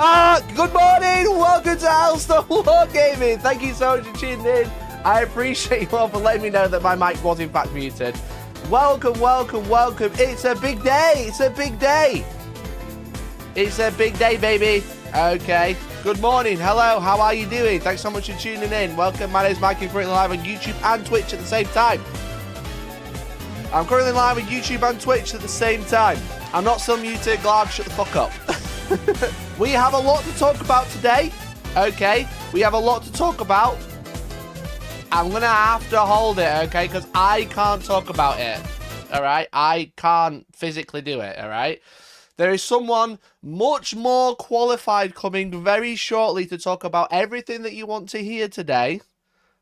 Good morning. Welcome to Hellstormwargaming. Thank you so much for tuning in. I appreciate you all for letting me know that my mic was in fact muted. Welcome, welcome, welcome. It's a big day. It's a big day. It's a big day, baby. Okay. Good morning. Hello. How are you doing? Thanks so much for tuning in. Welcome. My name is Mike. I'm currently live on YouTube and Twitch at the same time. I'm currently live on YouTube and Twitch at the same time. I'm not still muted. Glarg, shut the fuck up. We have a lot to talk about today. Okay. We have a lot to talk about. I'm going to have to hold it, okay? Because I can't talk about it. All right? I can't physically do it, all right? There is someone much more qualified coming very shortly to talk about everything that you want to hear today.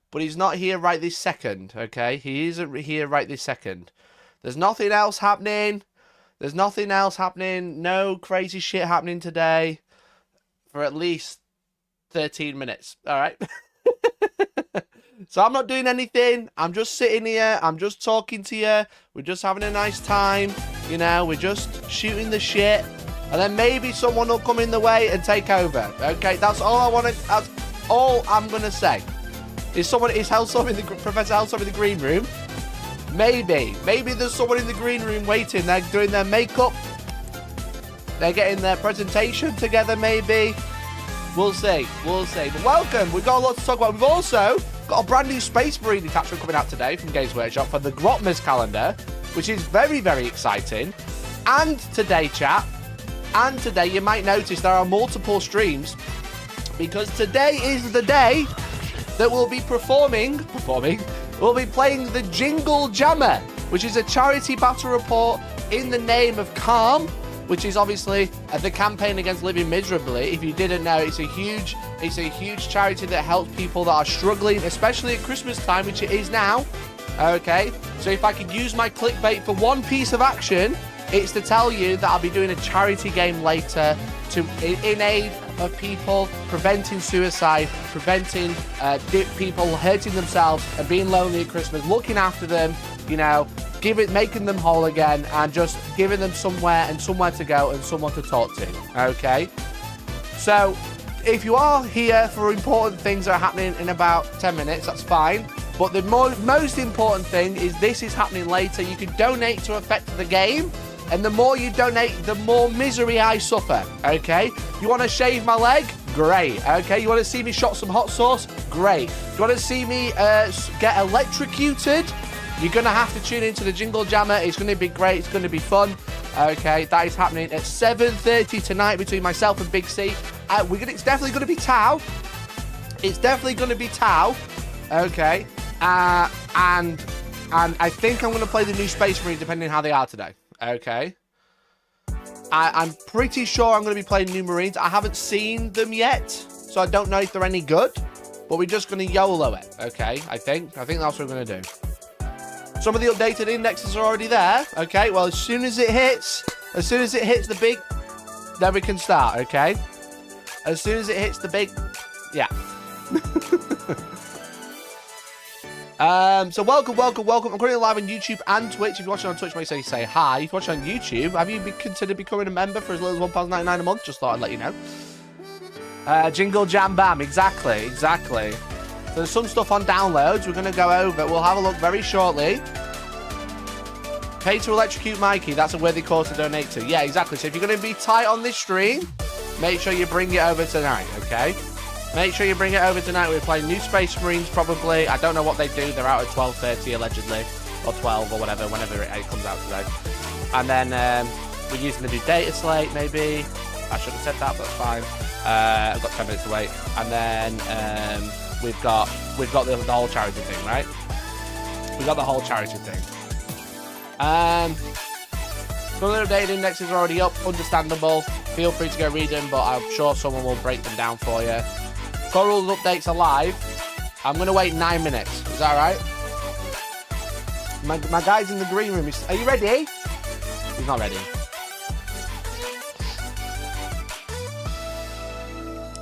But he's not here right this second, okay? He isn't here right this second. There's nothing else happening. There's nothing else happening. No crazy shit happening today for at least 13 minutes, all right? So I'm not doing anything. I'm just sitting here. I'm just talking to you. We're just having a nice time. You know, we're just shooting the shit. And then maybe someone will come in the way and take over. Okay, that's all I want to... That's all I'm going to say. Is Hellstorm in the... Professor Hellstorm in the green room? Maybe. Maybe there's someone in the green room waiting. They're doing their makeup. They're getting their presentation together, maybe. We'll see. We'll see. But welcome. We've got a lot to talk about. We've also got a brand new Space Marine Detachment coming out today from Games Workshop for the Grotma's calendar, which is very, very exciting. And today, chat, and today you might notice there are multiple streams because today is the day that we'll be we'll be playing the Jingle Jammer, which is a charity battle report in the name of Calm, which is obviously the campaign against living miserably. If you didn't know, it's a huge charity that helps people that are struggling, especially at Christmas time, which it is now. Okay, so if I could use my clickbait for one piece of action, it's to tell you that I'll be doing a charity game later in aid of people preventing suicide, preventing people hurting themselves and being lonely at Christmas, looking after them, you know, making them whole again, and just giving them somewhere to go and someone to talk to. Okay, so if you are here for important things that are happening in about 10 minutes, that's fine. But the most important thing is this is happening later. You can donate to affect the game, and the more you donate, the more misery I suffer. Okay, you want to shave my leg? Great. Okay, you want to see me shot some hot sauce? Great. You want to see me get electrocuted? You're going to have to tune into the Jingle Jammer. It's going to be great. It's going to be fun. Okay, that is happening at 7:30 tonight between myself and Big C. It's definitely going to be Tau. It's definitely going to be Tau. Okay. And I think I'm going to play the new Space Marine depending on how they are today. Okay. I'm pretty sure I'm going to be playing new Marines. I haven't seen them yet, so I don't know if they're any good. But we're just going to YOLO it. Okay, I think that's what we're going to do. Some of the updated indexes are already there. Okay, well, as soon as it hits the big, then we can start, okay? As soon as it hits the big, yeah. So welcome. I'm currently live on YouTube and Twitch. If you're watching on Twitch, make sure you say hi. If you're watching on YouTube, have you considered becoming a member for as little as £1.99 a month? Just thought I'd let you know. Jingle Jam Bam, exactly. So there's some stuff on downloads we're going to go over. We'll have a look very shortly. Pay to electrocute Mikey. That's a worthy cause to donate to. Yeah, exactly. So if you're going to be tight on this stream, make sure you bring it over tonight, okay? Make sure you bring it over tonight. We're playing new Space Marines, probably. I don't know what they do. They're out at 12:30, allegedly. Or 12, or whatever, whenever it comes out today. And then we're using the new DATASLATE, maybe. I should have said that, but that's fine. I've got 10 minutes to wait. And then... We've got the whole charity thing, right? We've got the whole charity thing. Some of the updated indexes are already up, understandable. Feel free to go read them, but I'm sure someone will break them down for you. Coral's updates are live. I'm going to wait 9 minutes. Is that all right? My guy's in the green room. Are you ready? He's not ready.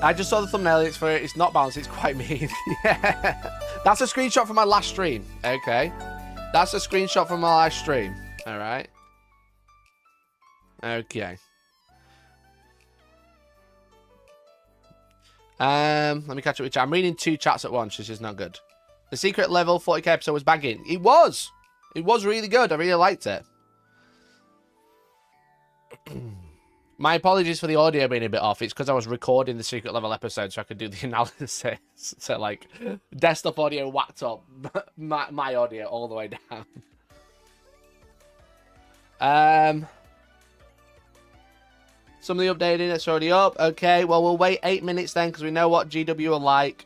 I just saw the thumbnail. It's not balanced. It's quite mean. Yeah. That's a screenshot from my last stream. Okay. That's a screenshot from my last stream. All right. Okay. Let me catch up with chat. I'm reading 2 chats at once, which is not good. The secret level 40k episode was bagging. It was. It was really good. I really liked it. My apologies for the audio being a bit off. It's because I was recording the secret level episode so I could do the analysis. So, like, desktop audio whacked up my audio all the way down. Some of the updating, it's already up. Okay, well, we'll wait 8 minutes then because we know what GW are like.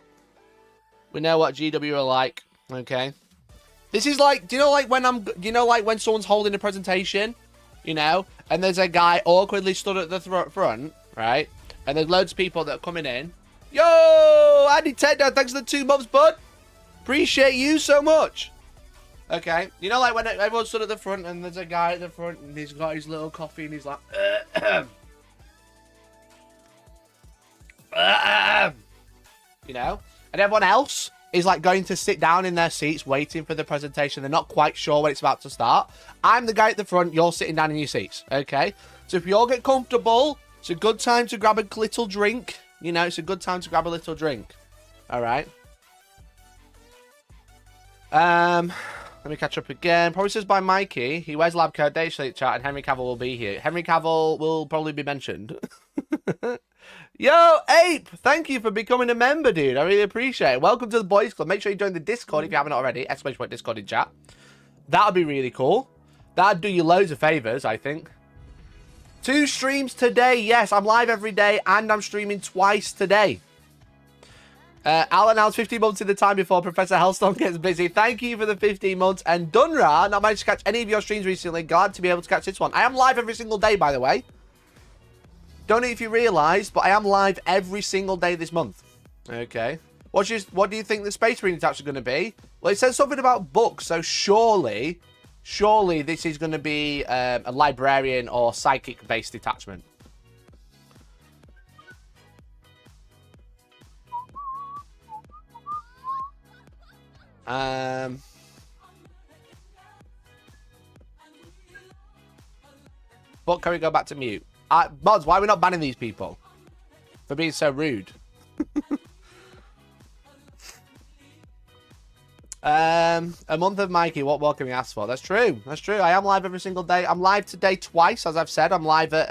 We know what GW are like. Okay. This is like, do you know like when someone's holding a presentation, you know, and there's a guy awkwardly stood at the front, right? And there's loads of people that are coming in. Yo, Andy Tedder, thanks for the 2 months, bud. Appreciate you so much. Okay, you know, like when everyone stood at the front and there's a guy at the front and he's got his little coffee and he's like, you know, and everyone else is like going to sit down in their seats waiting for the presentation. They're not quite sure when it's about to start. I'm the guy at the front. You're sitting down in your seats. Okay. So if you all get comfortable, it's a good time to grab a little drink. You know, it's a good time to grab a little drink. All right. Let me catch up again. Probably says by Mikey. He wears lab coat, DATASLATE chat, and Henry Cavill will be here. Henry Cavill will probably be mentioned. Yo, Ape! Thank you for becoming a member, dude. I really appreciate it. Welcome to the Boys Club. Make sure you join the Discord if you haven't already. ! Discord in chat. That would be really cool. That'd do you loads of favours, I think. 2 streams today. Yes, I'm live every day, and I'm streaming twice today. Alan announced 15 months in the time before Professor Hellstorm gets busy. Thank you for the 15 months. And Dunra, not managed to catch any of your streams recently. Glad to be able to catch this one. I am live every single day, by the way. Don't know if you realised, but I am live every single day this month. Okay. What do you think the Space Marine Detachment is going to be? Well, it says something about books, so surely this is going to be a librarian or psychic-based detachment. But can we go back to mute? Mods, why are we not banning these people? For being so rude. A month of Mikey, what more can we ask for? That's true. That's true. I am live every single day. I'm live today twice, as I've said. I'm live at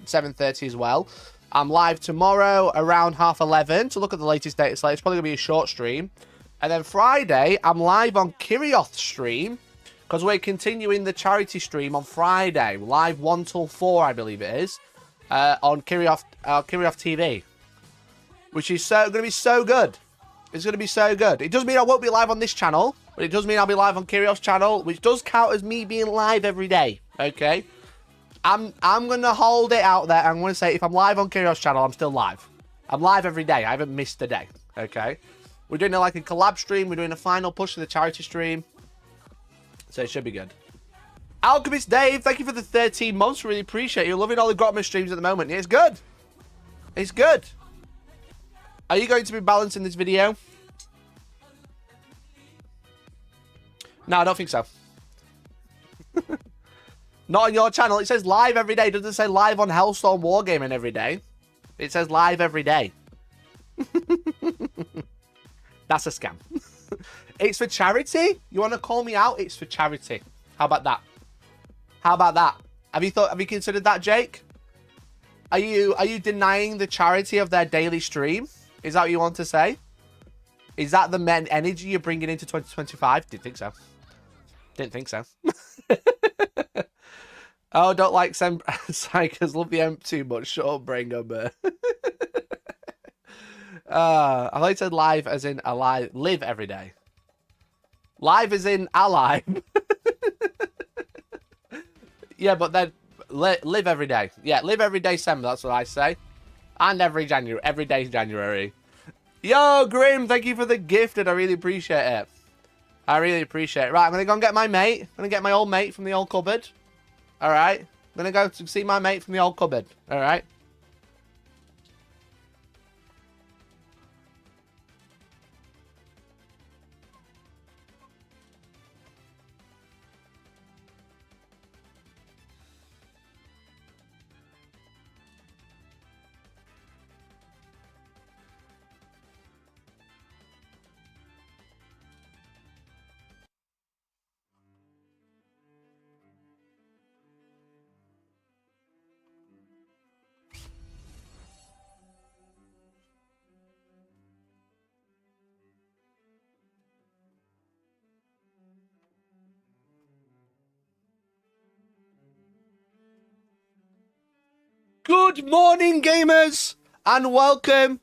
7:30 as well. I'm live tomorrow around 11:30 to look at the latest data slate. It's probably going to be a short stream. And then Friday, I'm live on Kirioth's stream because we're continuing the charity stream on Friday. Live 1 till 4, I believe it is, on Kirioth TV, which is going to be so good. It's going to be so good. It does mean I won't be live on this channel, but it does mean I'll be live on Kirioth's channel, which does count as me being live every day. Okay, I'm going to hold it out there. I'm going to say if I'm live on Kirioth's channel, I'm still live. I'm live every day. I haven't missed a day. Okay. We're doing like a collab stream. We're doing a final push for the charity stream. So it should be good. Alchemist Dave, thank you for the 13 months. Really appreciate you. Loving all the Grotman streams at the moment. Yeah, it's good. It's good. Are you going to be balancing this video? No, I don't think so. Not on your channel. It says live every day. It doesn't say live on Hellstormwargaming every day. It says live every day. That's a scam. It's for charity? You want to call me out? It's for charity. How about that? How about that? Have you considered that, Jake? Are you denying the charity of their daily stream? Is that what you want to say? Is that the energy you're bringing into 2025? Didn't think so. Didn't think so. Oh, don't like Psychers. Love the M too much. Shut up, brain gummer. I thought it said live as in alive. Live every day. Live as in alive. Yeah, but then live every day. Yeah, live every day, December. That's what I say. And every January. Every day January. Yo, Grim, thank you for the gifted. I really appreciate it. I really appreciate it. Right, I'm going to go and get my mate. I'm going to get my old mate from the old cupboard. All right. I'm going to go to see my mate from the old cupboard. All right. Good morning, gamers, and welcome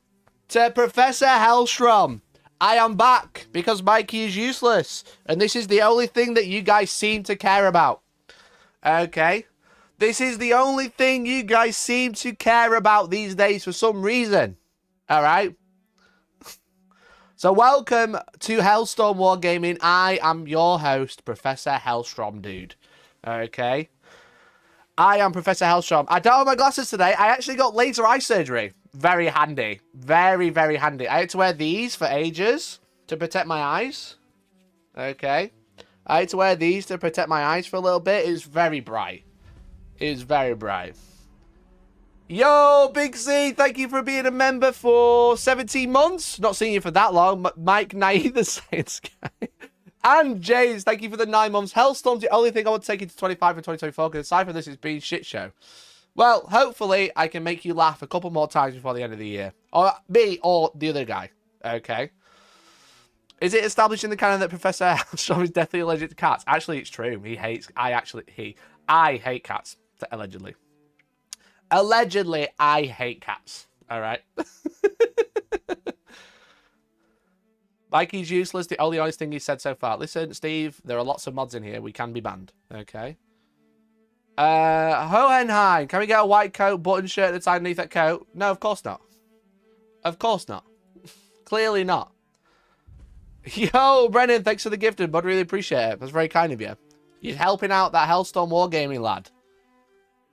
to Professor Hellstorm. I am back because Mikey is useless, and this is the only thing that you guys seem to care about. Okay? This is the only thing you guys seem to care about these days for some reason. Alright? So welcome to Hellstormwargaming. I am your host, Professor Hellstorm, dude. Okay? I am Professor Hellstorm. I don't have my glasses today. I actually got laser eye surgery. Very handy. Very, very handy. I had to wear these for ages to protect my eyes. Okay. I had to wear these to protect my eyes for a little bit. It was very bright. It was very bright. Yo, Big C, thank you for being a member for 17 months. Not seeing you for that long. Mike Naive, the science guy. And James, thank you for the 9 months. Hellstorm's the only thing I want to take you to 25 and 2024, because aside from this, it's been shit show. Well, hopefully, I can make you laugh a couple more times before the end of the year. Or me, or the other guy. Okay? Is it established in the canon that Professor Hellstorm is deathly allergic to cats? Actually, it's true. I hate cats. Allegedly. Allegedly, I hate cats. Alright? Mikey's useless. The only honest thing he said so far. Listen, Steve, there are lots of mods in here. We can be banned. Okay. Hohenheim, can we get a white coat, button shirt that's underneath that coat? No, of course not. Of course not. Clearly not. Yo, Brennan, thanks for the gifted, bud. Really appreciate it. That's very kind of you. You're helping out that Hellstormwargaming lad.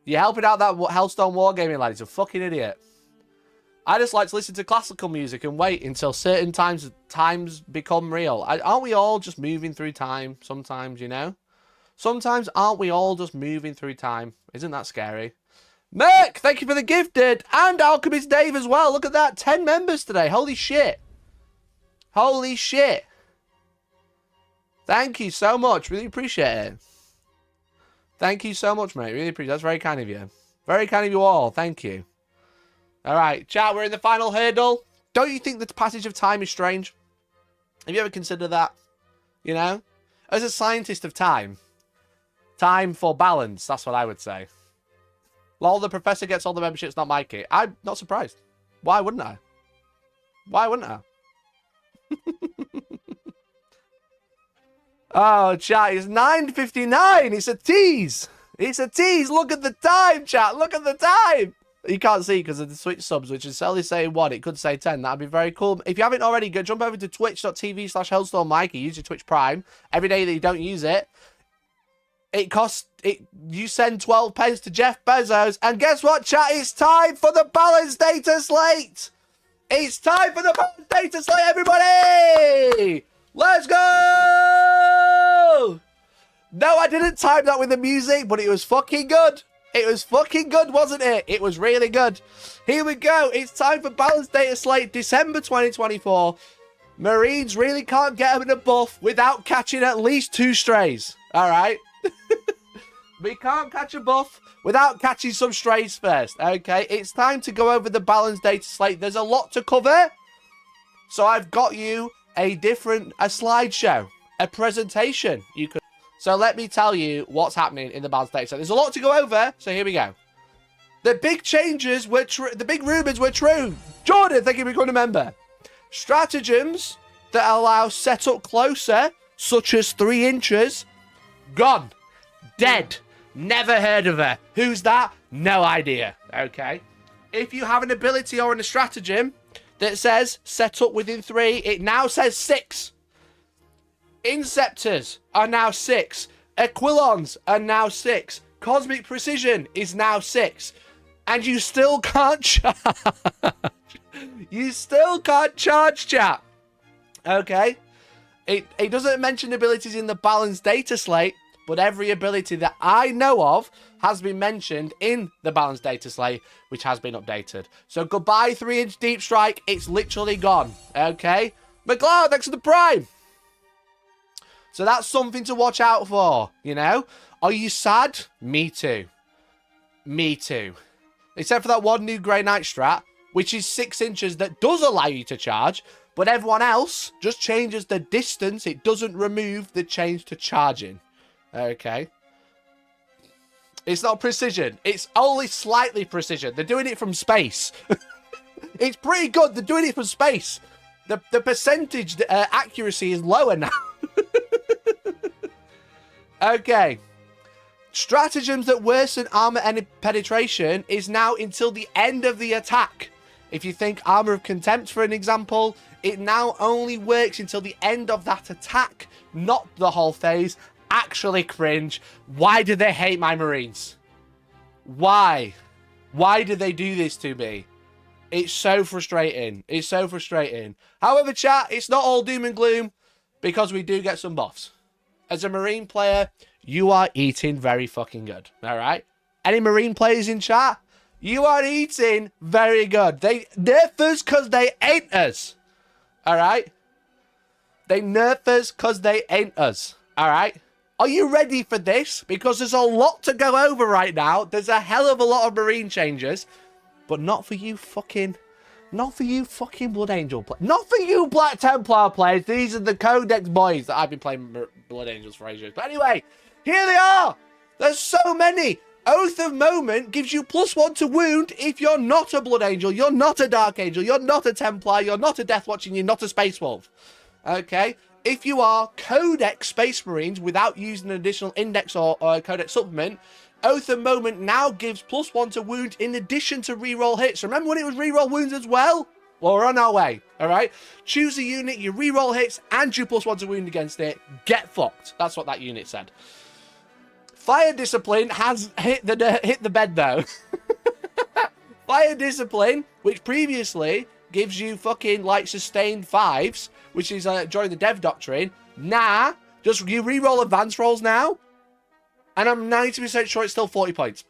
You're helping out that Hellstormwargaming lad. He's a fucking idiot. I just like to listen to classical music and wait until certain times become real. Aren't we all just moving through time sometimes, you know? Sometimes aren't we all just moving through time? Isn't that scary? Merc, thank you for the gifted. And Alchemist Dave as well. Look at that. 10 members today. Holy shit. Holy shit. Thank you so much. Really appreciate it. Thank you so much, mate. Really appreciate it. That's very kind of you. Very kind of you all. Thank you. Alright, chat, we're in the final hurdle. Don't you think the passage of time is strange? Have you ever considered that? You know? As a scientist of time. Time for balance, that's what I would say. Lol, the professor gets all the memberships, not Mikey. I'm not surprised. Why wouldn't I? Why wouldn't I? Oh, chat, it's 9:59. It's a tease. It's a tease. Look at the time, chat. Look at the time. You can't see because of the Twitch subs, which is only saying 1. It could say 10. That'd be very cool. If you haven't already, go jump over to twitch.tv/HellstormMikey. Use your Twitch Prime. Every day that you don't use it, it costs... You send 12 pence to Jeff Bezos. And guess what, chat? It's time for the balanced data slate. It's time for the balanced data slate, everybody. Let's go. No, I didn't time that with the music, but it was fucking good. It was fucking good, wasn't it? It was really good. Here we go. It's time for Balanced Data Slate, December 2024. Marines really can't get them in a buff without catching at least 2 strays. All right? We can't catch a buff without catching some strays first. Okay? It's time to go over the Balanced Data Slate. There's a lot to cover. So I've got you a slideshow, a presentation. You could. So let me tell you what's happening in the Balanced Data Set. There's a lot to go over, so here we go. The big changes were true. The big rumors were true. Jordan, thank you for becoming a member. Stratagems that allow setup closer, such as 3 inches, gone. Dead. Never heard of her. Who's that? No idea. Okay. If you have an ability or a stratagem that says set up within 3, it now says 6. Inceptors are now 6. Aquilons are now 6. Cosmic Precision is now 6. And you still can't charge. You still can't charge, chat. Okay? It doesn't mention abilities in the Balanced Data Slate, but every ability that I know of has been mentioned in the Balanced Data Slate, which has been updated. So goodbye 3-inch Deep Strike. It's literally gone. Okay? McLeod, thanks for the Prime. So that's something to watch out for, you know? Are you sad? Me too. Me too. Except for that one new Grey Knight strat, which is 6 inches that does allow you to charge, but everyone else just changes the distance. It doesn't remove the change to charging. Okay. It's not precision. It's only slightly precision. They're doing it from space. It's pretty good. They're doing it from space. The percentage accuracy is lower now. Okay. Stratagems that worsen armor and penetration is now until the end of the attack. If you think Armor of Contempt, for an example, it now only works until the end of that attack, not the whole phase. Actually cringe. Why do they hate my Marines? Why? Why do they do this to me? It's so frustrating. It's so frustrating. However, chat, it's not all doom and gloom because we do get some buffs. As a Marine player, you are eating very fucking good. All right? Any Marine players in chat? You are eating very good. They nerf us because they ain't us. All right? They nerf us because they ain't us. All right? Are you ready for this? Because there's a lot to go over right now. There's a hell of a lot of Marine changes. But not for you fucking Blood Angel players. Not for you Black Templar players. These are the Codex boys that I've been playing Blood Angels for ages. But anyway, here they are. There's so many. Oath of Moment gives you +1 to wound if you're not a Blood Angel, you're not a Dark Angel, you're not a Templar, you're not a Deathwatch, and you're not a Space Wolf. Okay? If you are Codex Space Marines without using an additional index or Codex supplement, Oath of Moment now gives +1 to wound in addition to reroll hits. Remember when it was reroll wounds as well? Well, we're on our way, all right? Choose a unit, you reroll hits, and you +1 to wound against it. Get fucked. That's what that unit said. Fire Discipline has hit the bed, though. Fire Discipline, which previously gives you fucking, like, sustained 5s, which is during the Dev Doctrine. Nah, just you reroll advance rolls now. And I'm 90% sure it's still 40 points.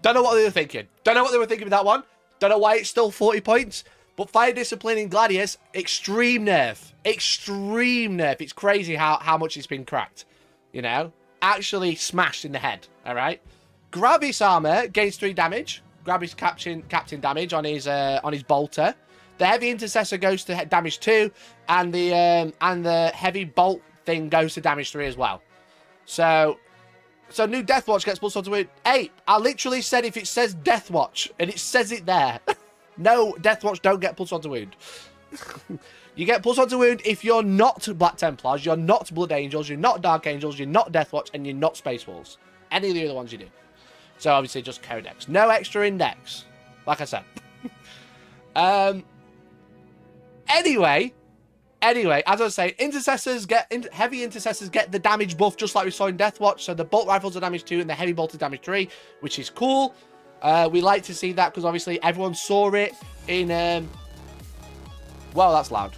Don't know what they were thinking. Don't know what they were thinking with that one. Don't know why it's still 40 points. But Fire Discipline in Gladius, extreme nerf. Extreme nerf. It's crazy how much it's been cracked. You know? Actually smashed in the head. Alright? Gravis Armor gains 3 damage. Gravis captain damage on his bolter. The Heavy Intercessor goes to damage 2. And the Heavy Bolt thing goes to damage 3 as well. So new Deathwatch gets +1 to wound. Hey, I literally said if it says Deathwatch, and it says it there. No, Deathwatch don't get +1 to wound. You get +1 to wound if you're not Black Templars, you're not Blood Angels, you're not Dark Angels, you're not Deathwatch, and you're not Space Wolves. Any of the other ones you do. So obviously just Codex. No extra index. Like I said. Anyway, as I was saying, heavy intercessors get the damage buff just like we saw in Deathwatch. So the bolt rifles are damage 2 and the heavy bolt is damage 3, which is cool. We like to see that because obviously everyone saw it in... Well, that's loud.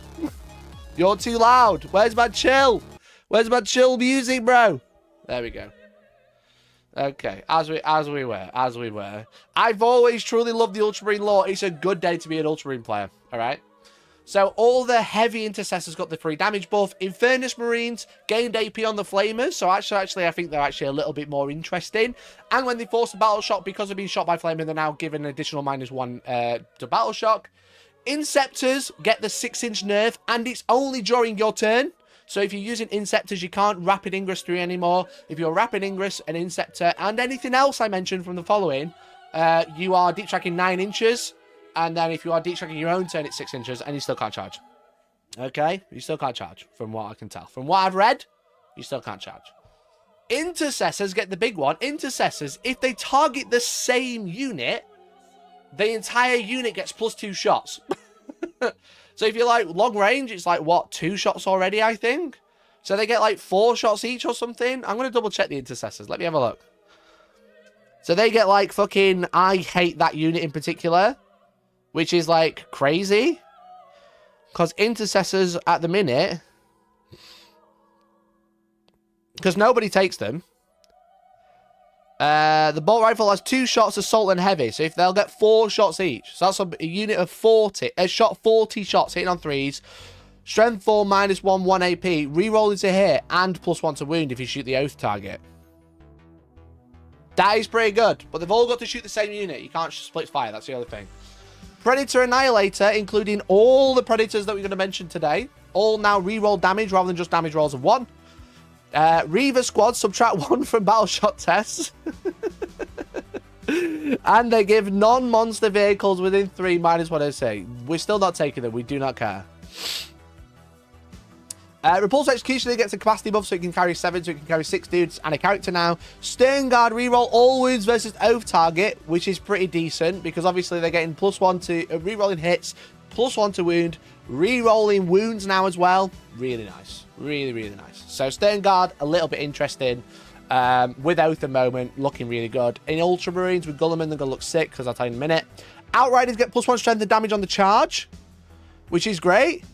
You're too loud. Where's my chill? Where's my chill music, bro? There we go. Okay, as we were. I've always truly loved the Ultramarine lore. It's a good day to be an Ultramarine player, all right? So all the heavy intercessors got the free damage buff. Infernus Marines gained AP on the Flamers. So actually, I think they're actually a little bit more interesting. And when they force a battle shock, because of being shot by Flamer, they're now given an additional -1 to battle shock. Inceptors get the 6-inch nerf, and it's only during your turn. So if you're using Inceptors, you can't Rapid Ingress 3 anymore. If you're Rapid Ingress, an Inceptor, and anything else I mentioned from the following, you are deep tracking 9 inches. And then if you are deep tracking your own turn, it's 6 inches, and you still can't charge. Okay? You still can't charge, from what I can tell. From what I've read, you still can't charge. Intercessors get the big one. Intercessors, if they target the same unit, the entire unit gets +2 shots. So if you're like long range, it's like, what, 2 shots already, I think? So they get like 4 shots each or something. I'm going to double check the intercessors. Let me have a look. So they get like fucking, I hate that unit in particular, which is like crazy. Because intercessors at the minute, because nobody takes them. The bolt rifle has 2 shots, assault and heavy. So if they'll get 4 shots each. So that's a unit of 40. Shot 40 shots, hitting on 3s. Strength 4, -1, 1 AP. Reroll into hit and +1 to wound if you shoot the oath target. That is pretty good. But they've all got to shoot the same unit. You can't split fire. That's the other thing. Predator Annihilator, including all the Predators that we're going to mention today. All now reroll damage rather than just damage rolls of 1. Reaver squad, subtract 1 from battle shot tests. And they give non-monster vehicles within 3 -1 OC. We're still not taking them. We do not care. Repulse Executioner gets a capacity buff so it can carry 7, so it can carry 6 dudes and a character now. Stern Guard reroll all wounds versus oath target, which is pretty decent because obviously they're getting +1 to rerolling hits, +1 to wound, rerolling wounds now as well. Really nice. Really, really nice. So Stern Guard, a little bit interesting. With Oath at the moment, looking really good. In Ultramarines with Gulliman, they're going to look sick because I'll tell you in a minute. Outriders get +1 strength and damage on the charge, which is great.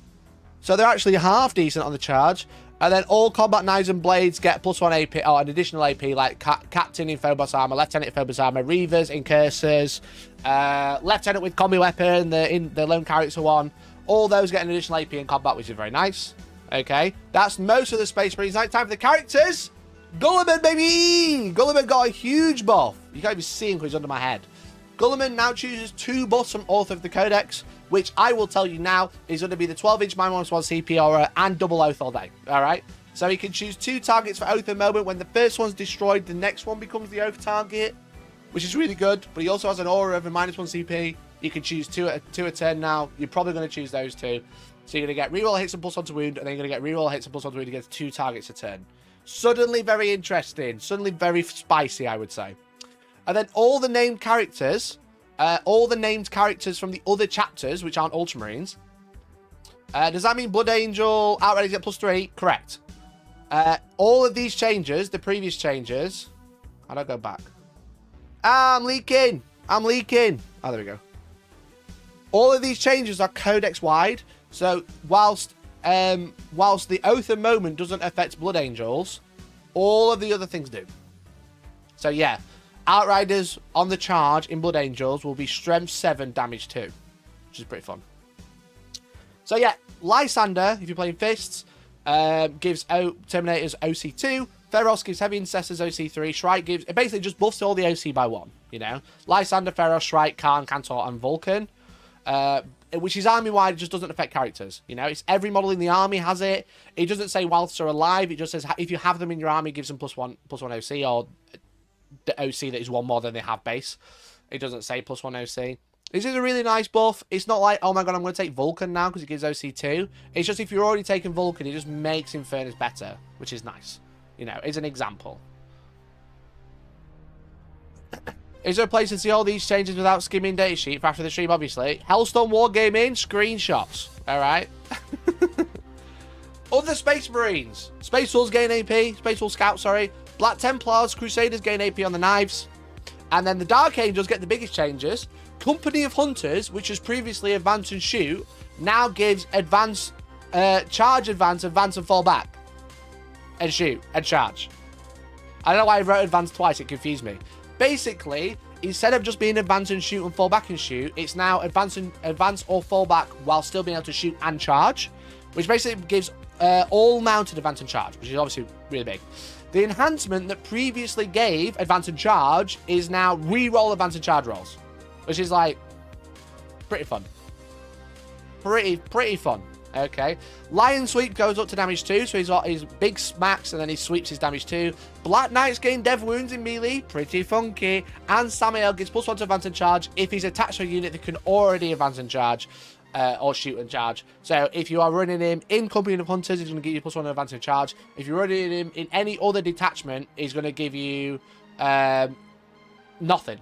So they're actually half decent on the charge. And then all combat knives and blades get +1 AP, or an additional AP, like Captain in Phobos Armor, Lieutenant in Phobos Armor, Reavers in Cursors, Lieutenant with Combi Weapon, the lone character one. All those get an additional AP in combat, which is very nice. Okay, that's most of the Space Marines. Now time for the characters. Gulliman, baby! Gulliman got a huge buff. You can't even see him because he's under my head. Gulliman now chooses 2 buffs from Author of the Codex, which I will tell you now is going to be the 12-inch -1 CP aura and double Oath all day. All right? So he can choose 2 targets for Oath at the moment. When the first one's destroyed, the next one becomes the Oath target, which is really good. But he also has an aura of a -1 CP. You can choose 2 a turn now. You're probably going to choose those 2. So you're going to get reroll hits and +1 to wound, and then you're going to get reroll hits and +1 to wound against 2 targets a turn. Suddenly very interesting. Suddenly very spicy, I would say. And then all the named characters from the other chapters, which aren't Ultramarines. Does that mean Blood Angel, Outriders get +3? Correct. All of these changes, the previous changes... How do I go back? Ah, I'm leaking. I'm leaking. Oh, there we go. All of these changes are Codex-wide. So, whilst the Oath of Moment doesn't affect Blood Angels, all of the other things do. So, yeah. Outriders on the charge in Blood Angels will be Strength 7, Damage 2. Which is pretty fun. So, yeah. Lysander, if you're playing Fists, gives Terminators OC2. Feros gives Heavy Incestors OC3. Shrike gives... It basically just buffs all the OC by 1, you know. Lysander, Feros, Shrike, Kharn, Cantor, and Vulcan. Which is army-wide, it just doesn't affect characters. You know, it's every model in the army has it. It doesn't say whilst they're alive. It just says if you have them in your army, it gives them +1 OC, or the OC that is 1 more than they have base. It doesn't say +1 OC. This is a really nice buff. It's not like, oh my god, I'm going to take Vulcan now because it gives OC2. It's just if you're already taking Vulcan, it just makes Infernus better, which is nice. You know, it's an example. Is there a place to see all these changes without skimming datasheet for after the stream, obviously? Hellstormwargaming, screenshots. Alright. Other Space Marines. Space Wolves gain AP. Space Wolf Scouts, sorry. Black Templars, Crusaders gain AP on the knives. And then the Dark Angels get the biggest changes. Company of Hunters, which was previously advance and shoot, now gives advance, charge advance and fall back. And shoot, and charge. I don't know why I wrote advance twice, it confused me. Basically, instead of just being advance and shoot and fall back and shoot, it's now advance or fall back while still being able to shoot and charge, which basically gives all mounted advance and charge, which is obviously really big. The enhancement that previously gave advance and charge is now re-roll advance and charge rolls, which is like pretty fun. Pretty fun. Okay. Lion Sweep goes up to damage 2, so he's got his big smacks and then he sweeps his damage 2. Black Knights gain dev wounds in melee, pretty funky. And Samael gets +1 to advance and charge if he's attached to a unit that can already advance and charge, or shoot and charge. So if you are running him in Company of Hunters, he's going to give you +1 to advance and charge. If you're running him in any other detachment, he's going to give you nothing.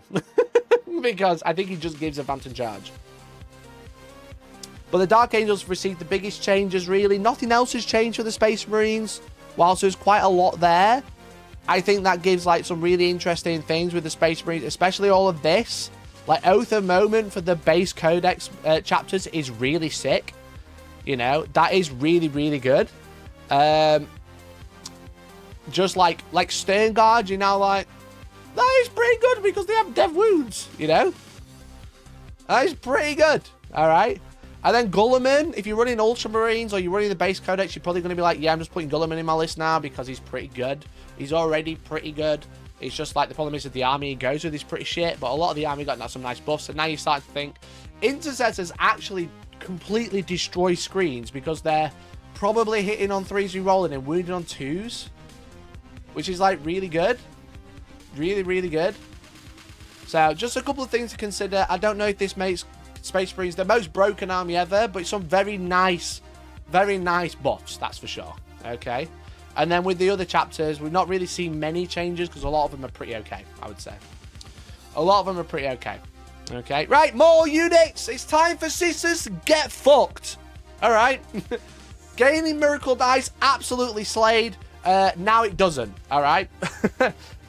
Because I think he just gives advance and charge. But the Dark Angels received the biggest changes, really. Nothing else has changed for the Space Marines. Whilst there's quite a lot there, I think that gives, like, some really interesting things with the Space Marines, especially all of this. Like, Oath of Moment for the base Codex chapters is really sick. You know, that is really, really good. Just like Stern Guard, you know, like, that is pretty good because they have dev wounds, you know? That is pretty good, all right? And then Gulliman, if you're running Ultramarines or you're running the base Codex, you're probably going to be like, yeah, I'm just putting Gulliman in my list now because he's pretty good. He's already pretty good. It's just like the problem is that the army he goes with is pretty shit, but a lot of the army got some nice buffs. And now you start to think Intercessors actually completely destroy screens because they're probably hitting on 3s, re-rolling and wounding on 2s. which is like really good. Really, really good. So just a couple of things to consider. I don't know if this makes Space Marines the most broken army ever, but it's some very nice buffs, that's for sure. Okay. And then with the other chapters, we've not really seen many changes because a lot of them are pretty okay, I would say. A lot of them are pretty okay. Okay. Right, more units. It's time for sisters to get fucked. All right. Gaining miracle dice absolutely slayed. Now it doesn't. All right.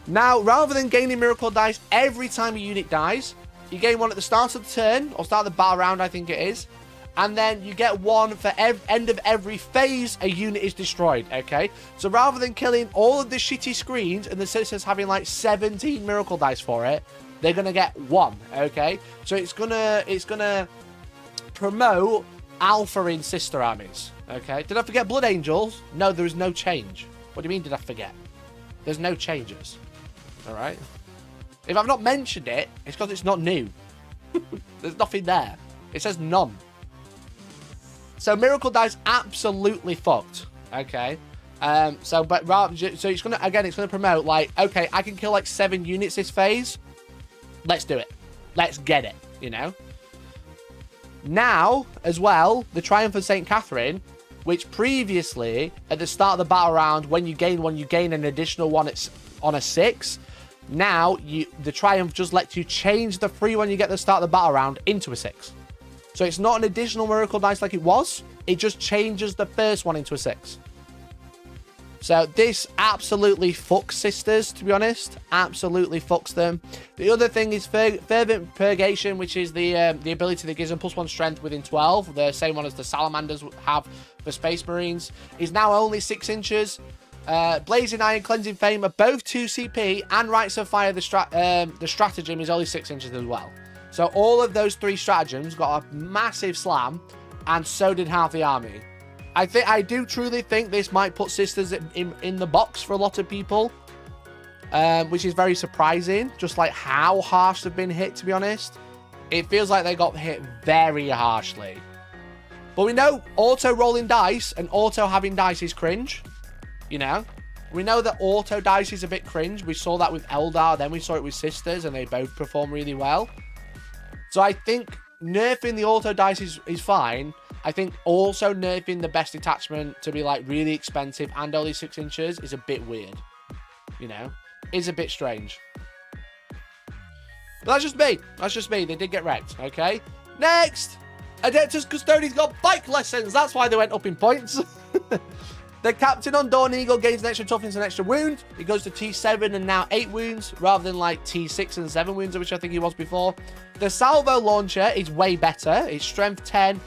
Now, rather than gaining miracle dice every time a unit dies, you gain one at the start of the turn, or start of the battle round, I think it is. And then you get one for end of every phase a unit is destroyed, okay? So rather than killing all of the shitty screens and the citizens having like 17 miracle dice for it, they're going to get one, okay? So it's gonna promote alpha in sister armies, okay? Did I forget Blood Angels? No, there is no change. What do you mean did I forget? There's no changes, all right? If I've not mentioned it, it's because it's not new. There's nothing there. It says none. So miracle dice absolutely fucked. Okay. So it's gonna promote like, okay, I can kill like 7 units this phase. Let's do it. Let's get it. You know. Now as well, the Triumph of Saint Catherine, which previously at the start of the battle round, when you gain one, you gain an additional one. It's on a 6. Now the Triumph just lets you change the free one you get at the start of the battle round into a 6. So it's not an additional miracle dice like it was. It just changes the first one into a 6. So this absolutely fucks sisters, to be honest. Absolutely fucks them. The other thing is Fervent Purgation, which is the ability that gives them +1 strength within 12. The same one as the Salamanders have for Space Marines. Is now only 6 inches. Blazing Iron, Cleansing Flame are both 2 CP. And Rites of Fire, the stratagem, is only 6 inches as well. So all of those 3 stratagems got a massive slam, and so did half the army. I do truly think this might put sisters in the box for a lot of people, which is very surprising. Just like how harsh they've been hit, to be honest. It feels like they got hit very harshly. But we know auto rolling dice and auto having dice is cringe. You know? We know that auto dice is a bit cringe. We saw that with Eldar, then we saw it with sisters, and they both perform really well. So I think nerfing the auto dice is fine. I think also nerfing the best detachment to be like really expensive and only 6 inches is a bit weird. You know? Is a bit strange. But that's just me. That's just me. They did get wrecked. Okay? Next! Adeptus Custodians got bike lessons. That's why they went up in points. The captain on Dawn Eagle gains an extra toughness and extra wound. He goes to T7 and now 8 wounds rather than like T6 and 7 wounds, which I think he was before. The salvo launcher is way better. It's strength 10,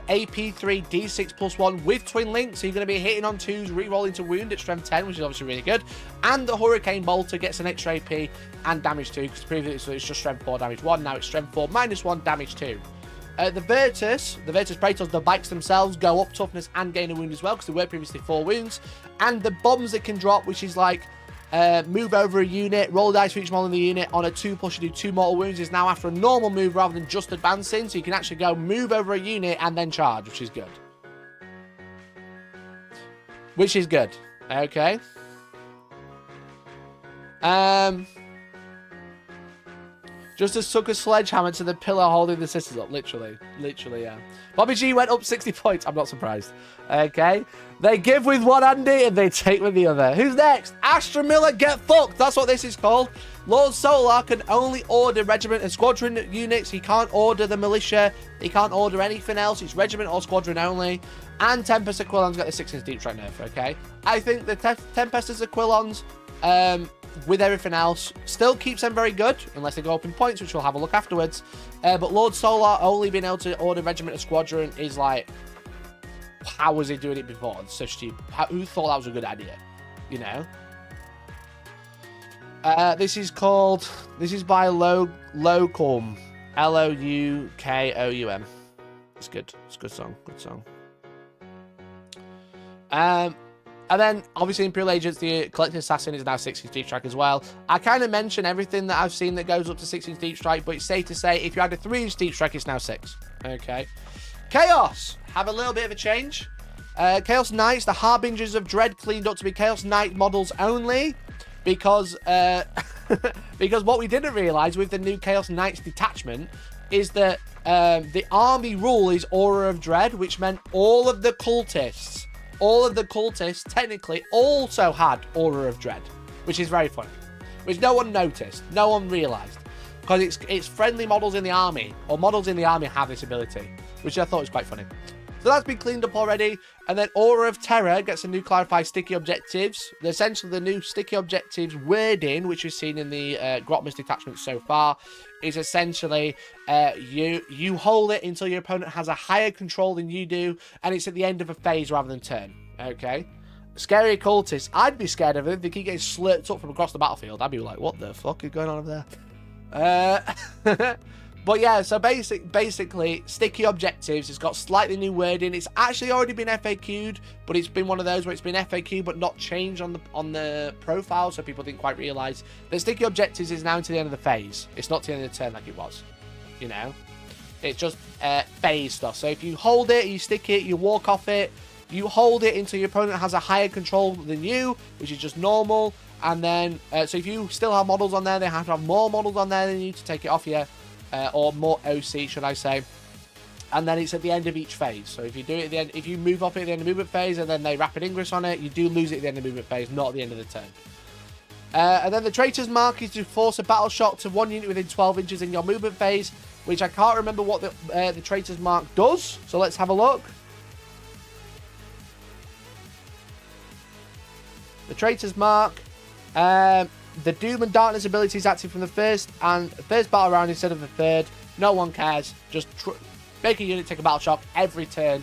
AP 3, D6 +1 with twin links. So you're going to be hitting on 2s, re-rolling to wound at strength 10, which is obviously really good. And the Hurricane Bolter gets an extra AP and damage 2, because previously it's just strength 4, damage 1. Now it's strength 4, -1, damage 2. The Virtus Praetors, the bikes themselves go up toughness and gain a wound as well, because they were previously 4 wounds. And the bombs it can drop, which is like move over a unit, roll dice for each model in the unit. On a 2+, you do 2 mortal wounds, is now after a normal move rather than just advancing. So you can actually go move over a unit and then charge, which is good. Which is good. Okay. Just as took a sledgehammer to the pillar holding the sisters up. Literally, yeah. Bobby G went up 60 points. I'm not surprised. Okay. They give with one handy and they take with the other. Who's next? Astra Miller, get fucked. That's what this is called. Lord Solar can only order regiment and squadron units. He can't order the militia. He can't order anything else. It's regiment or squadron only. And Tempest Aquilon's got the 6-inch deep strike nerf, okay? I think the Tempest Aquilons, with everything else, still keeps them very good, unless they go up in points, which we'll have a look afterwards. But Lord Solar only being able to order regiment and squadron is like, how was he doing it before? It's so stupid. Who thought that was a good idea? You know? This is by Loukoum. Loukoum. It's good. It's a good song. Good song. And then, obviously, Imperial Agents, the Collected Assassin is now 6-inch deep strike as well. I kind of mention everything that I've seen that goes up to 6-inch deep strike, but it's safe to say if you had a 3-inch deep strike, it's now 6. Okay. Chaos have a little bit of a change. Chaos Knights, the Harbingers of Dread, cleaned up to be Chaos Knight models only. because because what we didn't realize with the new Chaos Knights detachment is that the army rule is Aura of Dread, which meant all of the cultists technically also had Aura of Dread, which is very funny, which no one noticed, no one realized, because it's friendly models in the army, or models in the army have this ability, which I thought was quite funny. So that's been cleaned up already. And then Aura of Terror gets a new clarified sticky objectives. Essentially, the new sticky objectives wording, which we've seen in the Grotmus detachment so far, is essentially you hold it until your opponent has a higher control than you do, and it's at the end of a phase rather than turn. Okay? Scary cultists. I'd be scared of them. They keep getting slurped up from across the battlefield. I'd be like, what the fuck is going on over there? But yeah, so basically, sticky objectives, it's got slightly new wording. It's actually already been FAQ'd, but it's been one of those where it's been FAQ but not changed on the profile, so people didn't quite realise that sticky objectives is now to the end of the phase. It's not to the end of the turn like it was, you know? It's just phase stuff. So if you hold it, you stick it, you walk off it, you hold it until your opponent has a higher control than you, which is just normal. And then, so if you still have models on there, they have to have more models on there than you to take it off you. Or more OC, should I say. And then it's at the end of each phase. So if you do it at the end, if you move up at the end of movement phase and then they rapid ingress on it, you do lose it at the end of movement phase, not at the end of the turn. And then the Traitor's Mark is to force a battle shock to one unit within 12 inches in your movement phase, which I can't remember what the Traitor's Mark does. So let's have a look. The Traitor's Mark. The Doom and Darkness ability is active from the first battle round instead of the third. No one cares. Just make a unit take a battle shock every turn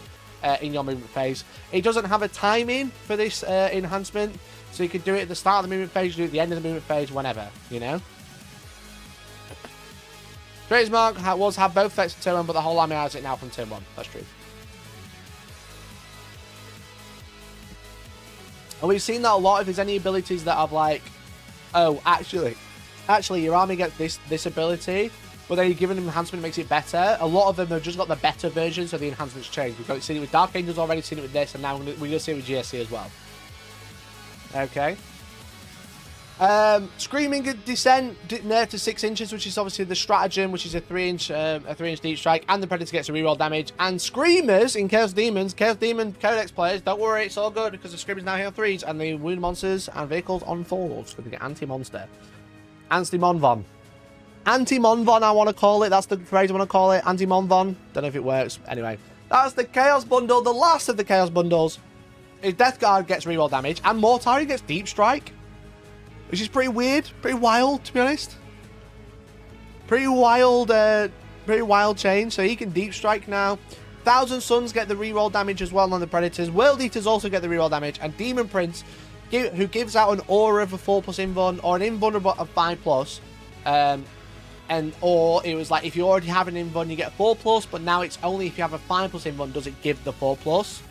in your movement phase. It doesn't have a timing for this enhancement, so you can do it at the start of the movement phase, you do it at the end of the movement phase, whenever, you know. Traitor's Mark was have both effects in turn 1, but the whole army has it now from turn 1. That's true. And we've seen that a lot. If there's any abilities that have like, oh, actually, your army gets this ability, but then you give an enhancement that makes it better. A lot of them have just got the better version, so the enhancements change. We've seen it with Dark Angels already, seen it with this, and now we're going to see it with GSC as well. Okay. Screaming Descent nerfed to 6 inches, which is obviously the stratagem, which is a 3-inch deep strike, and the Predator gets a reroll damage. And Screamers in Chaos Demon Codex players, don't worry, it's all good because the Screamers now hit on 3s, and the wound monsters and vehicles on 4s, so they get anti-monster. Anti-Monvon. Anti-Monvon, I want to call it. That's the phrase I want to call it. Anti-Monvon. Don't know if it works. Anyway, that's the Chaos Bundle, the last of the Chaos Bundles. His Death Guard gets reroll damage, and Mortari gets Deep Strike. Which is pretty weird, pretty wild, to be honest. Pretty wild change. So he can Deep Strike now. Thousand Suns get the reroll damage as well on the Predators. World Eaters also get the reroll damage. And Demon Prince, who gives out an aura of a 4+ invuln, or an invulnerable of 5+. Or it was like, if you already have an invuln, you get a 4+, but now it's only if you have a 5+ invuln does it give the 4+.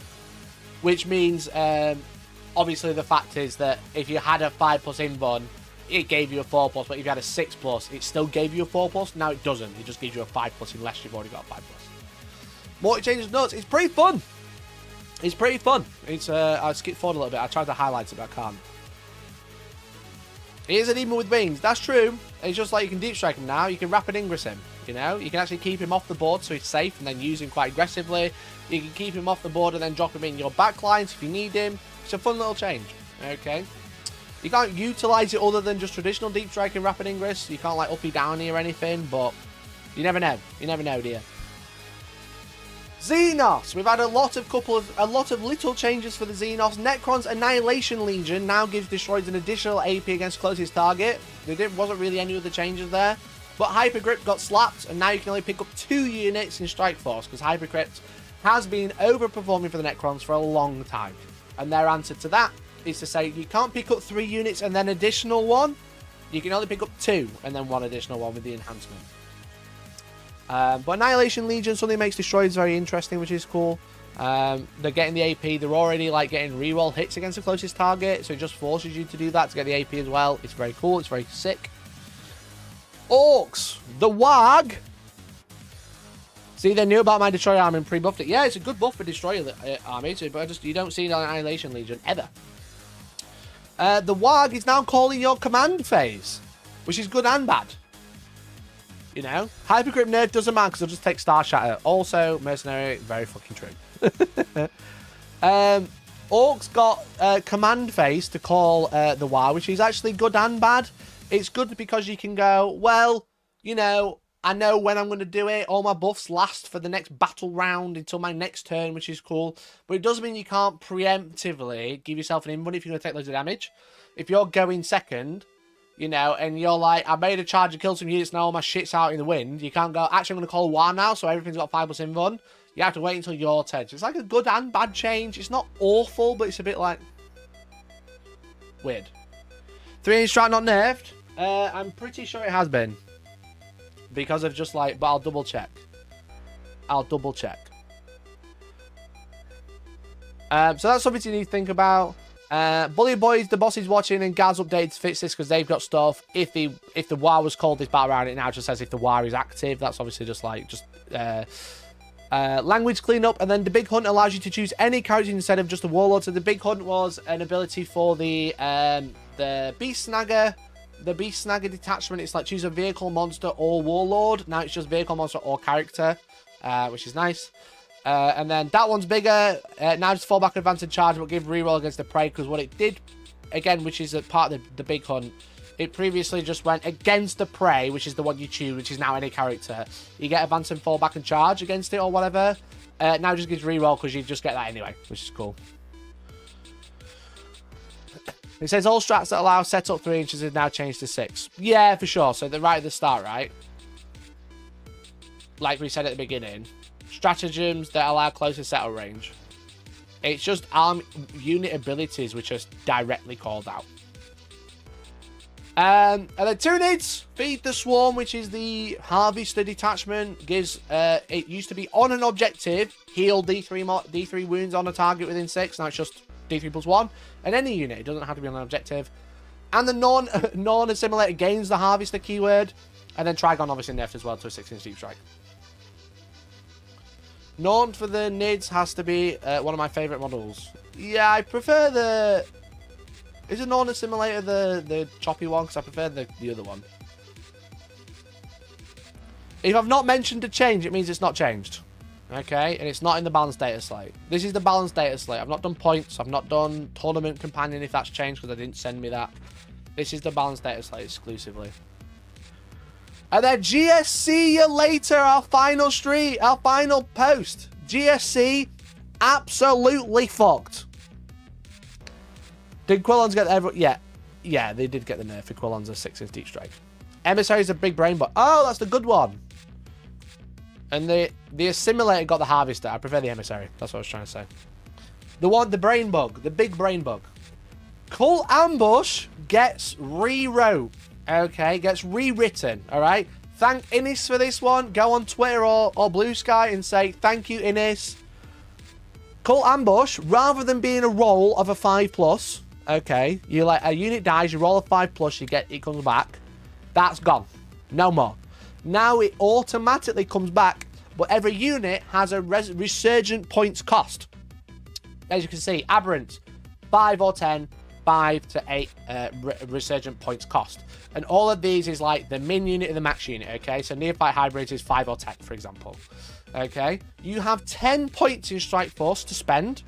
Which means... obviously, the fact is that if you had a 5+ invuln, it gave you a 4+, but if you had a 6+, it still gave you a 4+. Now it doesn't. It just gives you a 5+ unless you've already got a 5+. Multi changes nuts. It's pretty fun. It's pretty fun. It's I skipped forward a little bit. I tried to highlight it, but I can't. He is a demon with wings. That's true. It's just like you can Deep Strike him now. You can Rapid Ingress him. You know, you can actually keep him off the board so he's safe and then use him quite aggressively. You can keep him off the board and then drop him in your backlines if you need him. It's a fun little change. Okay. You can't utilize it other than just traditional Deep Strike and Rapid Ingress. You can't like uppy downy or anything, but you never know. You never know, do you? Xenos. We've had a lot of little changes for the Xenos. Necron's Annihilation Legion now gives destroyers an additional AP against closest target. There wasn't really any other changes there. But Hyper Grip got slapped, and now you can only pick up 2 units in Strike Force, because Hyper Grip has been overperforming for the Necrons for a long time. And their answer to that is to say you can't pick up 3 units and then additional 1. You can only pick up 2 and then 1 additional one with the enhancement. But Annihilation Legion suddenly makes destroyers very interesting, which is cool. They're getting the AP. They're already like getting reroll hits against the closest target, so it just forces you to do that to get the AP as well. It's very cool. It's very sick. Orcs, the Warg. See, they knew about my Destroyer army and pre-buffed it. Yeah, it's a good buff for Destroyer army, but you don't see it on Annihilation Legion ever. The Warg is now calling your command phase, which is good and bad. You know? Hypercrypt nerf doesn't matter because it'll just take Star Shatter. Also, Mercenary, very fucking true. Orcs got command phase to call the War, which is actually good and bad. It's good because you can go, well, you know, I know when I'm going to do it. All my buffs last for the next battle round until my next turn, which is cool. But it doesn't mean you can't preemptively give yourself an invuln if you're going to take loads of damage. If you're going second, you know, and you're like, I made a charge and killed some units, now all my shit's out in the wind. You can't go, actually, I'm going to call War now, so everything's got 5+ invuln. You have to wait until your turn. So it's like a good and bad change. It's not awful, but it's a bit like weird. 3-inch strike not nerfed? I'm pretty sure it has been. Because of just like, but I'll double check. I'll double check. So that's something you need to think about. Bully Boys, the boss is watching, and Gaz updated to fix this because they've got stuff. If the War was called this battle round, it now just says if the War is active. That's obviously just like language cleanup. And then the Big Hunt allows you to choose any character instead of just a Warlord. So the Big Hunt was an ability for the Beast Snagger. The Beast Snagger Detachment, it's like choose a vehicle, monster, or Warlord. Now it's just vehicle, monster, or character, which is nice. And then that one's bigger. Now just fall back, advance, and charge, but give reroll against the prey, because what it did, again, which is a part of the Big Hunt, it previously just went against the prey, which is the one you choose, which is now any character. You get advance and fall back and charge against it or whatever. Now it just gives reroll because you just get that anyway, which is cool. It says all strats that allow setup 3 inches have now changed to 6. Yeah, for sure. So they're right at the start, right? Like we said at the beginning. Stratagems that allow closer setup range. It's just unit abilities which are directly called out. And then 2 needs. Feed the Swarm, which is the Harvester Detachment. Gives, it used to be on an objective, heal D3 wounds on a target within 6. Now it's just D3 plus 1. And any unit, it doesn't have to be on an objective. And the non-assimilated gains the Harvester keyword. And then Trigon obviously nerfed as well to a 6-inch deep strike. Norn for the NIDs has to be one of my favourite models. Yeah, I prefer the... Is a non-assimilator the choppy one? Because I prefer the other one. If I've not mentioned a change, it means it's not changed. Okay? And it's not in the balanced data slate. This is the balanced data slate. I've not done points. I've not done tournament companion if that's changed because they didn't send me that. This is the balanced data slate exclusively. And then GSC you later, our final street, our final post. GSC absolutely fucked. Did Quillons get everyone? Yeah, they did get the nerf for Quillons a 6-inch deep strike. Emissary's a big brain bot. Oh, that's the good one. And the assimilator got the Harvester. I prefer the Emissary. That's what I was trying to say. The brain bug, the big brain bug. Cult Ambush gets rewrote. Okay, gets rewritten. All right. Thank Innis for this one. Go on Twitter or Blue Sky and say thank you, Innis. Cult Ambush, rather than being a roll of a 5+, okay, you like a unit dies, you roll a 5+, it comes back. That's gone. No more. Now it automatically comes back, but every unit has a resurgent points cost. As you can see, Aberrant, 5 or 10, 5 to 8 resurgent points cost. And all of these is like the min unit and the max unit, okay? So Neophyte Hybrids is 5 or 10, for example. Okay? You have 10 points in Strike Force to spend.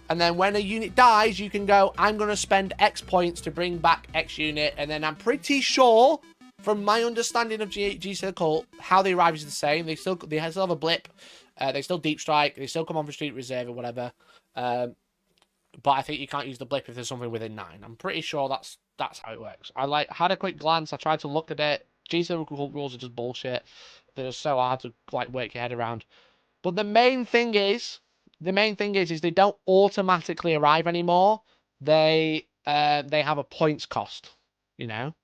And then when a unit dies, you can go, I'm going to spend X points to bring back X unit. And then I'm pretty sure, from my understanding of GC Cult, how they arrive is the same. They still have a blip. They still deep strike. They still come on for Street Reserve or whatever. But I think you can't use the blip if there's something within 9. I'm pretty sure that's how it works. I had a quick glance. I tried to look at it. GC Cult rules are just bullshit. They're just so hard to work your head around. But the main thing is they don't automatically arrive anymore. They have a points cost, you know.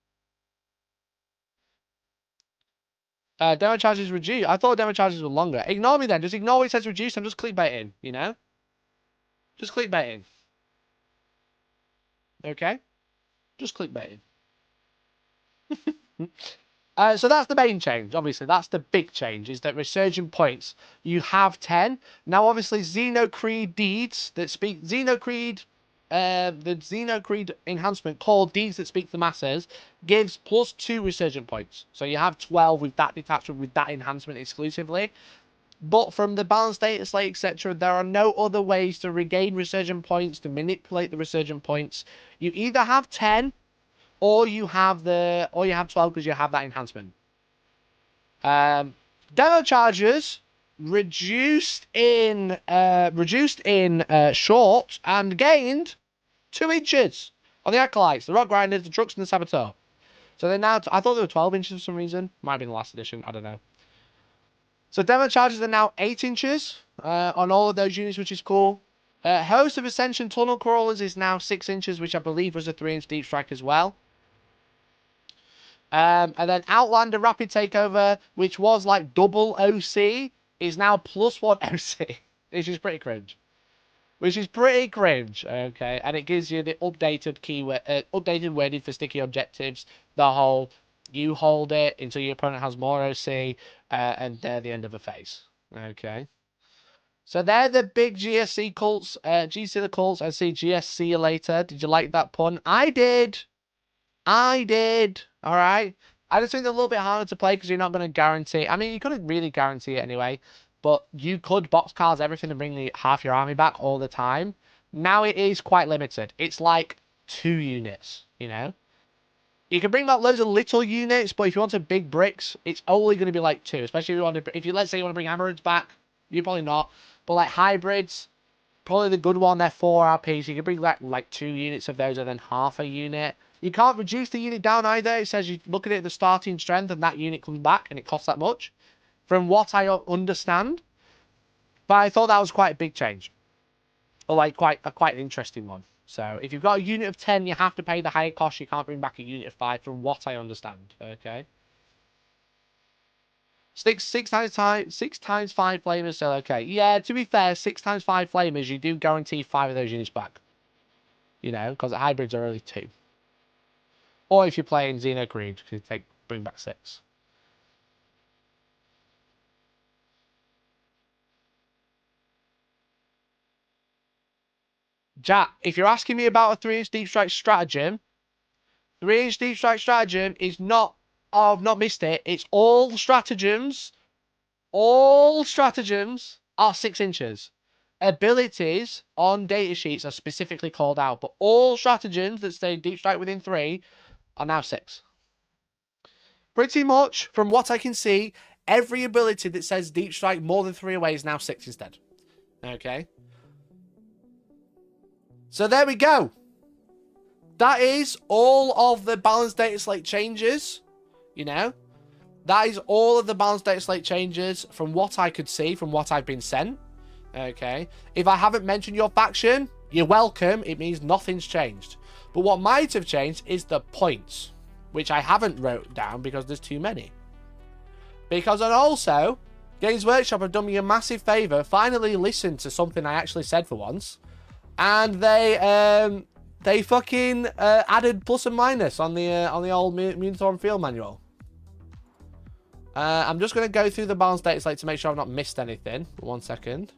Demo charges reduced. I thought demo charges were longer. Ignore me then. Just ignore what it says reduced. I'm just clickbaiting, you know. Just clickbaiting. Okay. Just clickbaiting. So that's the main change. Obviously, that's the big change, is that resurgent points. You have 10. Now, obviously, Xenocreed deeds that speak... Xenocreed the Xenocreed enhancement called Deeds That Speak to the Masses gives +2 resurgent points. So you have 12 with that detachment, with that enhancement exclusively. But from the balanced data slate, etc., there are no other ways to regain resurgent points, to manipulate the resurgent points. You either have 10, or you have 12 because you have that enhancement. Demo charges reduced in short and gained 2 inches on the acolytes, the rock grinders, the trucks, and the saboteur. So they're now. I thought they were 12 inches for some reason. Might have been the last edition. I don't know. So demo charges are now 8 inches on all of those units, which is cool. Host of Ascension Tunnel Crawlers is now 6 inches, which I believe was a 3-inch deep strike as well. And then Outlander Rapid Takeover, which was like double OC, is now +1 OC, which is pretty cringe. Okay, and it gives you the updated keyword, updated wording for sticky objectives. The whole, you hold it until your opponent has more OC, and they're the end of a phase. Okay. So they're the big GSC cults, GC the cults. I see GSC you later. Did you like that pun? I did. All right. I just think they're a little bit harder to play because you're not going to guarantee. I mean, you couldn't really guarantee it anyway, but you could box cards everything and bring half your army back all the time. Now it is quite limited. It's like 2 units, you know? You can bring back loads of little units, but if you want to big bricks, it's only going to be like 2. Especially if you want to, let's say you want to bring Amarants back, you're probably not. But like hybrids, probably the good one, they're 4 RP, so you can bring like 2 units of those and then half a unit. You can't reduce the unit down either. It says you look at it at the starting strength and that unit comes back and it costs that much. From what I understand. But I thought that was quite a big change. Or like quite an interesting one. So if you've got a unit of 10, you have to pay the higher cost. You can't bring back a unit of 5 from what I understand. Okay. 6 times 5 flamers still okay. Yeah, to be fair, 6 times 5 flamers, you do guarantee 5 of those units back. You know, because the hybrids are only 2. Or if you're playing Xenocreed, you bring back 6. Jack, if you're asking me about a 3-inch deep strike stratagem, 3-inch deep strike stratagem is not. Oh, I've not missed it. It's all stratagems. All stratagems are 6 inches. Abilities on data sheets are specifically called out, but all stratagems that say deep strike within 3 are now 6. Pretty much, from what I can see, every ability that says deep strike more than 3 away is now 6 instead. Okay. So there we go. That is all of the balanced data slate changes. You know, that is all of the balanced data slate changes from what I could see, from what I've been sent. Okay. If I haven't mentioned your faction, you're welcome. It means nothing's changed. But what might have changed is the points, which I haven't wrote down because there's too many. Because, and also, Games Workshop have done me a massive favour, finally listened to something I actually said for once, and they fucking added plus and minus on the old Moonthorn Field Manual. I'm just going to go through the balanced data slate to make sure I've not missed anything. 1 second.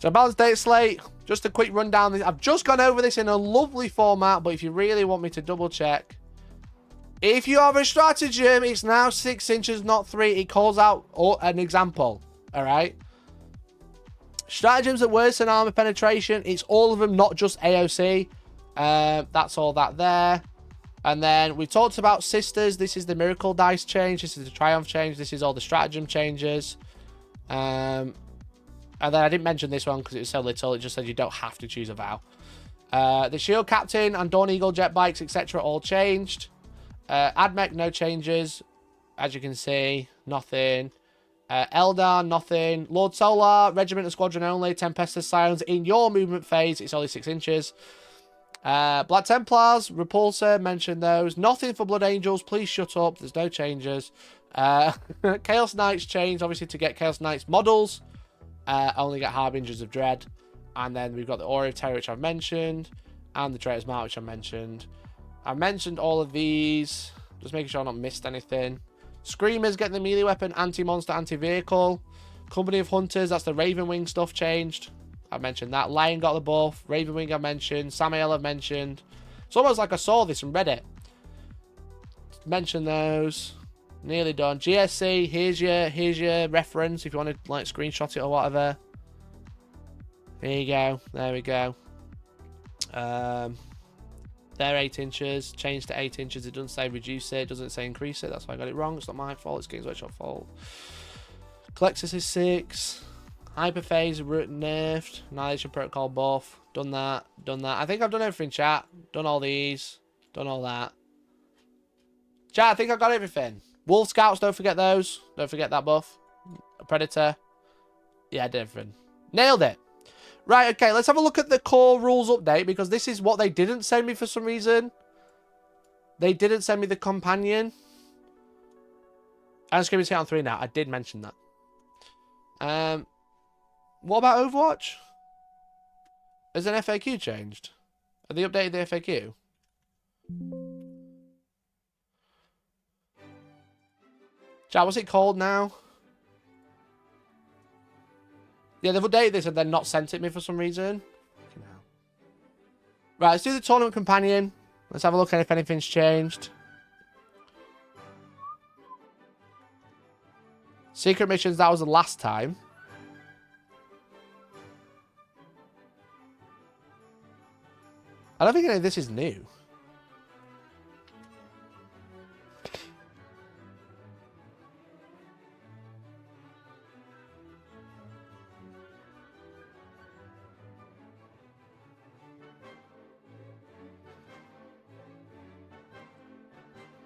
So balanced data slate, just a quick rundown. I've just gone over this in a lovely format, but if you really want me to double check, if you have a stratagem, it's now 6 inches, not 3. It calls out an example. All right. Stratagems that worsen armor penetration. It's all of them, not just AOC. That's all that there. And then we talked about sisters. This is the miracle dice change. This is the triumph change. This is all the stratagem changes. And then I didn't mention this one because it was so little. It just said you don't have to choose a vow. The Shield Captain and Dawn Eagle jet bikes, etc. all changed. Admech, no changes. As you can see, nothing. Eldar, nothing. Lord Solar, Regiment and Squadron only. Tempestus Scions in your movement phase. It's only 6 inches. Black Templars, Repulsor, mentioned those. Nothing for Blood Angels. Please shut up. There's no changes. Chaos Knights changed, obviously, to get Chaos Knights models. Only get Harbingers of Dread. And then we've got the Aura of Terror, which I've mentioned. And the Traitor's Mark, which I mentioned. I mentioned all of these. Just making sure I've not missed anything. Screamers getting the melee weapon, anti-monster, anti-vehicle. Company of Hunters, that's the Ravenwing stuff changed. I mentioned that. Lion got the buff. Ravenwing I mentioned. Samael I've mentioned. It's almost like I saw this and read it. Mention those. Nearly done. GSC, here's your reference if you want to like screenshot it or whatever. There you go. There we go. They're 8 inches. Change to 8 inches. It doesn't say reduce it. It doesn't say increase it. That's why I got it wrong. It's not my fault. It's Games Workshop fault. Colexus is 6. Hyperphase nerfed. Annihilation Protocol buff. Done that. Done that. I think I've done everything, chat. Done all these. Done all that. Chat, I think I've got everything. Wolf Scouts, don't forget those. Don't forget that buff. Predator. Yeah, I did everything. Nailed it. Right, okay, let's have a look at the core rules update, because this is what they didn't send me for some reason. They didn't send me the companion. I'm just going to be on 3 now. I did mention that. What about Overwatch? Has an FAQ changed? Have they updated the FAQ? Chat, what's it called now? Yeah, they've updated this and then not sent it me for some reason. Right, let's do the tournament companion. Let's have a look at if anything's changed. Secret missions, that was the last time. I don't think any of this is new.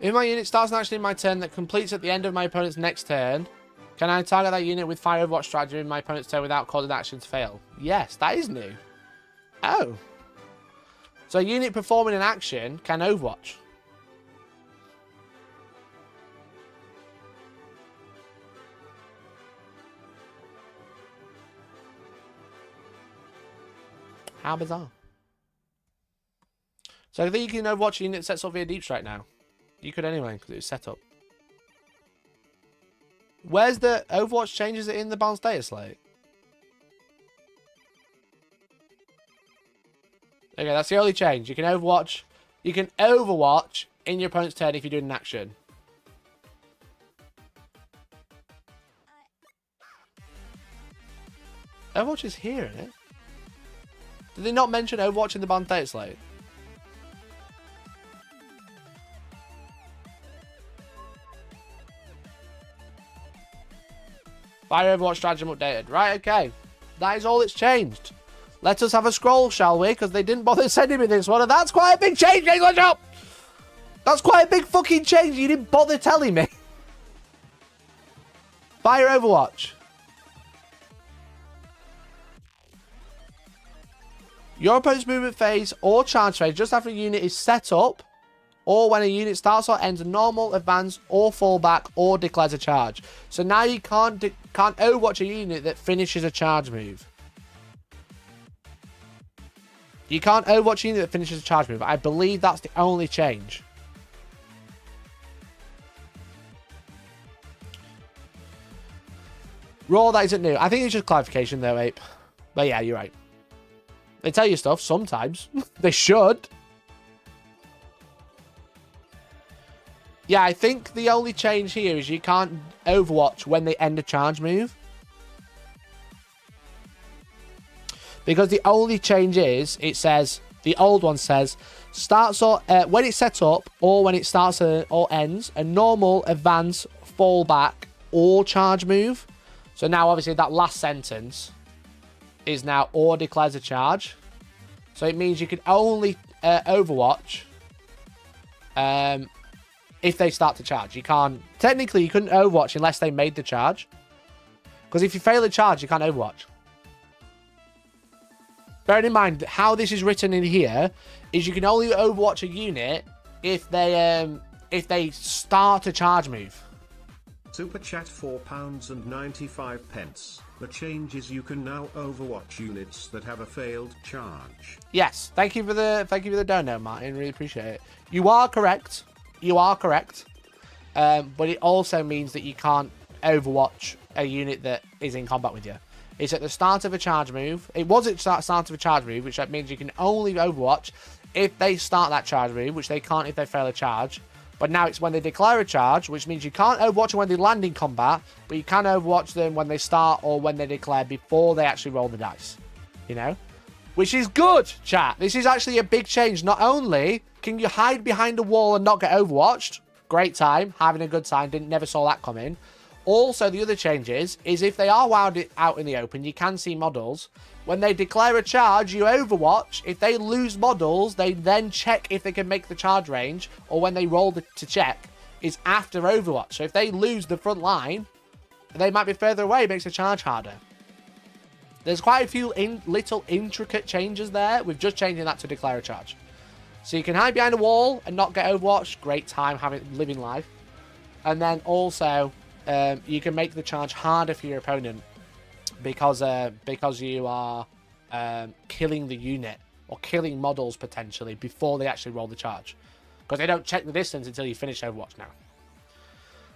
If my unit starts an action in my turn that completes at the end of my opponent's next turn, can I target that unit with Fire Overwatch strategy in my opponent's turn without causing action to fail? Yes, that is new. Oh. So a unit performing an action can Overwatch. How bizarre. So I think you can Overwatch a unit sets up via Deep Strike now. You could anyway, because it was set up. Where's the Overwatch changes it in the balanced data slate? Okay, that's the only change. You can Overwatch. You can Overwatch in your opponent's turn if you're doing an action. Overwatch is here, isn't it? Did they not mention Overwatch in the balanced data slate? Fire Overwatch strategy updated. Right, okay. That is all it's changed. Let us have a scroll, shall we? Because they didn't bother sending me this one. And that's quite a big change, English up! That's quite a big fucking change. You didn't bother telling me. Fire Overwatch. Your opponent's movement phase or charge phase just after a unit is set up, or when a unit starts or ends a normal, advance, or fall back, or declares a charge. So now you can't Overwatch a unit that finishes a charge move. You can't Overwatch a unit that finishes a charge move. I believe that's the only change. Raw, that isn't new. I think it's just clarification though, Ape. But yeah, you're right. They tell you stuff sometimes. They should. Yeah, I think the only change here is you can't Overwatch when they end a charge move. Because the only change is, it says, the old one says, starts or when it's set up, or when it starts or ends, a normal, advance, fall back, or charge move. So now, obviously, that last sentence is now or declares a charge. So it means you can only Overwatch if they start to charge. You can't... Technically, you couldn't Overwatch unless they made the charge. Because if you fail a charge, you can't Overwatch. Bearing in mind, how this is written in here is you can only Overwatch a unit if they start a charge move. Super chat £4.95. The change is you can now Overwatch units that have a failed charge. Yes, thank you for the dono, Martin. Really appreciate it. You are correct. You are correct. but it also means that you can't overwatch a unit that is in combat with you. It's at the start of a charge move. It was at the start of a charge move, which means you can only overwatch if they start that charge move, which they can't if they fail a charge. But now it's when they declare a charge, which means you can't overwatch them when they land in combat, but you can overwatch them when they start or when they declare before they actually roll the dice. You know? Which is good, chat. This is actually a big change. Not only can you hide behind a wall and not get overwatched, great time, having a good time, never saw that coming. Also, the other change is if they are wound out in the open, you can see models. When they declare a charge, you overwatch. If they lose models, they then check if they can make the charge range, or when they roll to check, is after overwatch. So if they lose the front line, they might be further away, it makes the charge harder. There's quite a few little intricate changes there. We've just changing that to declare a charge. So you can hide behind a wall and not get overwatched. Great time living life. And then also, you can make the charge harder for your opponent because you are killing the unit or killing models potentially before they actually roll the charge. Because they don't check the distance until you finish Overwatch now.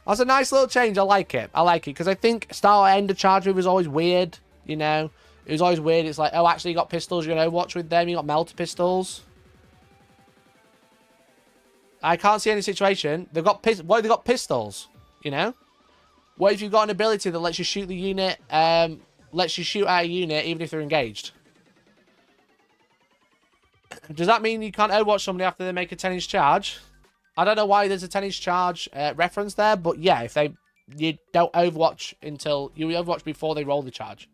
That's a nice little change. I like it. I like it because I think start or end of charge move was always weird. You know, it was always weird. It's like, oh, actually, you got pistols. You're going to Overwatch with them. You got melter pistols. I can't see any situation. They've got what if they got pistols? You know, what if you've got an ability that lets you shoot the unit, lets you shoot at a unit even if they're engaged? Does that mean you can't Overwatch somebody after they make a 10-inch charge? I don't know why there's a 10-inch charge reference there, but yeah, if you don't Overwatch until you Overwatch before they roll the charge.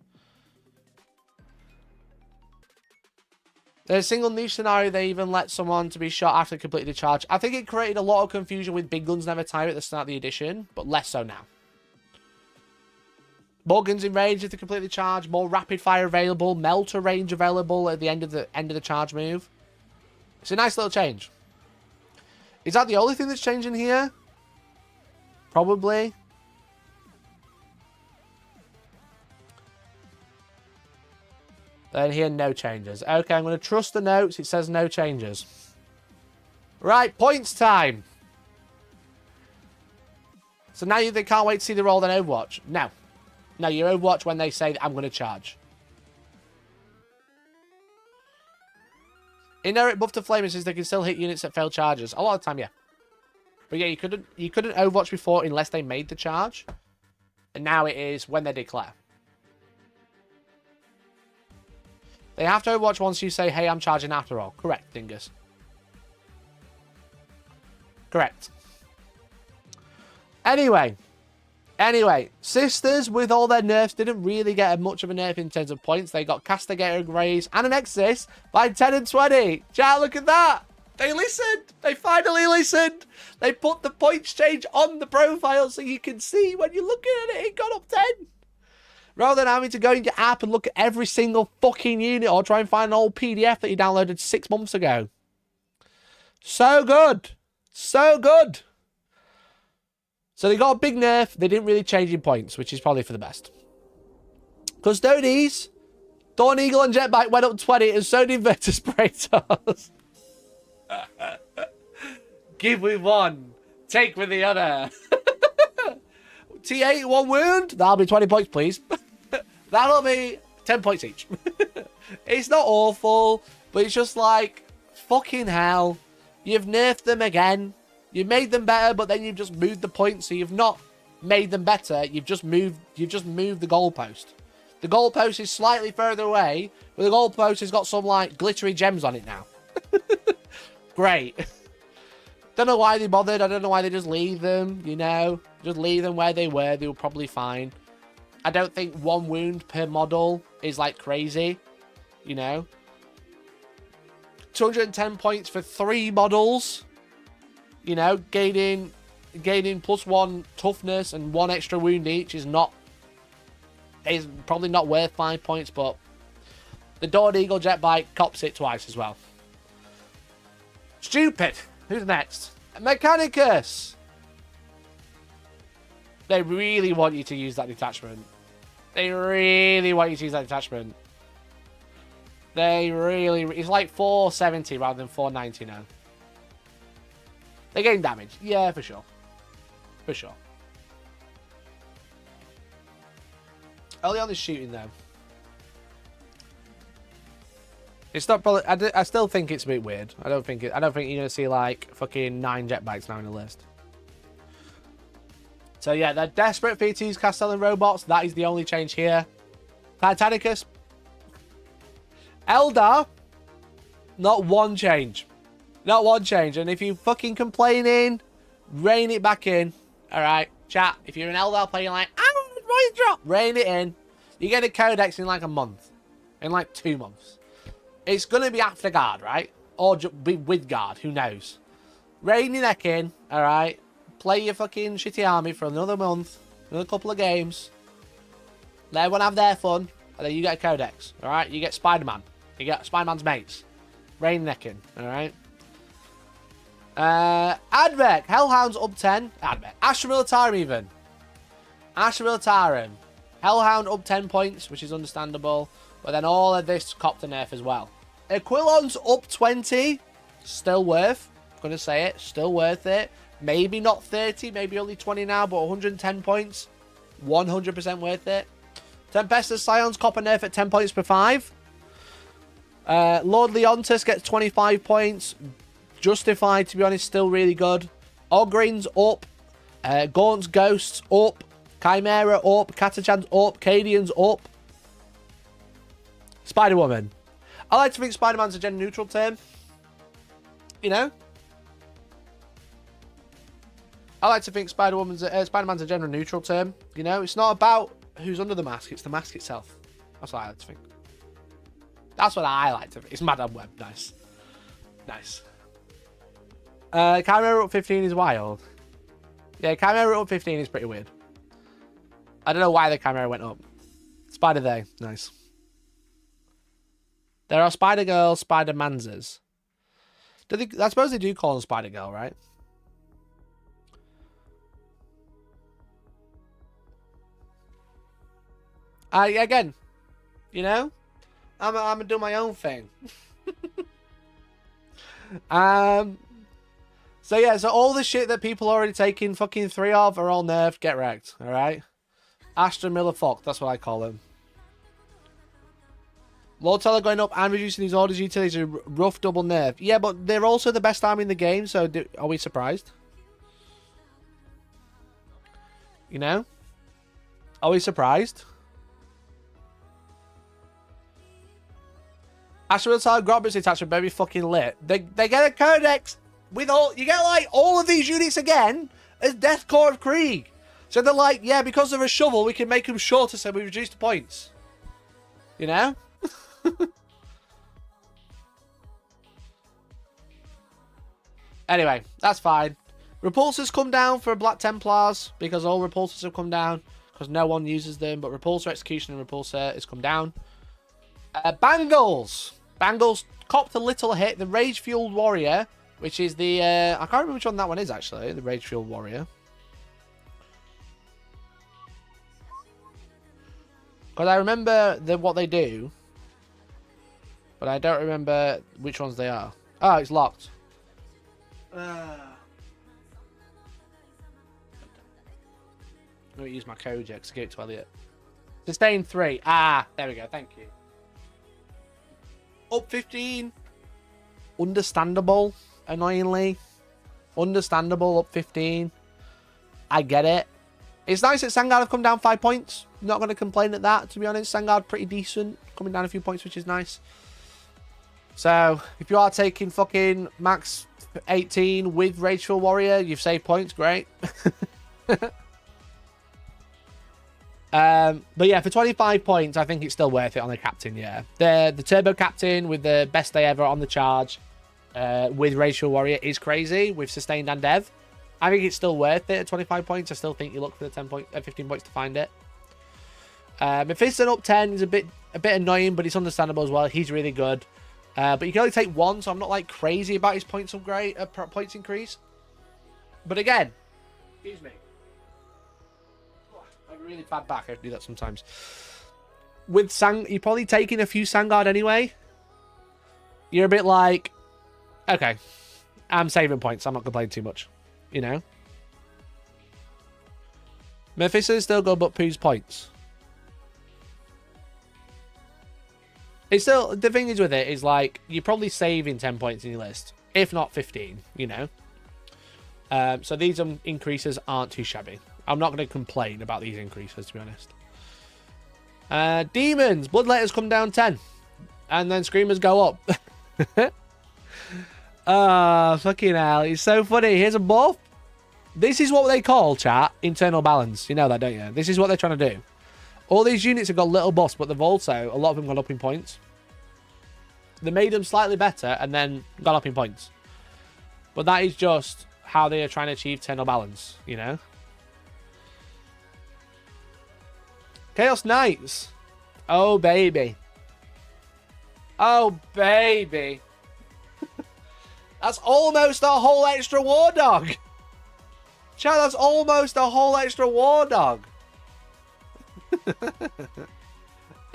There's a single niche scenario they even let someone to be shot after completing the charge. I think it created a lot of confusion with big guns never tire at the start of the edition, but less so now. More guns in range if they complete the charge, more rapid fire available, melter range available at the end of the charge move. It's a nice little change. Is that the only thing that's changing here? Probably. Then here, no changes. Okay, I'm going to trust the notes. It says no changes. Right, points time. So now they can't wait to see the roll, then Overwatch. No. No, you Overwatch when they say, I'm going to charge. Inherent buff to flamers is they can still hit units that fail charges. A lot of the time, yeah. But yeah, you couldn't Overwatch before unless they made the charge. And now it is when they declare. They have to Overwatch once you say, hey, I'm charging after all. Correct, Dingus. Correct. Anyway, Sisters, with all their nerfs, didn't really get much of a nerf in terms of points. They got Castigator Graves and an Exis by 10 and 20. Chat, look at that. They listened. They finally listened. They put the points change on the profile so you can see when you're looking at it, it got up 10. Rather than having to go into your app and look at every single fucking unit or try and find an old PDF that you downloaded 6 months ago. So good. So good. So they got a big nerf. They didn't really change in points, which is probably for the best. Custodies, Dawn Eagle and Jetbike went up 20 and so did Vector Praetors. Give with one. Take with the other. T8, 1 wound. That'll be 20 points, please. That'll be 10 points each. It's not awful, but it's just like, fucking hell. You've nerfed them again. You've made them better, but then you've just moved the points, so you've not made them better. You've just moved the goalpost. The goalpost is slightly further away, but the goalpost has got some like glittery gems on it now. Great. Don't know why they bothered. I don't know why they just leave them, you know. Just leave them where they were. They were probably fine. I don't think 1 wound per model is like crazy, you know. 210 points for 3 models. You know, gaining +1 toughness and 1 extra wound each is probably not worth 5 points, but the Dawn Eagle Jetbike cops it twice as well. Stupid. Who's next? Mechanicus. They really want you to use that detachment. They really want you to use that detachment. It's like 470 rather than 490 now. They gain damage. Yeah, for sure. For sure. Early on is shooting though. It's not probably. I still think it's a bit weird. I don't think you're gonna see like fucking 9 jetbikes now in the list. So yeah, they're desperate for you to use Castellan robots. That is the only change here. Titanicus, Eldar, not one change, not one change. And if you fucking complaining, rein it back in. All right, chat. If you're an Eldar player, you're like, why drop? Rein it in. You get a codex in like a month, in like 2 months. It's going to be after guard, right? Or be with guard, who knows? Rein your neck in, alright? Play your fucking shitty army for another month, another couple of games. Let everyone have their fun, and then you get a codex, alright? You get Spider-Man. You get Spider-Man's mates. Rein your neck in, alright? Advec, Hellhounds up 10. Advec. Astra Militarum even. Astra Militarum. Hellhound up 10 points, which is understandable. But then all of this copped a nerf as well. Aquilon's up 20. Still worth. I'm going to say it. Still worth it. Maybe not 30. Maybe only 20 now. But 110 points. 100% worth it. Tempestus Scions cop a nerf at 10 points per 5. Lord Leontus gets 25 points. Justified, to be honest. Still really good. Ogrin's up. Gaunt's Ghosts up. Chimera up. Catachan's up. Cadian's up. Spider-Woman. I like to think Spider-Man's a gender-neutral term. You know? I like to think Spider-Man's a gender-neutral term. You know? It's not about who's under the mask. It's the mask itself. That's what I like to think. That's what I like to think. It's Madame Web. Nice. Nice. Chimera up 15 is wild. Yeah, Chimera up 15 is pretty weird. I don't know why the Chimera went up. Spider-They. Nice. There are Spider-Girls, Spider-Manzas. I suppose they do call them Spider-Girl, right? Again, you know, I'm gonna do my own thing. So yeah, so all the shit that people are already taking fucking 3 of are all nerfed. Get wrecked, all right? Astra Miller Fox, that's what I call him. Lord Teller going up and reducing his orders utilities is a rough double nerf. Yeah, but they're also the best army in the game, so are we surprised? You know? Are we surprised? Astral Grobber's Detachment very fucking lit. They get a codex with all... You get, like, all of these units again as Death Corps of Krieg. So they're like, yeah, because of a shovel, we can make them shorter so we reduce the points. You know? Anyway, that's fine. Repulsors come down for Black Templars because all repulsors have come down because no one uses them. But Repulsor, Execution, and Repulsor has come down. Bangles. Bangles copped a little hit. The Rage Fueled Warrior, which is the... I can't remember which one that one is, actually. The Rage Fueled Warrior. Because I remember what they do. But I don't remember which ones they are. Oh, it's locked. Let me use my code yet to give it to Elliot. Sustain 3. Ah, there we go. Thank you. Up 15. Understandable, annoyingly. Understandable, up 15. I get it. It's nice that Sangard have come down 5 points. Not going to complain at that, to be honest. Sangard pretty decent. Coming down a few points, which is nice. So, if you are taking fucking max 18 with Rageful Warrior, you've saved points. Great. But yeah, for 25 points, I think it's still worth it on the captain, yeah. The Turbo Captain with the best day ever on the charge with Rageful Warrior is crazy with Sustained and Dev. I think it's still worth it at 25 points. I still think you look for the 15 points to find it. Mephiston up 10 is a bit annoying, but it's understandable as well. He's really good. But you can only take 1, so I'm not like crazy about his points upgrade, points increase. But again, excuse me. I have a really bad back. I do that sometimes. With you're probably taking a few Sangard anyway. You're a bit like, okay, I'm saving points. I'm not complaining too much, you know. Mephisto is still good, but Pooh's points. It's still, the thing is with it is like, you're probably saving 10 points in your list, if not 15, you know. So these increases aren't too shabby. I'm not going to complain about these increases, to be honest. Demons, Bloodletters come down 10. And then Screamers go up. Fucking hell. It's so funny. Here's a buff. This is what they call, chat, internal balance. You know that, don't you? This is what they're trying to do. All these units have got little buffs, but they've also, a lot of them gone up in points. They made them slightly better and then gone up in points. But that is just how they are trying to achieve internal balance, you know? Chaos Knights. Oh, baby. Oh, baby. That's almost a whole extra War Dog. Chat, that's almost a whole extra War Dog.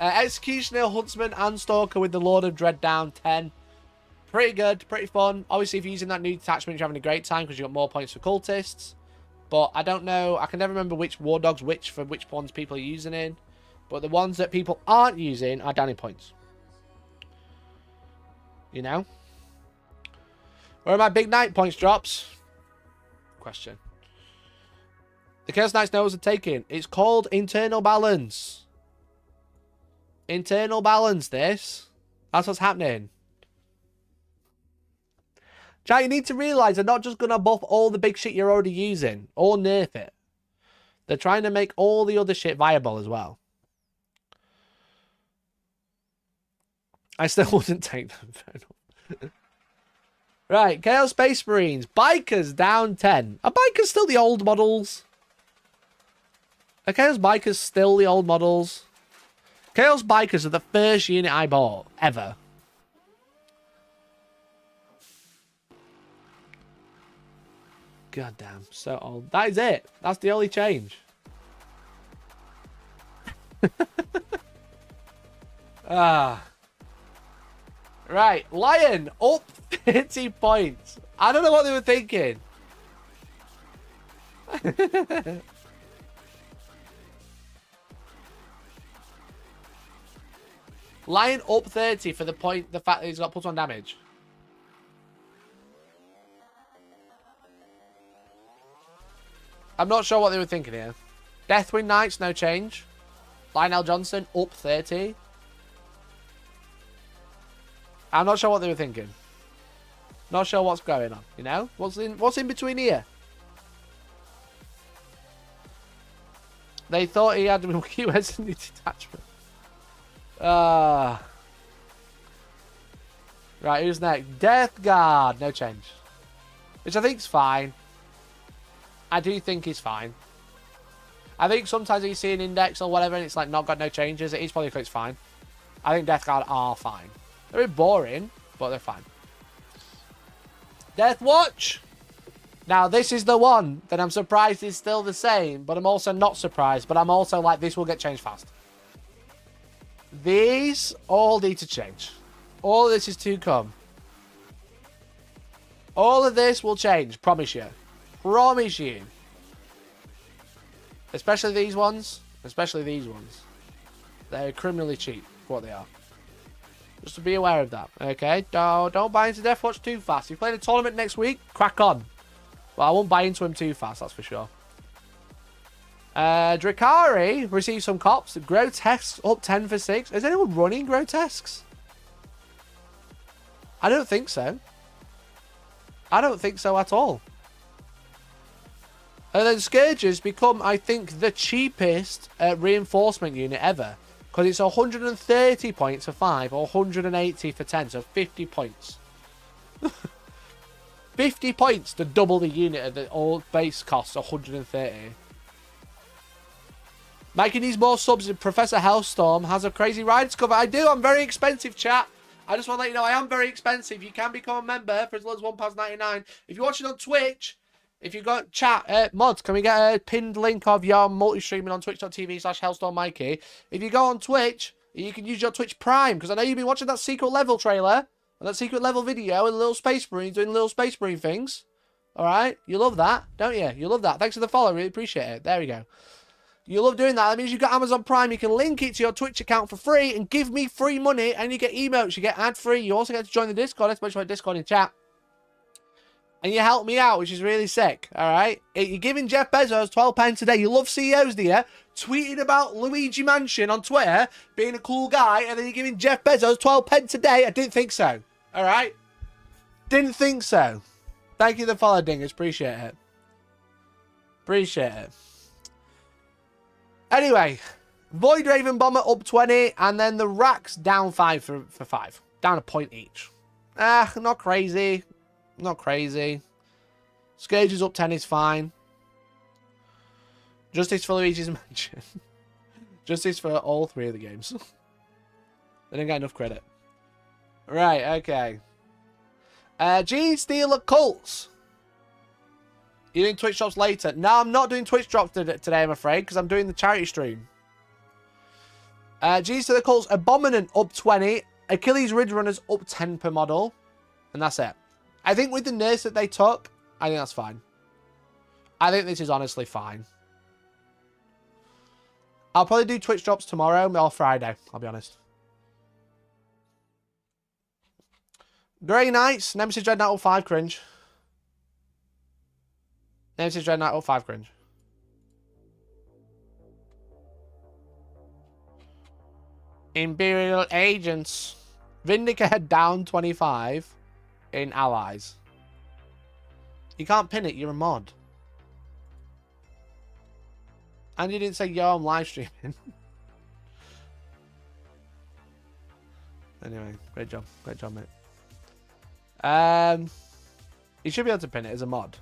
Executioner, Huntsman, and Stalker with the Lord of Dread down 10. Pretty good, pretty fun. Obviously, if you're using that new detachment, you're having a great time because you've got more points for cultists. But I don't know. I can never remember which War Dogs for which ones people are using in. But the ones that people aren't using are down in points. You know? Where are my big night points drops? Question. The Chaos Knights know what they're taking. It's called internal balance. Internal balance, this. That's what's happening. Chat, you need to realise they're not just going to buff all the big shit you're already using. Or nerf it. They're trying to make all the other shit viable as well. I still wouldn't take them. Right, Chaos Space Marines. Bikers down 10. Are Bikers still the old models? Are Chaos Bikers still the old models? Chaos Bikers are the first unit I bought, ever. God damn, so old. That is it. That's the only change. Right, Lion, up 30 points. I don't know what they were thinking. Lion up 30 for the fact that he's got +1 damage. I'm not sure what they were thinking here. Deathwing Knights, no change. Lionel Johnson, up 30. I'm not sure what they were thinking. Not sure what's going on, you know? What's in between here? They thought he had QS in the detachment. Right, who's next? Death Guard, no change. Which I think is fine. I do think it's fine. I think sometimes you see an index or whatever and it's like not got no changes. It is probably because it's fine. I think Death Guard are fine. They're a bit boring, but they're fine. Death Watch. Now, this is the one that I'm surprised is still the same, but I'm also not surprised. But I'm also like, this will get changed fast. These all need to change. All of this is to come. All of this will change, promise you. Promise you. Especially these ones. Especially these ones. They're criminally cheap for what they are. Just to be aware of that, okay? Don't buy into Death Watch too fast. If you're playing a tournament next week, crack on. But I won't buy into him too fast, that's for sure. Drakari received some cops. Grotesques up 10 for 6. Is anyone running Grotesques? I don't think so. I don't think so at all. And then Scourges become, I think, the cheapest reinforcement unit ever. Because it's 130 points for 5 or 180 for 10. So 50 points. 50 points to double the unit at the old base cost 130. Mikey needs more subs. Professor Hellstorm has a crazy ride to cover. I do. I'm very expensive, chat. I just want to let you know I am very expensive. You can become a member for as low as £1.99. If you're watching on Twitch, if you've got chat, mods, can we get a pinned link of your multi-streaming on twitch.tv/HellstormMikey? If you go on Twitch, you can use your Twitch Prime, because I know you've been watching that secret level trailer, and that secret level video, and the little Space Marine doing little Space Marine things. Alright? You love that, don't you? You love that. Thanks for the follow, really appreciate it. There we go. You love doing that. That means you've got Amazon Prime. You can link it to your Twitch account for free and give me free money, and you get emotes. You get ad-free. You also get to join the Discord. Let's mention my Discord in chat. And you help me out, which is really sick. All right? You're giving Jeff Bezos 12 pence a day. You love CEOs, do you? Tweeting about Luigi Mansion on Twitter, being a cool guy, and then you're giving Jeff Bezos 12 pence a day. I didn't think so. All right? Didn't think so. Thank you for the follow, Dingers. Appreciate it. Appreciate it. Anyway, Void Raven Bomber up 20, and then the racks down 5 for 5. Down a point each. Not crazy. Not crazy. Scourge is up 10 is fine. Justice for Luigi's Mansion. Justice for all 3 of the games. They didn't get enough credit. Right, okay. Gene Stealer Cults. You doing Twitch drops later? No, I'm not doing Twitch drops today, I'm afraid, because I'm doing the charity stream. Gene Stealer Cults. Abominant up 20. Achilles Ridge Runners up 10 per model. And that's it. I think with the nerfs that they took, I think that's fine. I think this is honestly fine. I'll probably do Twitch drops tomorrow or Friday, I'll be honest. Grey Knights, Nemesis Dreadnought up 5, cringe. Nemesis Dreadnought up 5, cringe. Imperial Agents. Vindicator down 25 in allies. You can't pin it, you're a mod. And you didn't say, yo, I'm live streaming. Anyway, great job. Great job, mate. You should be able to pin it as a mod.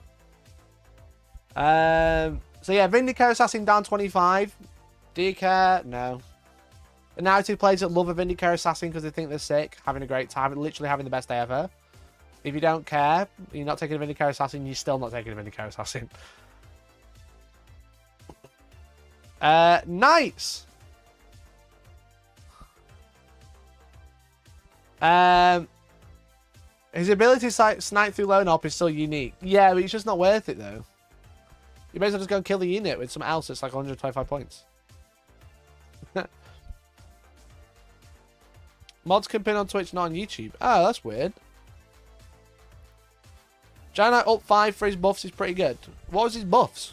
So yeah, Vindicator Assassin down 25. Do you care? No. The narrative players that love a Vindicator Assassin because they think they're sick, having a great time, literally having the best day ever. If you don't care, you're not taking a Vindicator Assassin, you're still not taking a Vindicator Assassin. Knights. His ability to snipe through lone op is still unique. Yeah, but it's just not worth it, though. You may as well just go and kill the unit with something else that's like 125 points. Mods can pin on Twitch, not on YouTube. Oh, that's weird. Giant up 5 for his buffs is pretty good. What was his buffs?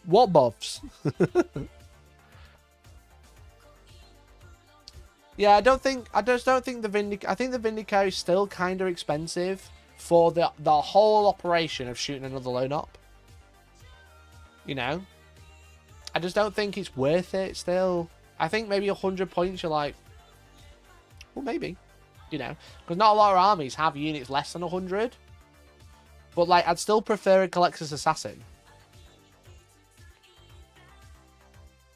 What buffs? Yeah, I just don't think the Vindicator... I think the Vindicator is still kind of expensive for the whole operation of shooting another lone op. You know? I just don't think it's worth it still. I think maybe 100 points you're like... Well, maybe. You know? Because not a lot of armies have units less than 100. But, like, I'd still prefer a Collector's Assassin.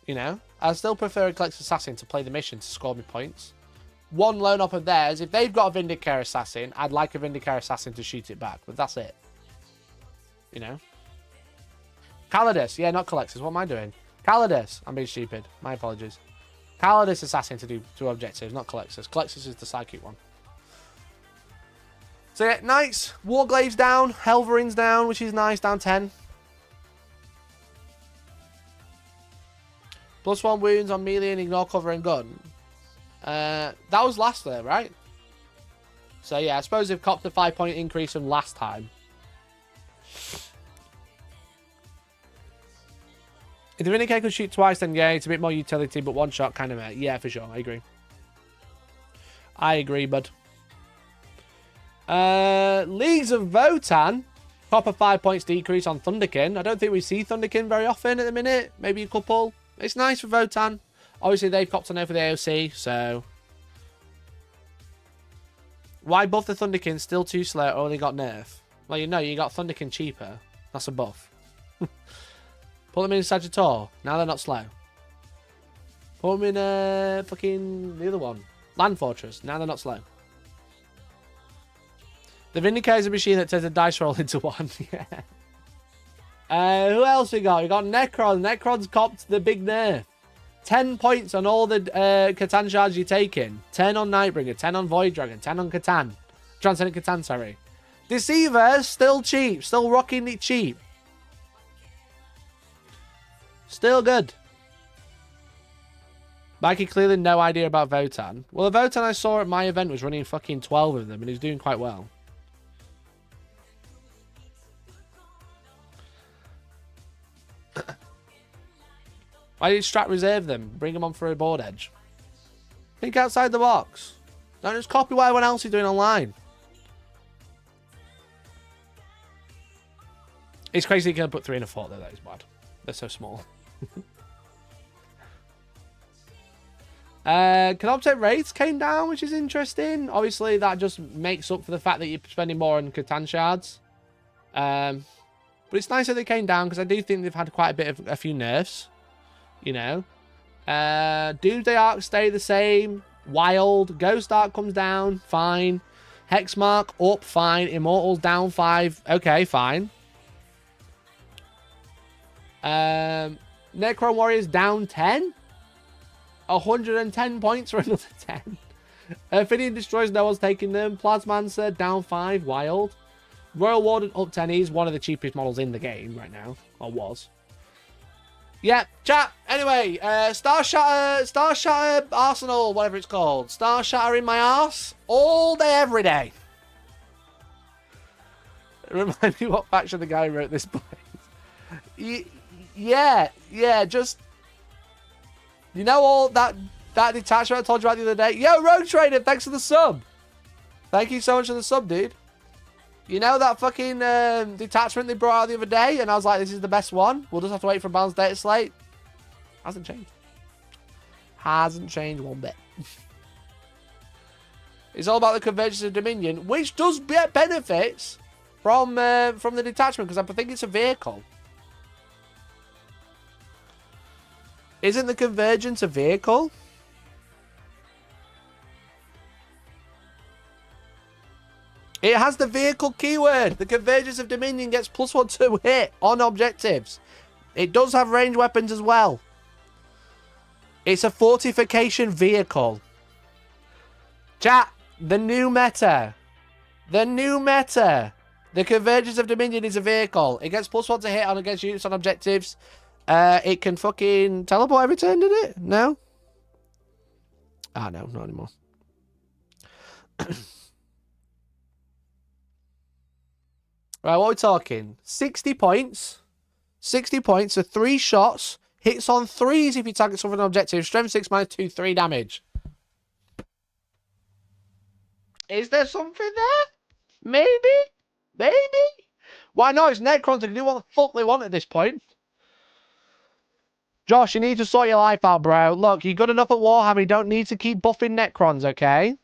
You know? I still prefer a Collector's Assassin to play the mission to score me points. One lone op of theirs, if they've got a Vindicator Assassin, I'd like a Vindicator Assassin to shoot it back. But that's it. You know? Calidus. Yeah, not Collectors. What am I doing? Calidus. I'm being stupid. My apologies. Calidus Assassin to do 2 objectives, not Collectors. Collectors is the psychic one. So yeah, Knights. Warglave's down. Helverin's down, which is nice. Down 10. +1 wounds on melee and ignore cover and gun. That was last there, right? So yeah, I suppose they've copped a 5-point increase from last time. If the Vindicator could shoot twice, then yeah, it's a bit more utility, but one shot kind of... Yeah, for sure. I agree. I agree, bud. Leagues of Votan. Cop a 5 points decrease on Thunderkin. I don't think we see Thunderkin very often at the minute. Maybe a couple. It's nice for Votan. Obviously, they've copped a nerf for the AOC, so... Why buff the Thunderkin? Still too slow, only got nerf. Well, you know, you got Thunderkin cheaper. That's a buff. Put them in Sagittor. Now they're not slow. Put them in fucking the other one. Land Fortress. Now they're not slow. The Vindicator is a machine that turns a dice roll into one. Yeah. Who else we got? We got Necron. Necron's copped the big nerf. 10 points on all the Catan shards you're taking. 10 on Nightbringer. 10 on Void Dragon. 10 on Catan. Transcendent Catan, sorry. Deceiver, still cheap. Still rocking it cheap. Still good. Mikey clearly no idea about Votan. Well, the Votan I saw at my event was running fucking 12 of them, and he's doing quite well. Why did Strat reserve them? Bring them on for a board edge. Think outside the box. Don't just copy what everyone else is doing online. It's crazy you can put 3 in a fort there. That is bad. They're so small. Canoptek rates came down, which is interesting. Obviously, that just makes up for the fact that you're spending more on Catan shards. But it's nice that they came down, because I do think they've had quite a bit of a few nerfs. You know. Doomsday Arc stay the same. Wild. Ghost Arc comes down. Fine. Hexmark up. Fine. Immortals down 5. Okay, fine. Necron Warriors down 10. 110 points for another 10. Ophidian Destroys, no one's taking them. Plasmancer down 5. Wild. Royal Warden up 10. He's one of the cheapest models in the game right now. Or was. Yeah, chat. Anyway, Star Shatter Arsenal, whatever it's called. Star Shatter in my arse. All day, every day. Remind me what faction the guy who wrote this book. Yeah, just... You know all that detachment I told you about the other day? Yo, Road Trader, thanks for the sub. Thank you so much for the sub, dude. You know that fucking detachment they brought out the other day? And I was like, this is the best one. We'll just have to wait for a balanced data slate. Hasn't changed. Hasn't changed one bit. It's all about the Convergence of Dominion, which does get benefits from the detachment, because I think it's a vehicle. Isn't the Convergence a vehicle? It has the vehicle keyword. The Convergence of Dominion gets +1 to hit on objectives. It does have ranged weapons as well. It's a fortification vehicle. Chat, the new meta. The new meta. The Convergence of Dominion is a vehicle. It gets +1 to hit on against units on objectives. It can fucking teleport every turn, did it? No? Ah, no, not anymore. Right, what are we talking? 60 points. 60 points, so 3 shots. Hits on 3s if you target something on objective. Strength 6 -2, 3 damage. Is there something there? Maybe? Maybe? Why not? It's Necrons. They can do what the fuck they want at this point. Josh, you need to sort your life out, bro. Look, you're good enough at Warhammer. You don't need to keep buffing Necrons, okay?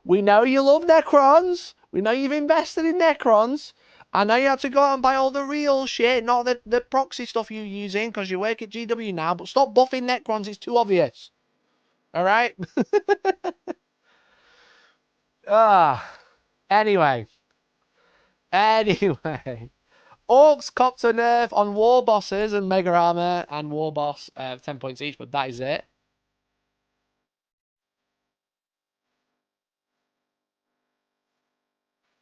We know you love Necrons. We know you've invested in Necrons. I know you have to go out and buy all the real shit, not the proxy stuff you're using, because you work at GW now. But stop buffing Necrons. It's too obvious. Alright? Anyway. Orcs copped a nerf on War Bosses and Mega Armor and War Boss 10 points each, but that is it.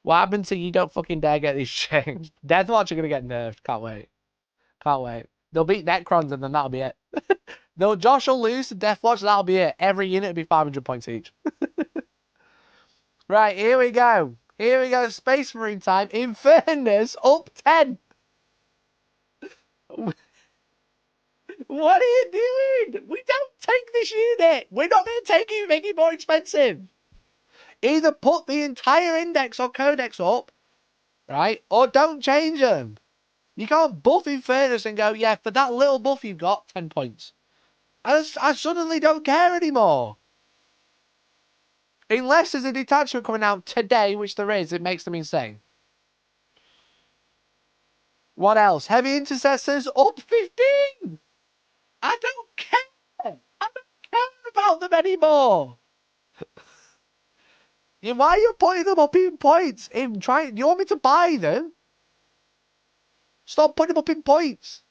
What happened to you don't fucking dare get these changed? Deathwatch are going to get nerfed. Can't wait. Can't wait. They'll beat Necrons and then that'll be it. Josh will lose to Deathwatch, that'll be it. Every unit will be 500 points each. Right, here we go. Here we go. Space Marine time. Infernus up 10. What are you doing? We don't take this unit. We're not going to take it and make it more expensive. Either put the entire index or codex up, right? Or don't change them. You can't buff Infernus and go, yeah, for that little buff you've got, 10 points. I suddenly don't care anymore. Unless there's a detachment coming out today, which there is, it makes them insane. What else? Heavy Intercessors up 15. I don't care. I don't care about them anymore. Why are you putting them up in points? Do you want me to buy them? Stop putting them up in points.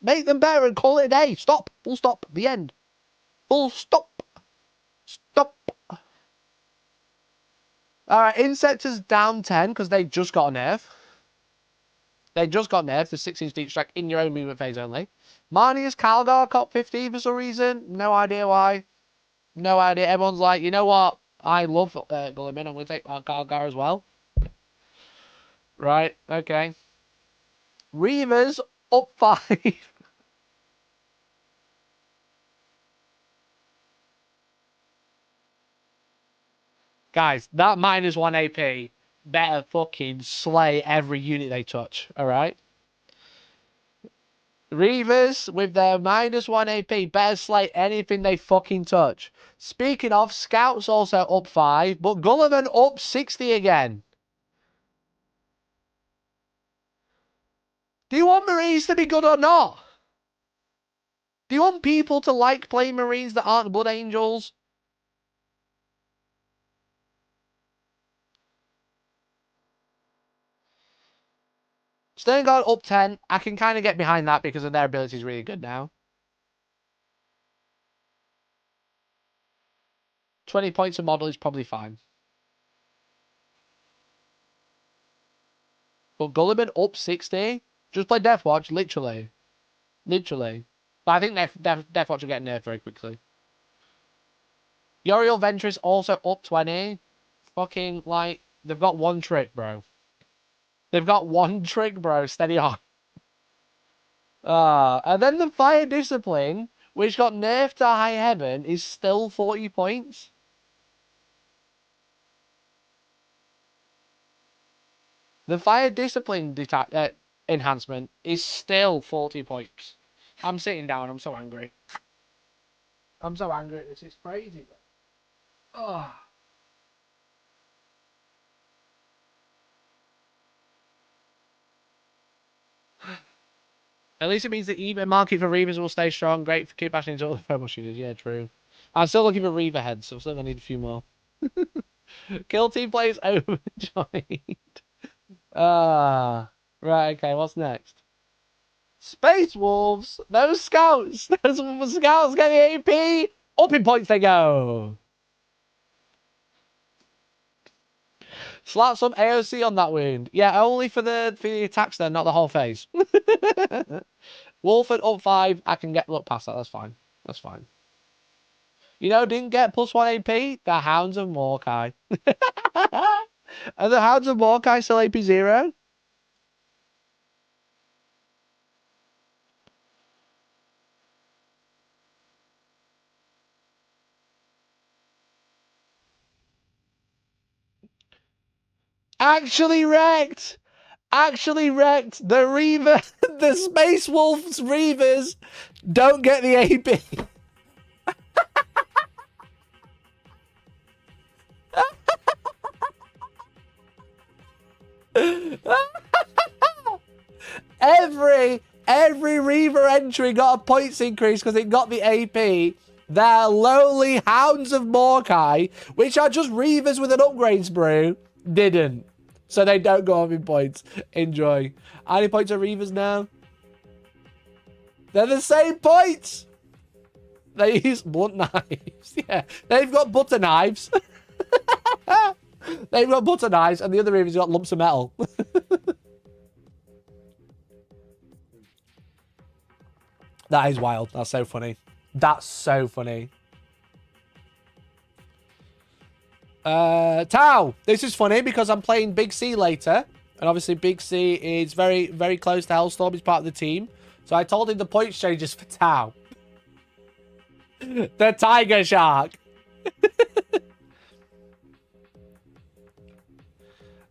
Make them better and call it a day. Stop. Full stop. The end. Full stop. Stop. Alright, Insectors down 10 because they just got a nerf. They just got nerfed to 6-inch deep strike in your own movement phase only. Marnius Calgar cop 50 for some reason. No idea why. No idea. Everyone's like, you know what? I love Gulliman. I'm going to take Calgar as well. Right, okay. Reavers up 5. Guys, that -1 AP better fucking slay every unit they touch, alright? Reavers with their -1 AP better slay anything they fucking touch. Speaking of, Scouts also up 5, but Gulliman up 60 again. Do you want Marines to be good or not? Do you want people to like playing Marines that aren't Blood Angels? Stern Guard up 10. I can kind of get behind that because of their ability is really good now. 20 points a model is probably fine. But Gulliman up 60? Just play Deathwatch, literally. Literally. But I think Deathwatch will get nerfed very quickly. Yoriel Ventress also up 20. Fucking, like, they've got one trick, bro. They've got one trick, bro. Steady on. And then the Fire Discipline, which got nerfed to High Heaven, is still 40 points. The Fire Discipline enhancement is still 40 points. I'm sitting down. I'm so angry. I'm so angry at this. It's crazy. Oh. At least it means the eBay market for Reavers will stay strong. Great for keep bashing into other thermal shooters. Yeah, true. I'm still looking for Reaver heads, so I'm still going to need a few more. Kill team players overjoyed. Right, okay, what's next? Space Wolves! Those Scouts! Those Scouts get the AP! Up in points they go! Slap some AOC on that wound. Yeah, only for the attacks then, not the whole phase. Wolford up 5. I can look past that. That's fine. That's fine. You know, didn't get +1 AP? The Hounds of Mordecai. Are the Hounds of Mordecai still AP 0? Actually wrecked! Actually wrecked! The Reaver, the Space Wolves Reavers don't get the AP. Every Reaver entry got a points increase because it got the AP. Their lowly Hounds of Mordecai, which are just Reavers with an upgrade sprue, didn't. So they don't go up in points. Enjoy. How many points are Reavers now? They're the same points. They use blunt knives. Yeah, they've got butter knives. They've got butter knives, and the other Reavers got lumps of metal. That is wild. That's so funny. That's so funny. Tau, this is funny because I'm playing Big C later. And obviously Big C is very, very close to Hellstorm. He's part of the team. So I told him the points changes for Tau. The Tiger Shark.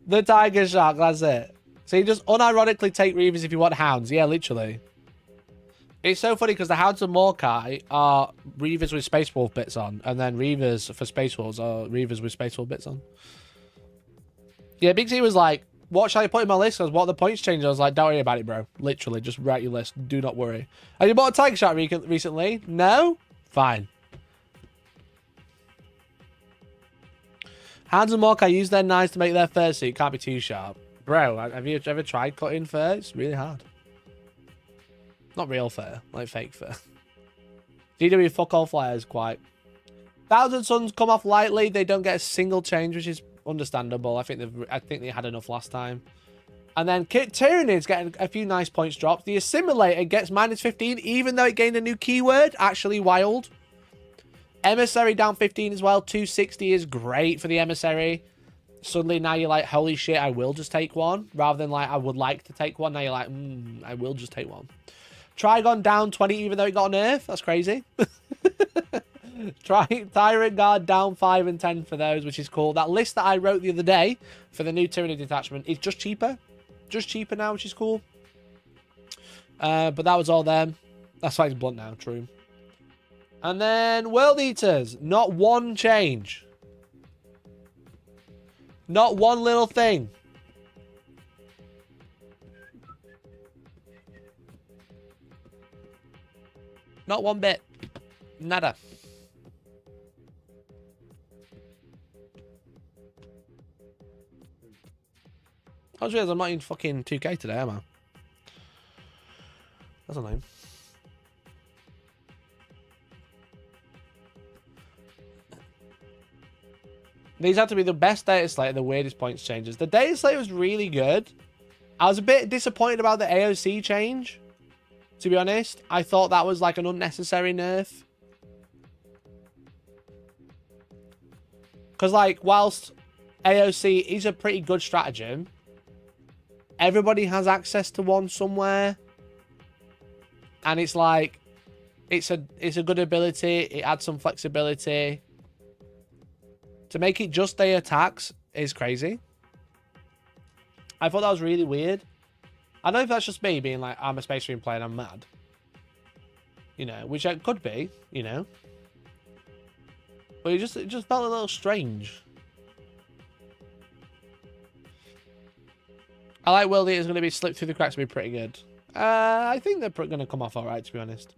The Tiger Shark, that's it. So you just unironically take Reavers if you want Hounds. Yeah, literally. It's so funny because the Hounds of Mordecai are Reavers with Space Wolf bits on, and then Reavers for Space Wolves are Reavers with Space Wolf bits on. Yeah, Big C was like, what shall I put in my list? Because what are the points change? I was like, don't worry about it, bro. Literally, just write your list. Do not worry. Have you bought a Tiger Shark recently? No? Fine. Hounds of Mordecai use their knives to make their fur suit. Can't be too sharp. Bro, have you ever tried cutting fur? It's really hard. Not real fur, like fake fur. DW fuck all flyers, quite. Thousand Suns come off lightly. They don't get a single change, which is understandable. I think they had enough last time. And then Tyrannid's getting a few nice points dropped. The Assimilator gets -15, even though it gained a new keyword. Actually wild. Emissary down 15 as well. 260 is great for the Emissary. Suddenly now you're like, holy shit, I will just take one. Rather than like, I would like to take one. Now you're like, I will just take one. Trigon down 20 even though it got a nerf. That's crazy. Tyrant Guard down 5 and 10 for those, which is cool. That list that I wrote the other day for the new Tyranny detachment is just cheaper. Just cheaper now, which is cool. But that was all them. That's why it's blunt now, true. And then World Eaters. Not one change. Not one little thing. Not one bit. Nada. I just realised I'm not in fucking 2K today, am I? That's annoying. These had to be the best data slate and the weirdest points changes. The data slate was really good. I was a bit disappointed about the AOC change. To be honest, I thought that was like an unnecessary nerf. Because like, whilst AOC is a pretty good stratagem, everybody has access to one somewhere. And it's like, it's a good ability. It adds some flexibility. To make it just day attacks is crazy. I thought that was really weird. I don't know if that's just me being like, I'm a Space Marine player and I'm mad. You know, which it could be, you know. But it just felt a little strange. I like World Eater's going to be slipped through the cracks and be pretty good. I think they're going to come off alright, to be honest.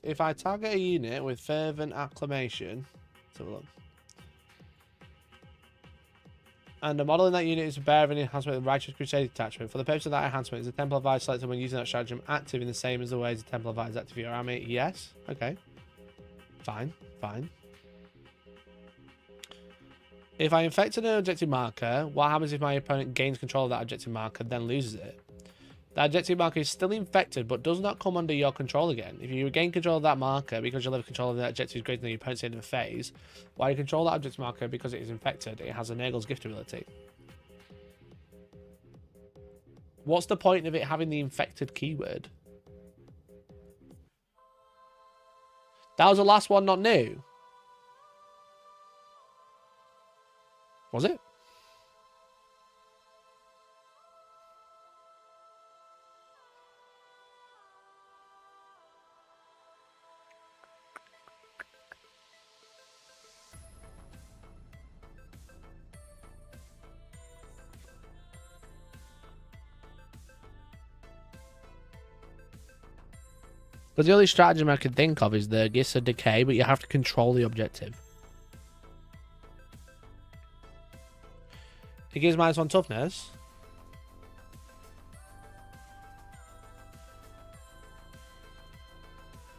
If I target a unit with fervent acclamation, let's have a look. And the model in that unit is a bearer of an enhancement of the Righteous Crusade Detachment. For the purpose of that enhancement, is the Temple of Fire selected when using that stratagem active in the same as the ways the Temple of Fire is active for your army? Yes. Okay. Fine. Fine. If I infected an objective marker, what happens if my opponent gains control of that objective marker, then loses it? That objective marker is still infected, but does not come under your control again. If you regain control of that marker because your level of control of that objective is greater than your opponent's end of a phase, while you control that objective marker because it is infected, it has a Nagel's Gift ability. What's the point of it having the infected keyword? That was the last one, not new. Was it? Because the only stratagem I can think of is the Gifts of Decay, but you have to control the objective. It gives -1 toughness.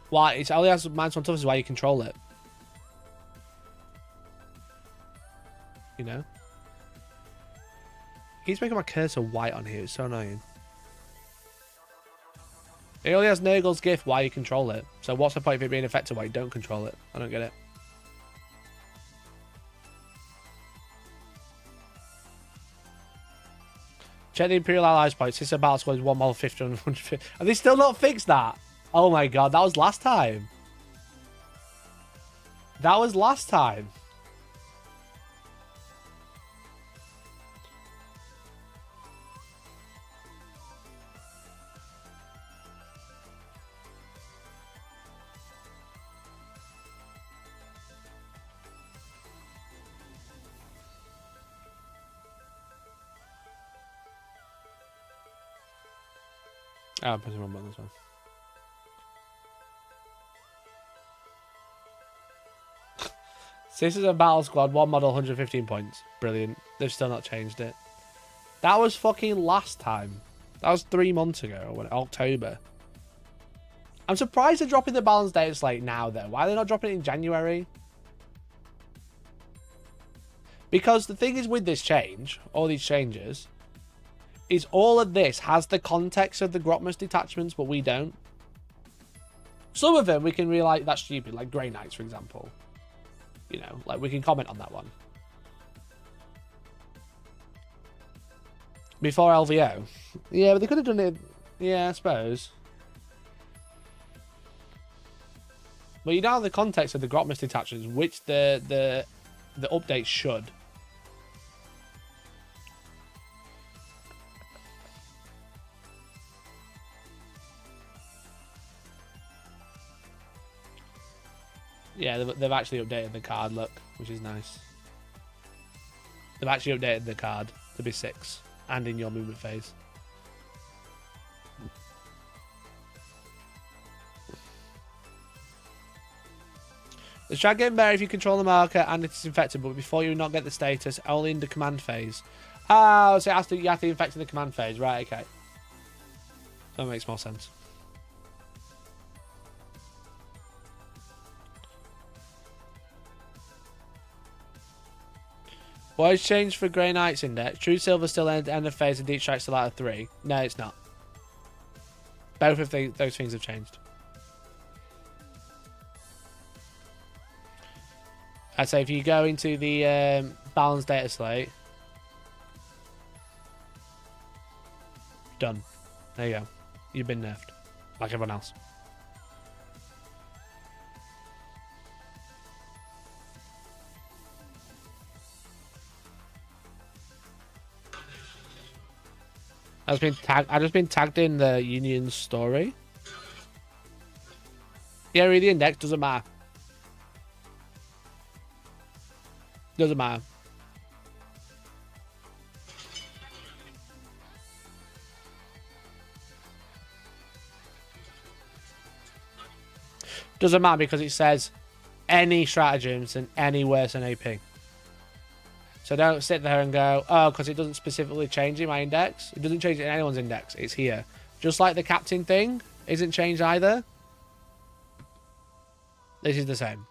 Why? It only has -1 toughness while you control it. You know? It keeps making my cursor white on here. It's so annoying. It only has Nagel's Gift while you control it. So what's the point of it being effective while you don't control it? I don't get it. Check the Imperial Allies points. This is battle score is 1 model 50 and 150. Have they still not fixed that? Oh my god, that was last time. That was last time. Oh, I'm pressing one button as well. Citizen Battle Squad, one model, 115 points. Brilliant. They've still not changed it. That was fucking last time. That was 3 months ago, when October. I'm surprised they're dropping the balance dates like now, though. Why are they not dropping it in January? Because the thing is with this change, all these changes, is all of this has the context of the Grotmus detachments, but we don't. Some of them we can realize that's stupid, like Grey Knights, for example. You know, like we can comment on that one. Before LVO. Yeah, but they could have done it. Yeah, I suppose. But you don't have the context of the Grotmus detachments, which the updates should. Yeah, they've actually updated the card, look, which is nice. They've actually updated the card to be 6 and in your movement phase. The strat getting better if you control the marker and it is infected, but before you not get the status, only in the command phase. Oh, so you have to infect in the command phase, right? Okay, that makes more sense. What has changed for Grey Knight's index? True Silver still end of phase and Deep Strike still out of 3. No, it's not. Both of those things have changed. I'd say if you go into the balance data slate, done. There you go. You've been nerfed, like everyone else. I've just been tagged in the Union story. Yeah, read the index, doesn't matter. Doesn't matter. Doesn't matter because it says any stratagems and any worse than AP. So don't sit there and go, oh, because it doesn't specifically change in my index. It doesn't change it in anyone's index. It's here. Just like the captain thing isn't changed either. This is the same.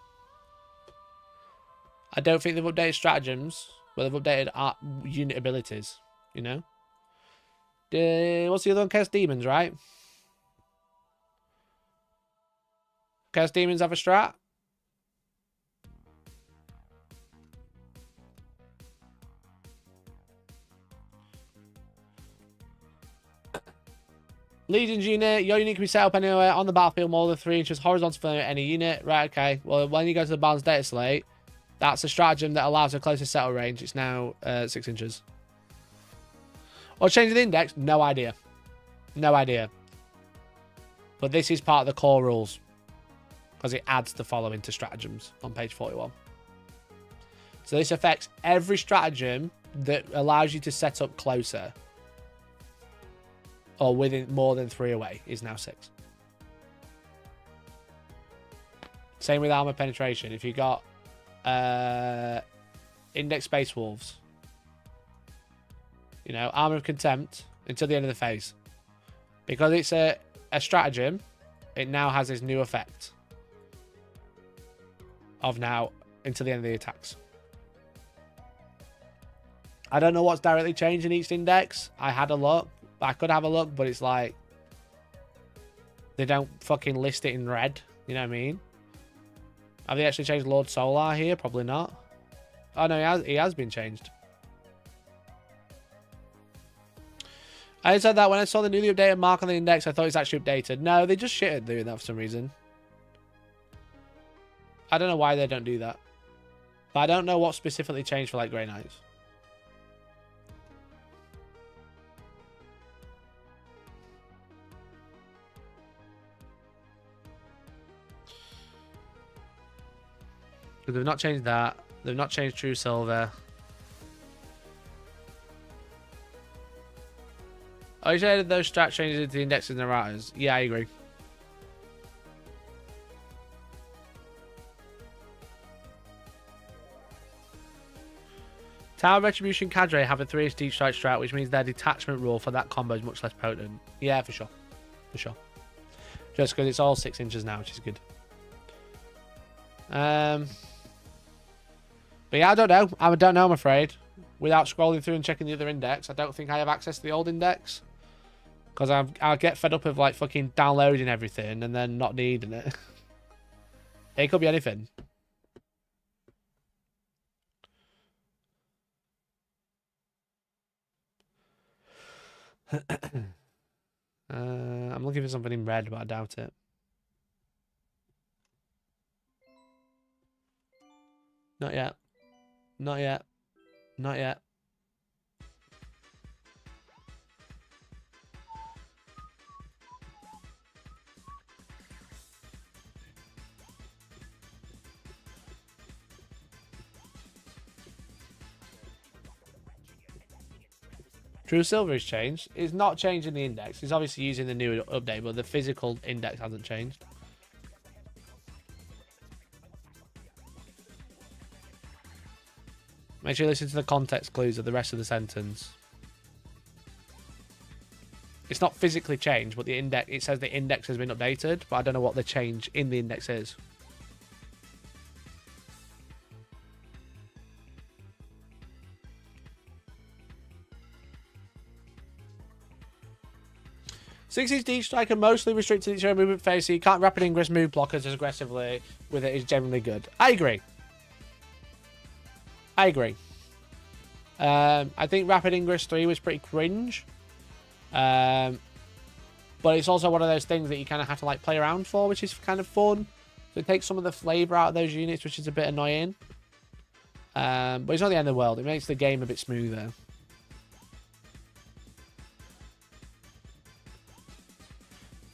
I don't think they've updated stratagems, but they've updated unit abilities, you know? What's the other one? Chaos Demons, right? Chaos Demons have a strat? Legion's unit, your unit can be set up anywhere on the battlefield more than 3 inches horizontal for any unit. Right, okay. Well, when you go to the balance data slate, that's a stratagem that allows a closer settle range. It's now 6 inches. Or changing the index? No idea. No idea. But this is part of the core rules. Because it adds the following to stratagems on page 41. So this affects every stratagem that allows you to set up closer. Or within more than 3 away is now 6. Same with armor penetration. If you got index Space Wolves, you know, armor of contempt until the end of the phase. Because it's a stratagem, it now has this new effect of now until the end of the attacks. I don't know what's directly changed in each index. I had a look. I could have a look, but it's like they don't fucking list it in red. You know what I mean? Have they actually changed Lord Solar here? Probably not. Oh no, he has been changed. I said that when I saw the newly updated mark on the index, I thought it's actually updated. No, they just shit at doing that for some reason. I don't know why they don't do that. But I don't know what specifically changed for like Grey Knights. They've not changed that. They've not changed True Silver. Oh, you said those strat changes into the indexes and erratas. Yeah, I agree. Tower Retribution Cadre have a 3-inch deep strike strat, which means their detachment rule for that combo is much less potent. Yeah, for sure. For sure. Just because it's all 6 inches now, which is good. But yeah, I don't know. I don't know, I'm afraid. Without scrolling through and checking the other index, I don't think I have access to the old index. Because I'll get fed up of like fucking downloading everything and then not needing it. It could be anything. I'm looking for something in red, but I doubt it. Not yet. Not yet. Not yet. True Silver has changed. It's not changing the index. It's obviously using the new update, but the physical index hasn't changed. Make sure you listen to the context clues of the rest of the sentence. It's not physically changed, but the index, it says the index has been updated, but I don't know what the change in the index is. Sixties deep strike are mostly restricted to its own movement phase, so you can't rapid ingress move blockers as aggressively with it is generally good. I agree. I agree. I think Rapid Ingress 3 was pretty cringe. But it's also one of those things that you kind of have to like play around for, which is kind of fun. So it takes some of the flavour out of those units, which is a bit annoying. But it's not the end of the world. It makes the game a bit smoother.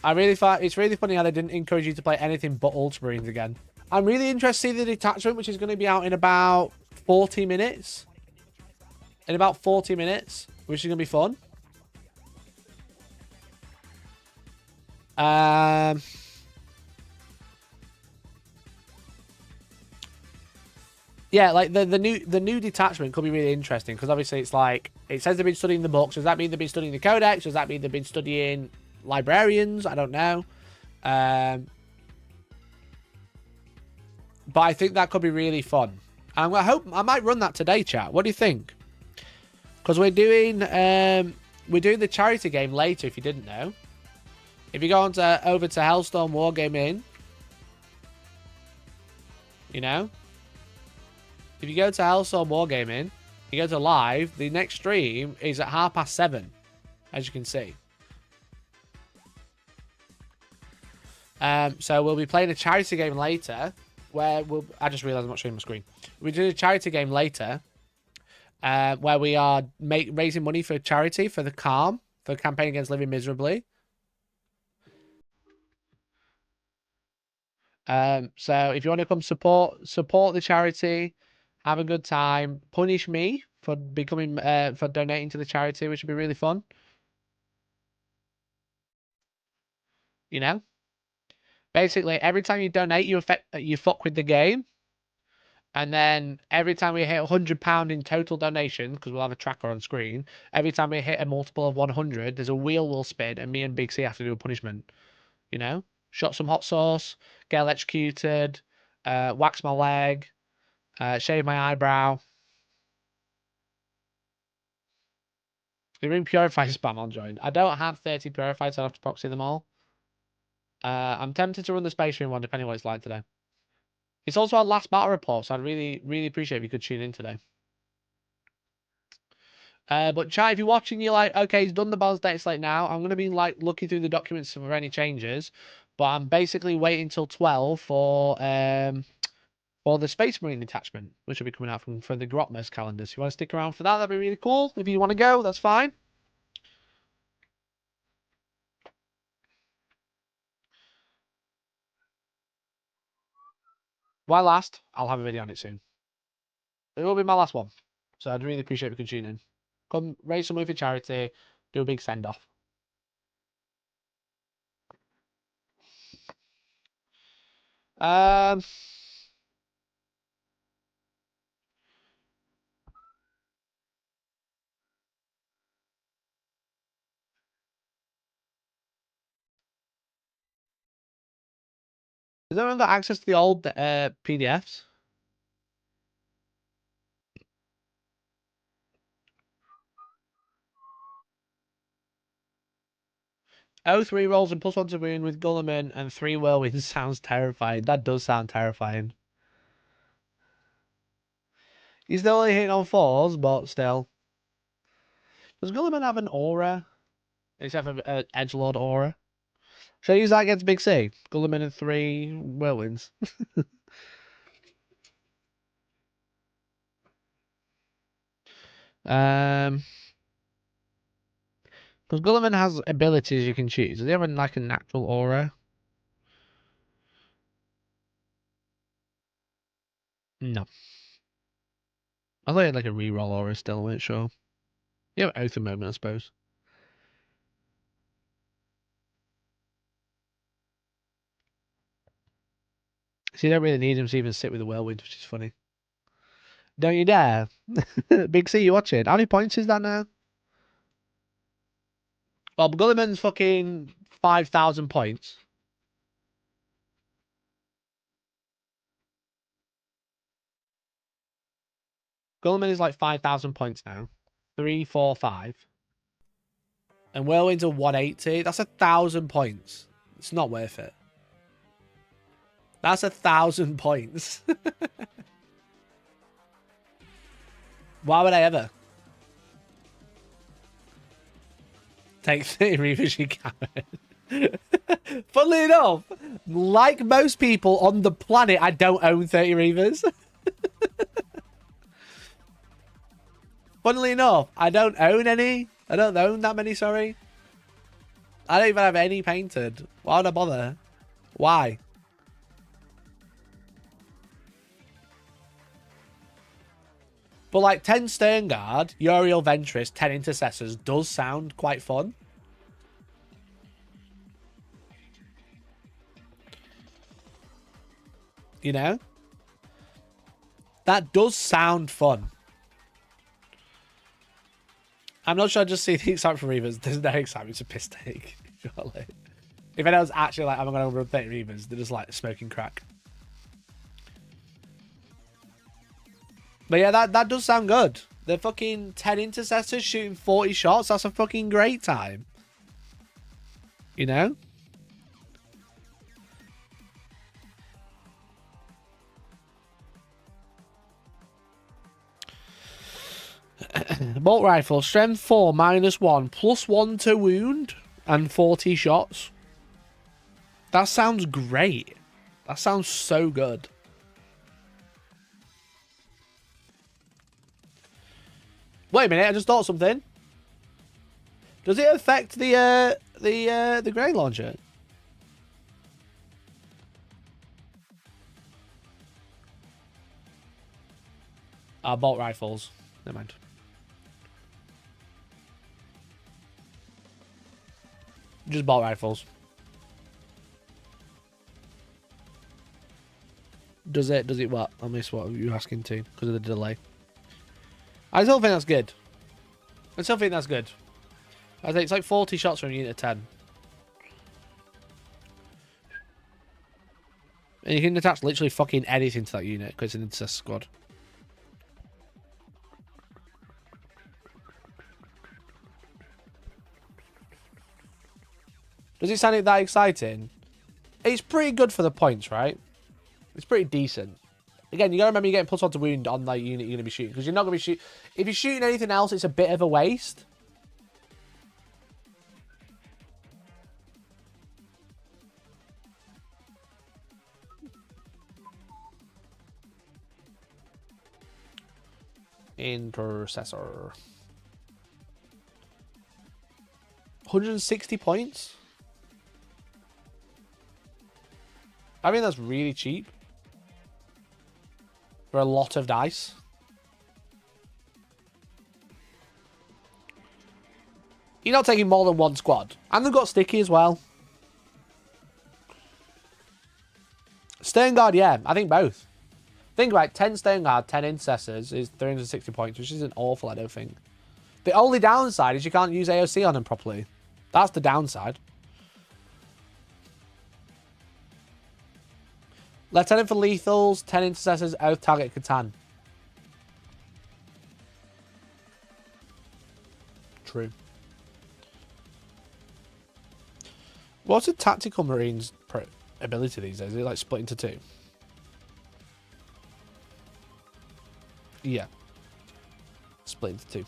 I really thought it's really funny how they didn't encourage you to play anything but Ultramarines again. I'm really interested to see the detachment, which is going to be out in about 40 minutes. In about 40 minutes, which is going to be fun. Yeah, like the new detachment could be really interesting because obviously it's like it says they've been studying the books. Does that mean they've been studying the codex? Does that mean they've been studying librarians? I don't know. But I think that could be really fun. And I hope I might run that today, chat. What do you think? Because we're doing the charity game later. If you didn't know, if you go on over to Hellstormwargaming, you know, if you go to Hellstormwargaming, you go to live. The next stream is at 7:30, as you can see. So we'll be playing a charity game later, where I just realised I'm not showing my screen. We do a charity game later. Where we are raising money for charity for the Calm, for the campaign against living miserably. So if you want to come support the charity, have a good time, punish me for becoming for donating to the charity, which would be really fun. You know, basically every time you donate, you fuck with the game. And then every time we hit £100 in total donations, because we'll have a tracker on screen, every time we hit a multiple of 100, there's a wheel will spin, and me and Big C have to do a punishment. You know? Shot some hot sauce, get electrocuted, wax my leg, shave my eyebrow. The room purified spam on join. I don't have 30 purified, so I have to proxy them all. I'm tempted to run the Space Marine one, depending on what it's like today. It's also our last battle report, so I'd really, really appreciate if you could tune in today. But chat, if you're watching, you're like, okay, he's done the balance data slate now. I'm going to be like looking through the documents for any changes. But I'm basically waiting till 12 for the Space Marine Detachment, which will be coming out from the Grotmas calendar. So if you want to stick around for that, that'd be really cool. If you want to go, that's fine. Why last? I'll have a video on it soon. It will be my last one. So I'd really appreciate if you could tune in. Come raise some money for charity, do a big send-off. Has anyone got access to the old PDFs? Oh, 3 rolls and +1 to wound with Gulliman and 3 whirlwinds sounds terrifying. That does sound terrifying. He's still only hitting on 4s, but still. Does Gulliman have an aura? Except for Edgelord aura. Should I use that against Big C? Gulliman and 3 whirlwinds. Because Gulliman has abilities you can choose. Does he have like a natural aura? No. I thought he had like a reroll aura still, I wasn't sure. You have Oath a moment, I suppose. So you don't really need him to even sit with the whirlwind, which is funny. Don't you dare. Big C, you watching? How many points is that now? Well, Gulliman's fucking 5,000 points. Gulliman is like 5,000 points now. 3, 4, 5. And Whirlwind's a 180. That's 1,000 points. It's not worth it. That's 1,000 points. Why would I ever? Take 30 Reavers you can. Funnily enough, like most people on the planet, I don't own 30 Reavers. Funnily enough, I don't own any. I don't own that many, sorry. I don't even have any painted. Why would I bother? Why? But like 10 Sternguard, Uriel Ventress, 10 Intercessors does sound quite fun. You know? That does sound fun. I'm not sure I just see the excitement for Reavers. There's no excitement to piss take. Surely. If anyone's actually like, I'm going to run 30 Reavers, they're just like smoking crack. But yeah, that does sound good. The fucking 10 Intercessors shooting 40 shots. That's a fucking great time. You know? Bolt rifle, strength 4, -1, +1 to wound, and 40 shots. That sounds great. That sounds so good. Wait a minute, I just thought something. Does it affect the grenade launcher? Bolt rifles. Never mind. Just bolt rifles. Does it what? I missed what you were asking to because of the delay. I still think that's good. I still think that's good. I think it's like 40 shots from a unit of 10. And you can attach literally fucking anything to that unit because it's an intercessor squad. Does it sound that exciting? It's pretty good for the points, right? It's pretty decent. Again, you gotta remember you're getting +1 to wound on that unit you're gonna be shooting. Because you're not gonna be shooting... If you're shooting anything else, it's a bit of a waste. Intercessor. 160 points? I mean, that's really cheap. For a lot of dice. You're not taking more than one squad. And they've got sticky as well. Sternguard, yeah. I think both. Think about it. 10 Sternguard, 10 Intercessors is 360 points, which isn't awful, I don't think. The only downside is you can't use AOC on them properly. That's the downside. Lieutenant for lethals, 10 intercessors, oath target Catan. True. What's a tactical marine's ability these days? Is it like split into two? Yeah. Split into two.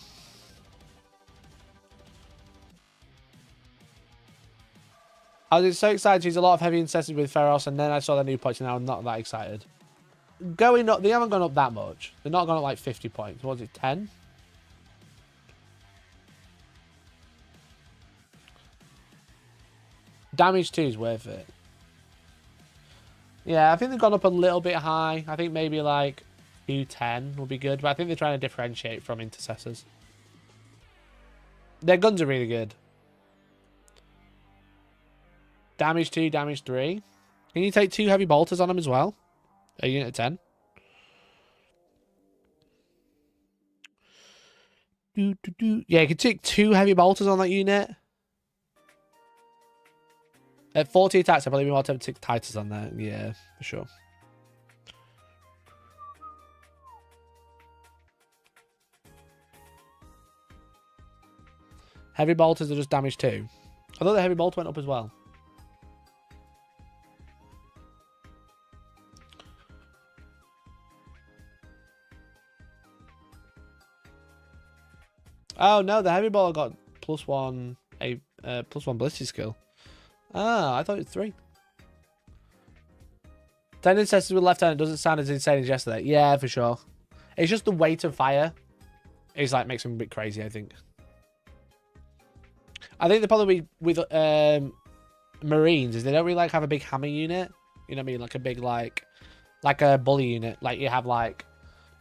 I was so excited to use a lot of heavy intercessors with Feros, and then I saw the new points, and now I'm not that excited. Going up, they haven't gone up that much. They're not gone up like 50 points. What was it, 10? Damage 2 is worth it. Yeah, I think they've gone up a little bit high. I think maybe like 210 would be good, but I think they're trying to differentiate from intercessors. Their guns are really good. Damage 2, damage 3. Can you take 2 heavy bolters on them as well? A unit of 10. Yeah, you can take 2 heavy bolters on that unit. At 40 attacks, I believe we want to take Titus on there. Yeah, for sure. Heavy bolters are just damage 2. I thought the heavy bolt went up as well. Oh no, the heavy bolt got +1 +1 ballistic skill. Ah, I thought it was 3. 10 intercessors with left hand doesn't sound as insane as yesterday. Yeah, for sure. It's just the weight of fire is like makes them a bit crazy, I think. I think the problem with Marines is they don't really like have a big hammer unit. You know what I mean? Like a big like a bully unit. Like you have like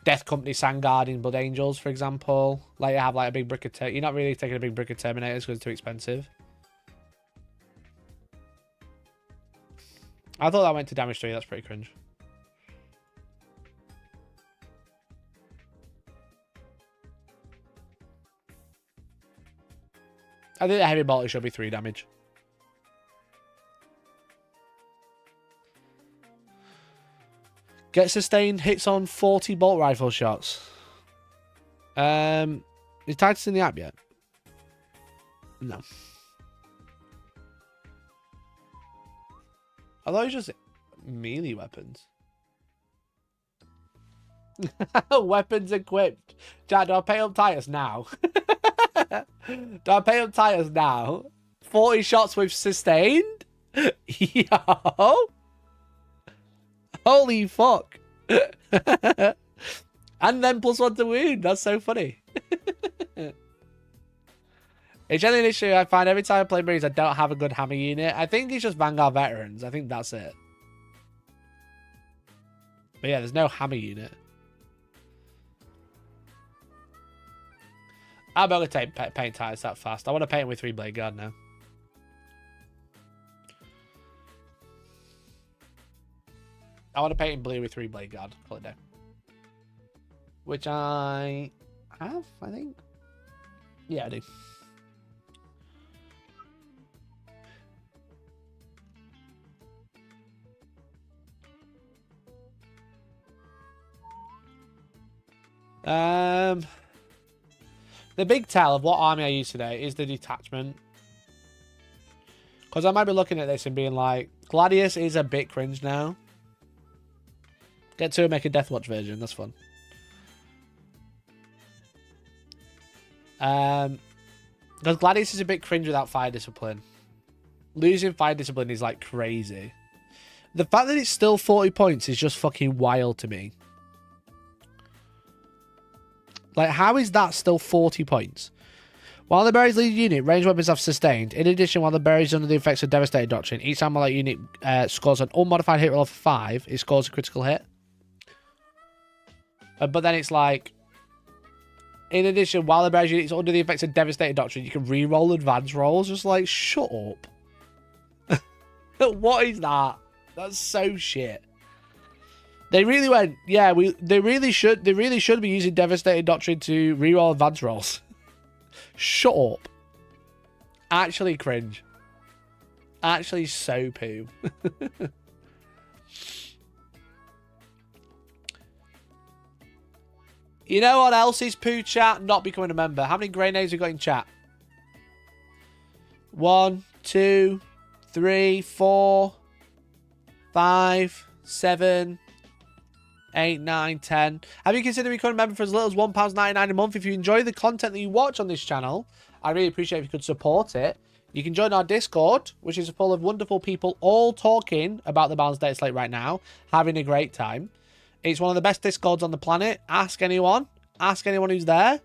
Death Company, Sandguard, Blood Angels, for example. Like you have like a big brick of you're not really taking a big brick of Terminators because it's too expensive. I thought that went to damage 3. That's pretty cringe. I think the heavy bolt should be 3 damage. Get sustained hits on 40 bolt rifle shots. Is Titus in the app yet? No. Are those just melee weapons? Weapons equipped. Jack, do I pay up Titus now? Do I pay up Titus now? 40 shots with sustained? Yo! Holy fuck. And then +1 to wound. That's so funny. It's generally an issue I find every time I play Marines, I don't have a good hammer unit. I think it's just Vanguard Veterans. I think that's it. But yeah, there's no hammer unit. I'm not going to paint Titus that fast. I want to paint him with 3 Blade Guard now. I want to paint him blue with 3 Blade Guard. Call it down. Which I have, I think. Yeah, I do. The big tell of what army I use today is the detachment. Because I might be looking at this and being like, Gladius is a bit cringe now. Get to make a Deathwatch version. That's fun. Because Gladius is a bit cringe without fire discipline. Losing fire discipline is like crazy. The fact that it's still 40 points is just fucking wild to me. Like, how is that still 40 points? While the Berries lead unit, ranged weapons have sustained. In addition, while the Berries under the effects of Devastating Doctrine, each time while that unit scores an unmodified hit roll of 5, it scores a critical hit. But then it's like, in addition, while the Berries unit is under the effects of Devastating Doctrine, you can re-roll advance rolls. Just like, shut up. What is that? That's so shit. They really went, yeah, they really should be using Devastating Doctrine to reroll advance rolls. Shut up. Actually cringe. Actually so poo. You know what else is poo chat? Not becoming a member. How many grey names have we got in chat? 1, 2, 3, 4, 5, 7, 8, 9, 10. Have you considered becoming a member for as little as £1.99 a month? If you enjoy the content that you watch on this channel, I really appreciate if you could support it. You can join our Discord, which is full of wonderful people all talking about the balanced data slate right now, having a great time. It's one of the best Discords on the planet. Ask anyone. Ask anyone who's there.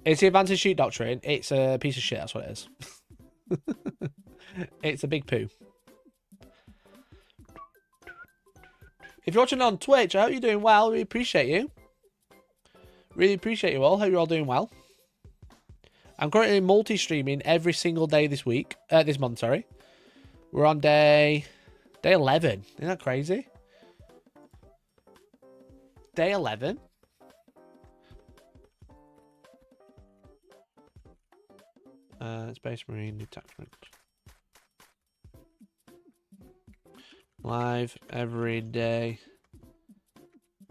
It's the advanced shoot doctrine. It's a piece of shit. That's what it is. It's a big poo. If you're watching on Twitch, I hope you're doing well. We appreciate you. Really appreciate you all. Hope you're all doing well. I'm currently multi-streaming every single day this week. This month, sorry. We're on day 11. Isn't that crazy? Day 11. Space Marine Detachment. Live every day.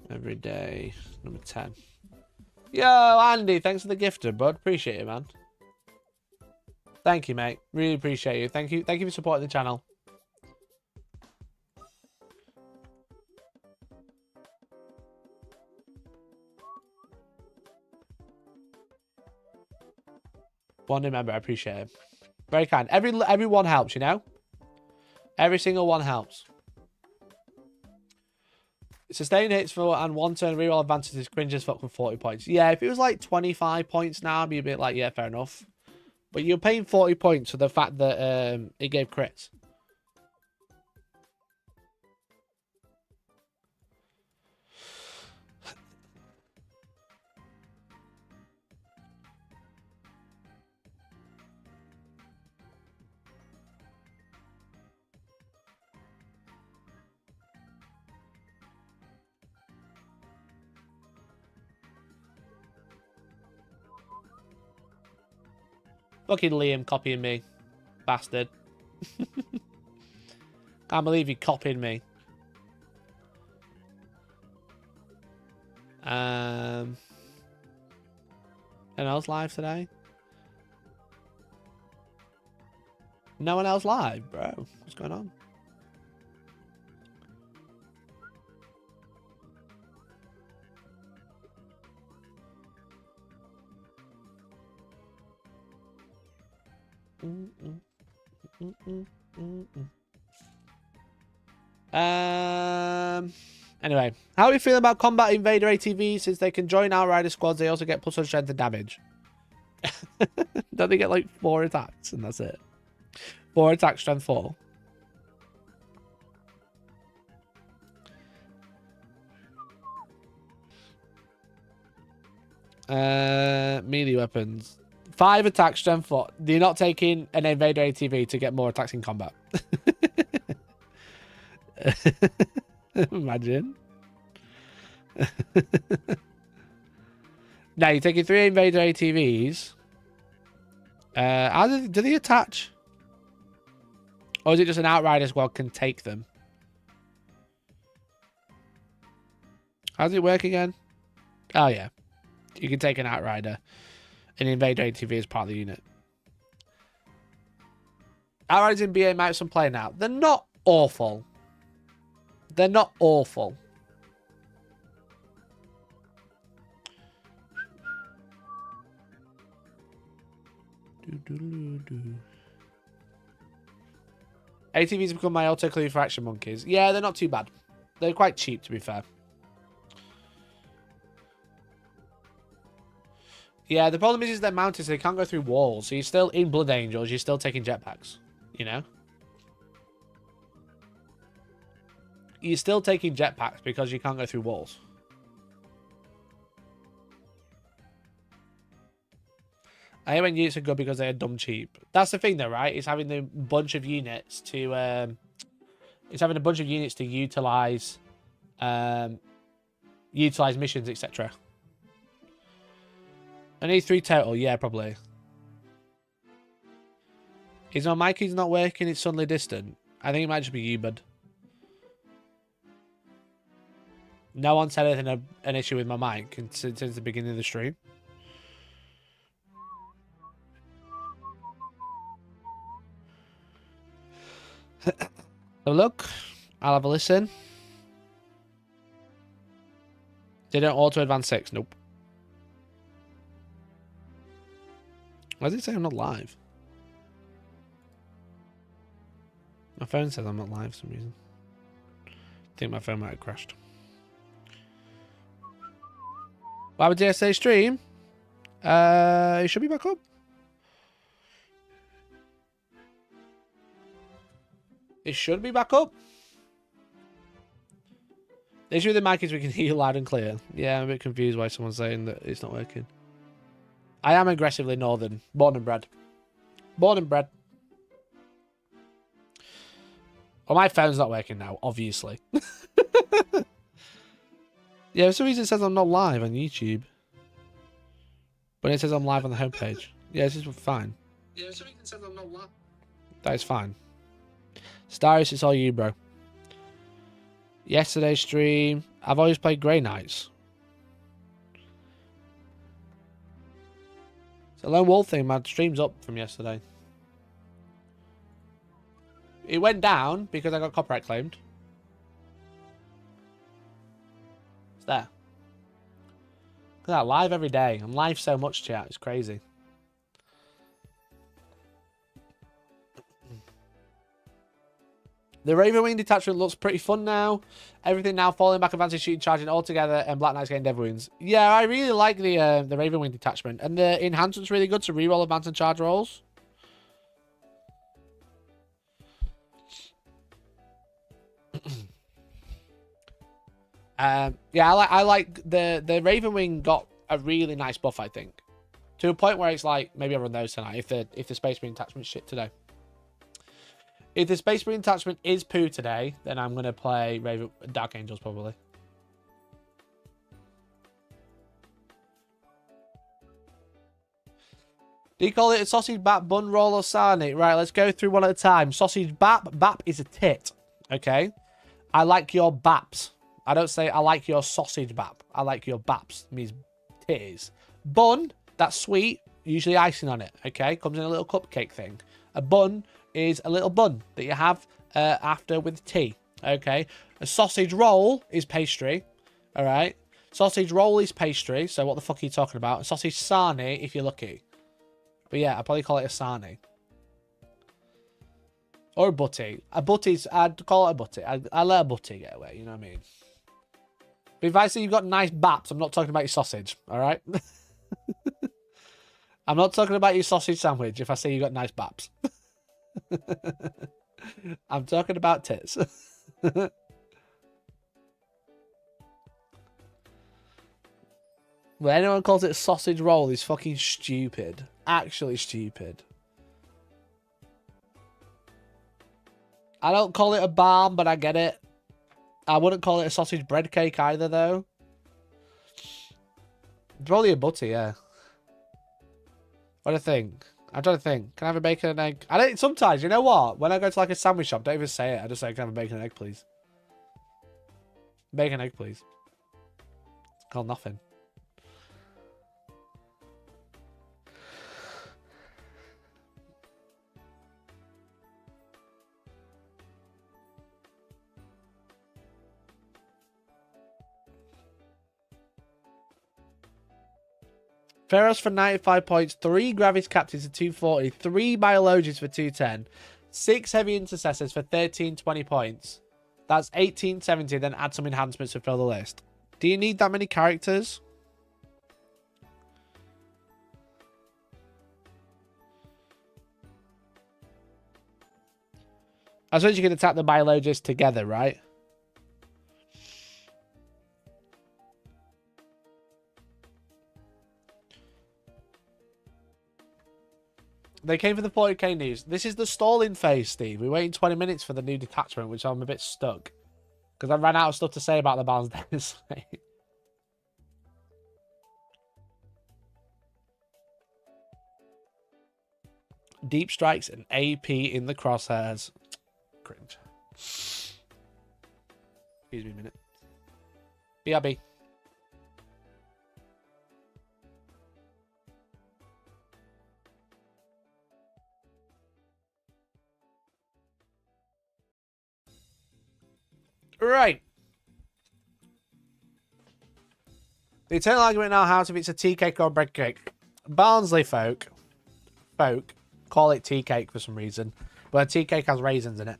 Every day. Number 10. Yo, Andy, thanks for the gifter, bud. Appreciate it, man. Thank you, mate. Really appreciate you. Thank you for supporting the channel. One new member, I appreciate it. Very kind. Everyone helps, you know? Every single one helps. Sustain hits for and one turn reroll advances is cringe as fuck for 40 points. Yeah, if it was like 25 points now, I'd be a bit like, yeah, fair enough. But you're paying 40 points for the fact that it gave crits. Fucking Liam copying me. Bastard. Can't believe he copied me. Anyone else live today? No one else live, bro. What's going on? Anyway, how are we feeling about combat invader ATVs? Since they can join outrider squads, they also get plus 1 strength and damage. Don't they get like 4 attacks and that's it? 4 attacks, strength 4. Melee weapons. 5 attacks, strength 4. You're not taking an invader ATV to get more attacks in combat. Imagine. Now you're taking 3 invader ATVs. How do they attach? Or is it just an outrider squad can take them? How does it work again? Oh yeah, you can take an outrider. An invader ATV is part of the unit. Outriders in BA might have some play now. They're not awful. They're not awful. ATVs become my auto-clear for action monkeys. Yeah, they're not too bad. They're quite cheap, to be fair. Yeah, the problem is they're mounted, so they can't go through walls. So you're still in Blood Angels. You're still taking jetpacks, you know? You're still taking jetpacks because you can't go through walls. I hate when units are good because they are dumb cheap. That's the thing, though, right? It's having a bunch of units to... utilize... utilize missions, etc. I need 3 total. Yeah, probably. Is my mic not working? It's suddenly distant. I think it might just be you, bud. No one said anything an issue with my mic since the beginning of the stream. Have a look. I'll have a listen. They don't auto advance 6. Nope. Why does it say I'm not live? My phone says I'm not live for some reason. I think my phone might have crashed. Why would DSA stream? It should be back up. It should be back up. The issue with the mic is we can hear you loud and clear. Yeah, I'm a bit confused why someone's saying that it's not working. I am aggressively northern. Born and bred. Born and bred. Well, my phone's not working now, obviously. Yeah, for some reason it says I'm not live on YouTube. But it says I'm live on the homepage. Yeah, this is fine. Yeah, for some reason it says I'm not live. That is fine. Starius, it's all you, bro. Yesterday's stream. I've always played Grey Knights. It's a lone wolf thing. My stream's up from yesterday. It went down because I got copyright claimed. It's there. Look at that, live every day. I'm live so much, chat. It's crazy. The Ravenwing Detachment looks pretty fun now. Everything now falling back, advancing, shooting, charging all together, and Black Knights getting dev wounds. Yeah, I really like the Ravenwing Detachment. And the enhancement's really good to reroll advance and charge rolls. Yeah, I like the Ravenwing got a really nice buff, I think. To a point where it's like, maybe everyone knows tonight, if the Space Marine Detachment shit today. If the Space Marine Detachment is poo today, then I'm going to play Dark Angels, probably. Do you call it a sausage bap, bun roll, or sarnie? Right, let's go through one at a time. Sausage bap. Bap is a tit. Okay? I like your baps. I don't say I like your sausage bap. I like your baps. It means titties. Bun, that's sweet. Usually icing on it. Okay? Comes in a little cupcake thing. A bun is a little bun that you have after with tea. Okay? A sausage roll is pastry. Alright? Sausage roll is pastry. So what the fuck are you talking about? A sausage sarnie if you're lucky. But yeah, I'd probably call it a sarnie. Or a butty. A butty's, I'd call it a butty. I'd let a butty get away, you know what I mean? But if I say you've got nice baps, I'm not talking about your sausage, alright? I'm not talking about your sausage sandwich if I say you've got nice baps. I'm talking about tits. When anyone calls it a sausage roll, is fucking stupid. Actually stupid. I don't call it a balm, but I get it. I wouldn't call it a sausage bread cake either, though. It's probably a butty, yeah. What do I think? I'm trying to think. Can I have a bacon and egg? I don't. Sometimes, you know what? When I go to like a sandwich shop, don't even say it. I just say, can I have a bacon and egg, please? Bacon and egg, please. It's called nothing. Pharaohs for 95 points, 3 Gravis Captains for 240, 3 Biologists for 210, 6 Heavy Intercessors for 1320 points. That's 1870, then add some enhancements to fill the list. Do you need that many characters? I suppose you can attack the Biologists together, right? They came for the 40k news. This is the stalling phase, Steve. We're waiting 20 minutes for the new detachment, which I'm a bit stuck. Because I ran out of stuff to say about the Barnes Dennis. Deep strikes and AP in the crosshairs. Cringe. Excuse me a minute. BRB. Right. The eternal argument in our house if it's a tea cake or a bread cake. Barnsley folk call it tea cake for some reason, but a tea cake has raisins in it.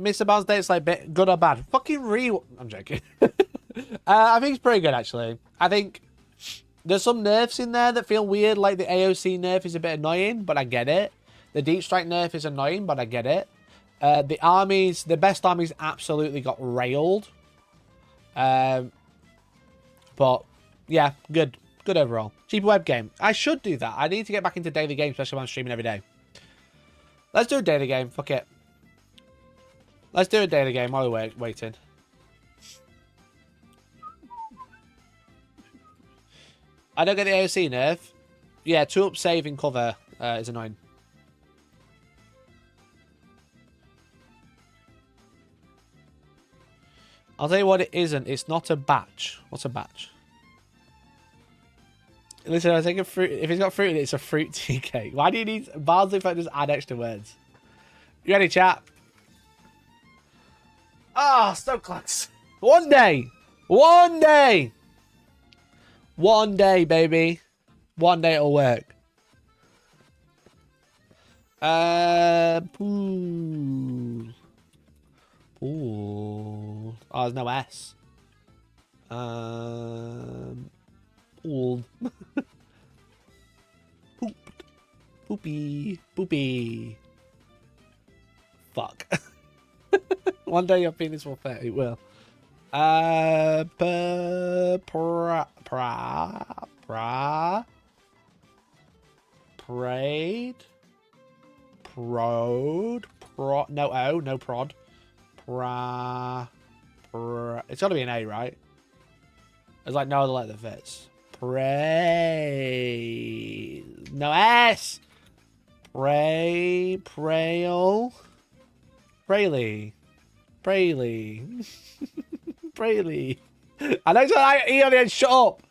Mr. Barnes dates like bit good or bad? Fucking I'm joking. I think it's pretty good actually. I think there's some nerfs in there that feel weird, like the AOC nerf is a bit annoying, but I get it. The Deep Strike nerf is annoying, but I get it. The best armies absolutely got railed. But yeah, good overall. Cheaper web game. I should do that. I need to get back into daily games, especially when I'm streaming every day. Let's do a daily game. Fuck it. Let's do a daily game while we're waiting. I don't get the AOC nerf. Yeah, 2-up saving cover is annoying. I'll tell you what it isn't. It's not a batch. What's a batch? Listen, I take a fruit. If it's got fruit in it, it's a fruit tea cake. Why do you need Barnsley folk just add extra words? You ready, chat? Ah, so close. One day. One day. One day, baby. One day it'll work. Ooh. Ooh. Oh, there's no S. Old. Pooped. Poopy. Poopy. Fuck. One day your penis will fit. It will. Prayed. No O, no prod. It's got to be an A, right? There's like no other letter that fits. Pray. No S. Pray. Prayle. Prayley. Prayley. Prayley. I know it's like E on the end. Shut up.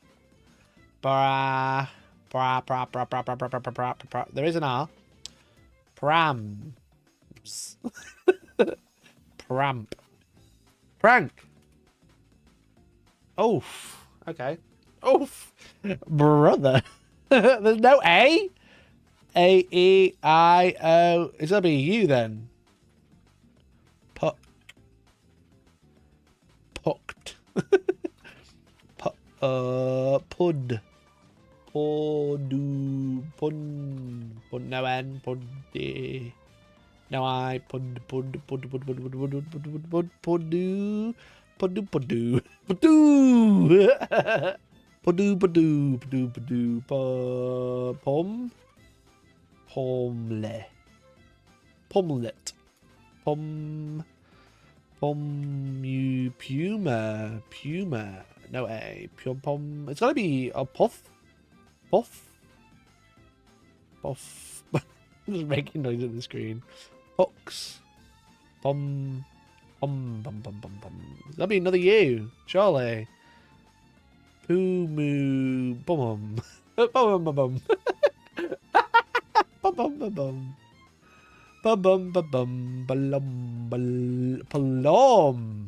There is an R. Prams. Pramp. Prank. Oof. Okay. Oof. Brother. There's no A? A-E-I-O. It's gonna be U then. Pucked. Pud. Podu. Pun. No N. Puddy. No I. Pudu. Pomlet. Puma. No A. Pom. It's gotta be a puff. I'm just making noise on the screen. Hooks. That'll be another U, surely. Poo-moo. Bum. Bum. Palom.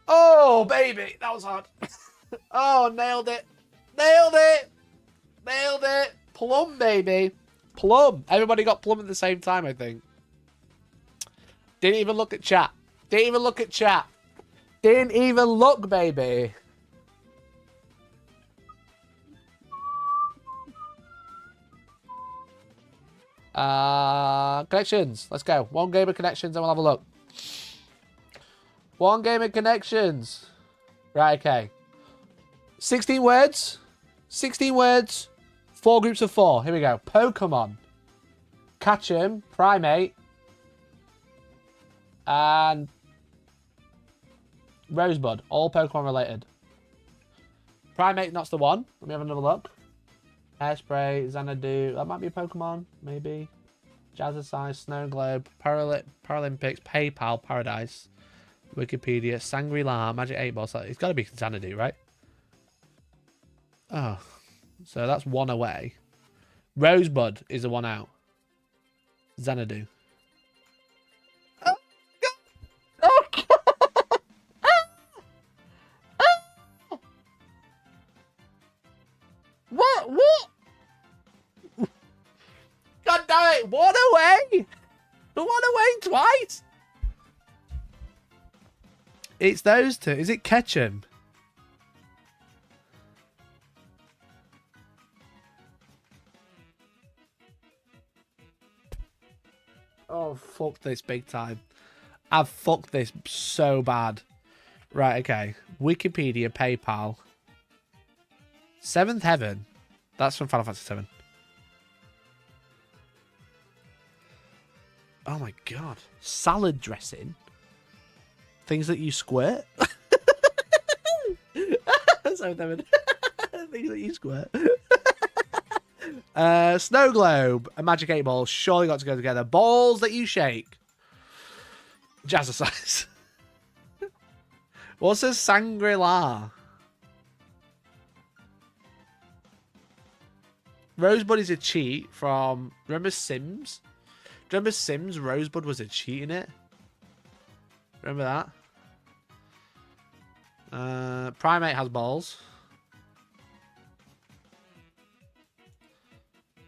Oh, baby. That was hard. Oh, nailed it. Plum, baby. Plum. Everybody got plum at the same time, I think. Didn't even look at chat. Didn't even look, baby. Connections. Let's go. One game of connections and we'll have a look. One game of connections. Right, okay. 16 words. 16 words. 4 groups of 4. Here we go. Pokemon. Catch'em. Primate. And Rosebud. All Pokemon related. Primate, that's the one. Let me have another look. Hairspray, Xanadu. That might be a Pokemon, maybe. Jazzercise, Snow Globe, Paralympics, PayPal, Paradise, Wikipedia, Shangri-La, Magic 8 Ball. So it's got to be Xanadu, right? Oh, so that's one away. Rosebud is a one out. Xanadu. Oh, God. Oh, God. What? God damn it! One away! One away twice! It's those two. Is it Ketchum? Oh, fuck this big time. I've fucked this so bad. Right, okay. Wikipedia, PayPal. Seventh Heaven. That's from Final Fantasy VII. Oh my god. Salad dressing? Things that you squirt? Seventh Heaven. Things that you squirt. Snow Globe. A Magic 8 Ball. Surely got to go together. Balls that you shake. Jazzercise. What's a Shangri-La? Rosebud is a cheat from... Remember Sims? Do you remember Sims? Rosebud was a cheat in it. Remember that? Primate has balls.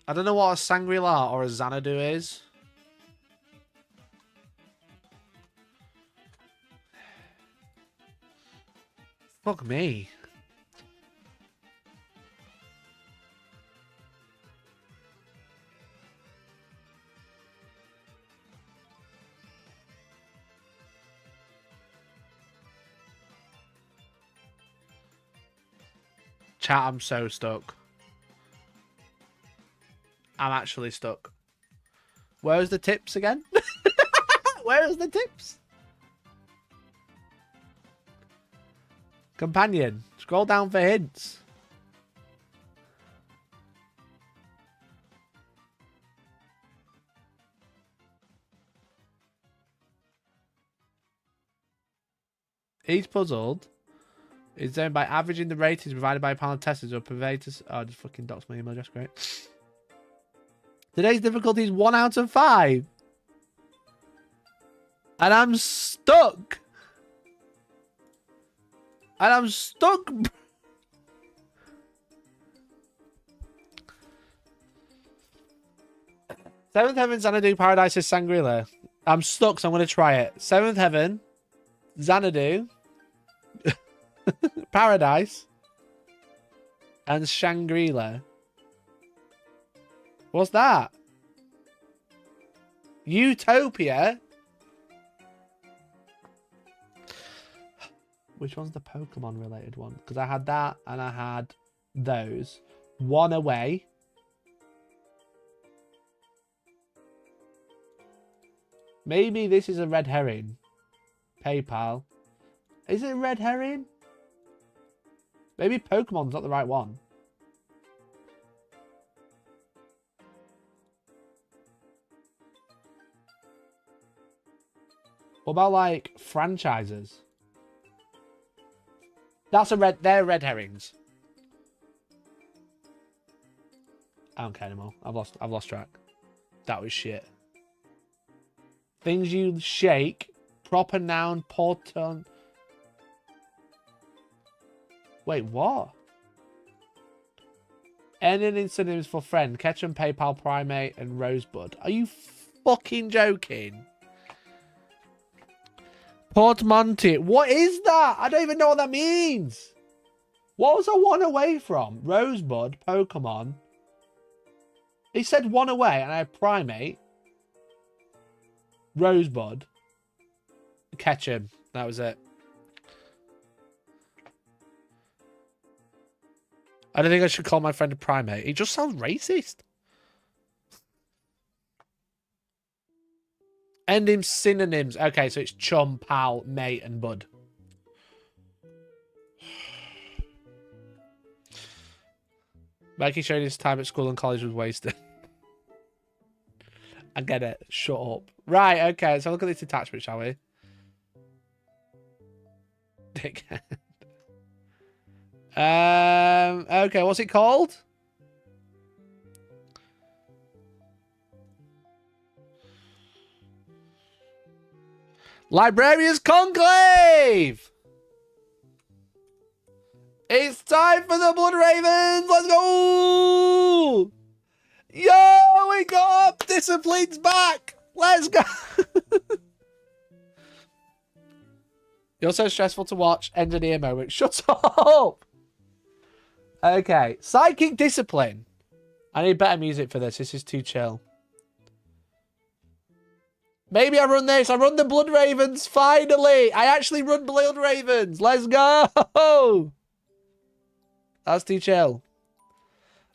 I don't know what a Shangri-La or a Xanadu is. Fuck me. Chat, I'm so stuck. I'm actually stuck. Where's the tips again? Where's the tips? Companion. Scroll down for hints. Each puzzled is done by averaging the ratings provided by panel testers or providers. Oh, just fucking docs my email address. Great. Today's difficulty is 1 out of 5. And I'm stuck. And I'm stuck. Seventh Heaven, Xanadu, Paradise is Shangri-La. I'm stuck, so I'm going to try it. Seventh Heaven, Xanadu, Paradise, and Shangri-La. What's that? Utopia? Which one's the Pokemon related one? Because I had that and I had those. One away. Maybe this is a red herring. PayPal. Is it a red herring? Maybe Pokemon's not the right one. What about like franchises? That's a red. They're red herrings. I don't care anymore. I've lost track. That was shit. Things you shake. Proper noun. Porton. Wait, what? Ending synonyms for friend. Ketchum, PayPal, Primate, and Rosebud. Are you fucking joking? Portmonte. What is that? I don't even know what that means. What was I one away from? Rosebud, Pokemon. He said one away, and I had Primate. Rosebud. Ketchum. That was it. I don't think I should call my friend a Primate. He just sounds racist. Ending synonyms. Okay, so it's chum, pal, mate, and bud. Mikey showing his time at school and college was wasted. I get it. Shut up. Right, okay, so look at this detachment, shall we? Dickhead. Okay, what's it called? Librarians Conclave! It's time for the Blood Ravens! Let's go! Yo, we got Discipline's back! Let's go! You're so stressful to watch. Engineer moment. Shut up! Okay, Psychic Discipline. I need better music for this. This is too chill. Maybe I run this. I run the Blood Ravens. Finally. I actually run Blood Ravens. Let's go. That's too chill.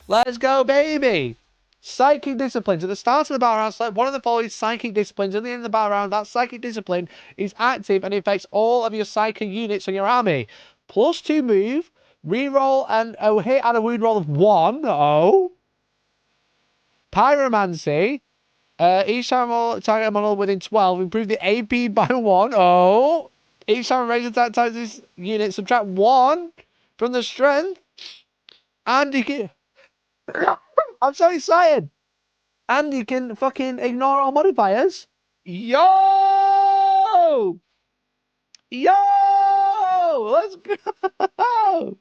Let's go, baby. Psychic disciplines. At the start of the battle round, select one of the following psychic disciplines. At the end of the battle round, that psychic discipline is active and affects all of your psychic units on your army. +2 move. Reroll and hit and a wound roll of 1. Oh. Pyromancy. Each time all target a model within 12, improve the AP by 1. Oh. Each time a range attack targets this unit, subtract 1 from the strength. And you can... I'm so excited. And you can fucking ignore all modifiers. Yo! Yo! Let's go!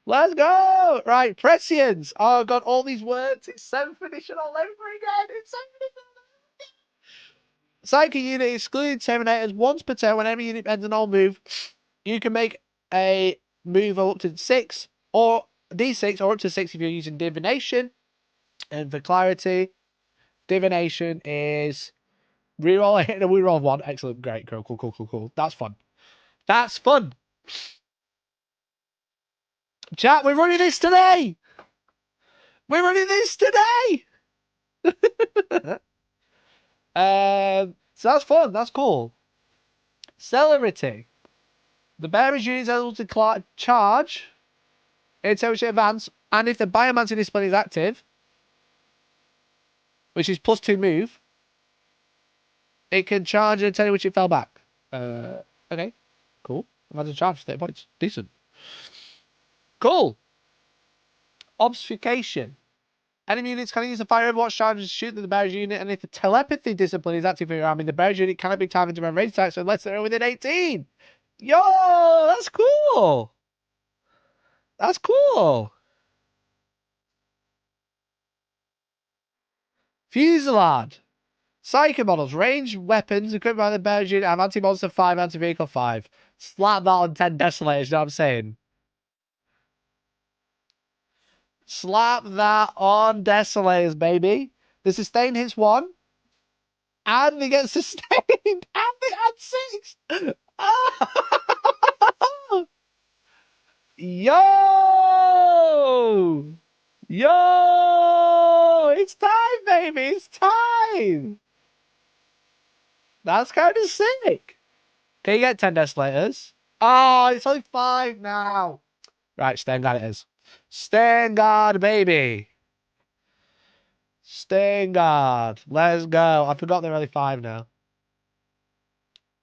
Let's go! Right, prescience. Oh, I've got all these words. It's 7th edition all over again. It's 7th edition. Psychic unit excluding Terminators once per turn. Whenever unit ends an all move, you can make a move of up to 6 or D6 or up to 6 if you're using divination. And for clarity, divination is reroll a hit and a reroll of 1. Excellent, great, cool. That's fun. That's fun. Chat, we're running this today. We're running this today. So that's fun. That's cool. Celerity. The bearer's unit is able to charge until she advance, and if the biomancy display is active, which is +2 move, it can charge until which it fell back. Okay, cool. I've had to charge 30 points. Decent. Cool. Obfuscation. Enemy units can use the fire overwatch charge to shoot the bearer's unit, and if the telepathy discipline is active in your army, the bearer's unit cannot be targeted by range attacks unless they're within 18. Yo, that's cool. That's cool. Fusillade. Psycho models. Ranged weapons equipped by the bearer's unit have anti-monster 5, anti-vehicle 5. Slap that on 10 Desolators, you know what I'm saying? Slap that on Desolators, baby. The sustain hits 1. And they get sustained. And they add 6. Oh! Yo! Yo! It's time, baby. It's time. That's kind of sick. Can you get 10 Desolators? Oh, it's only 5 now. Right, Stand Guard it is. Stand Guard, baby. Stand Guard. Let's go. I forgot they're only 5 now.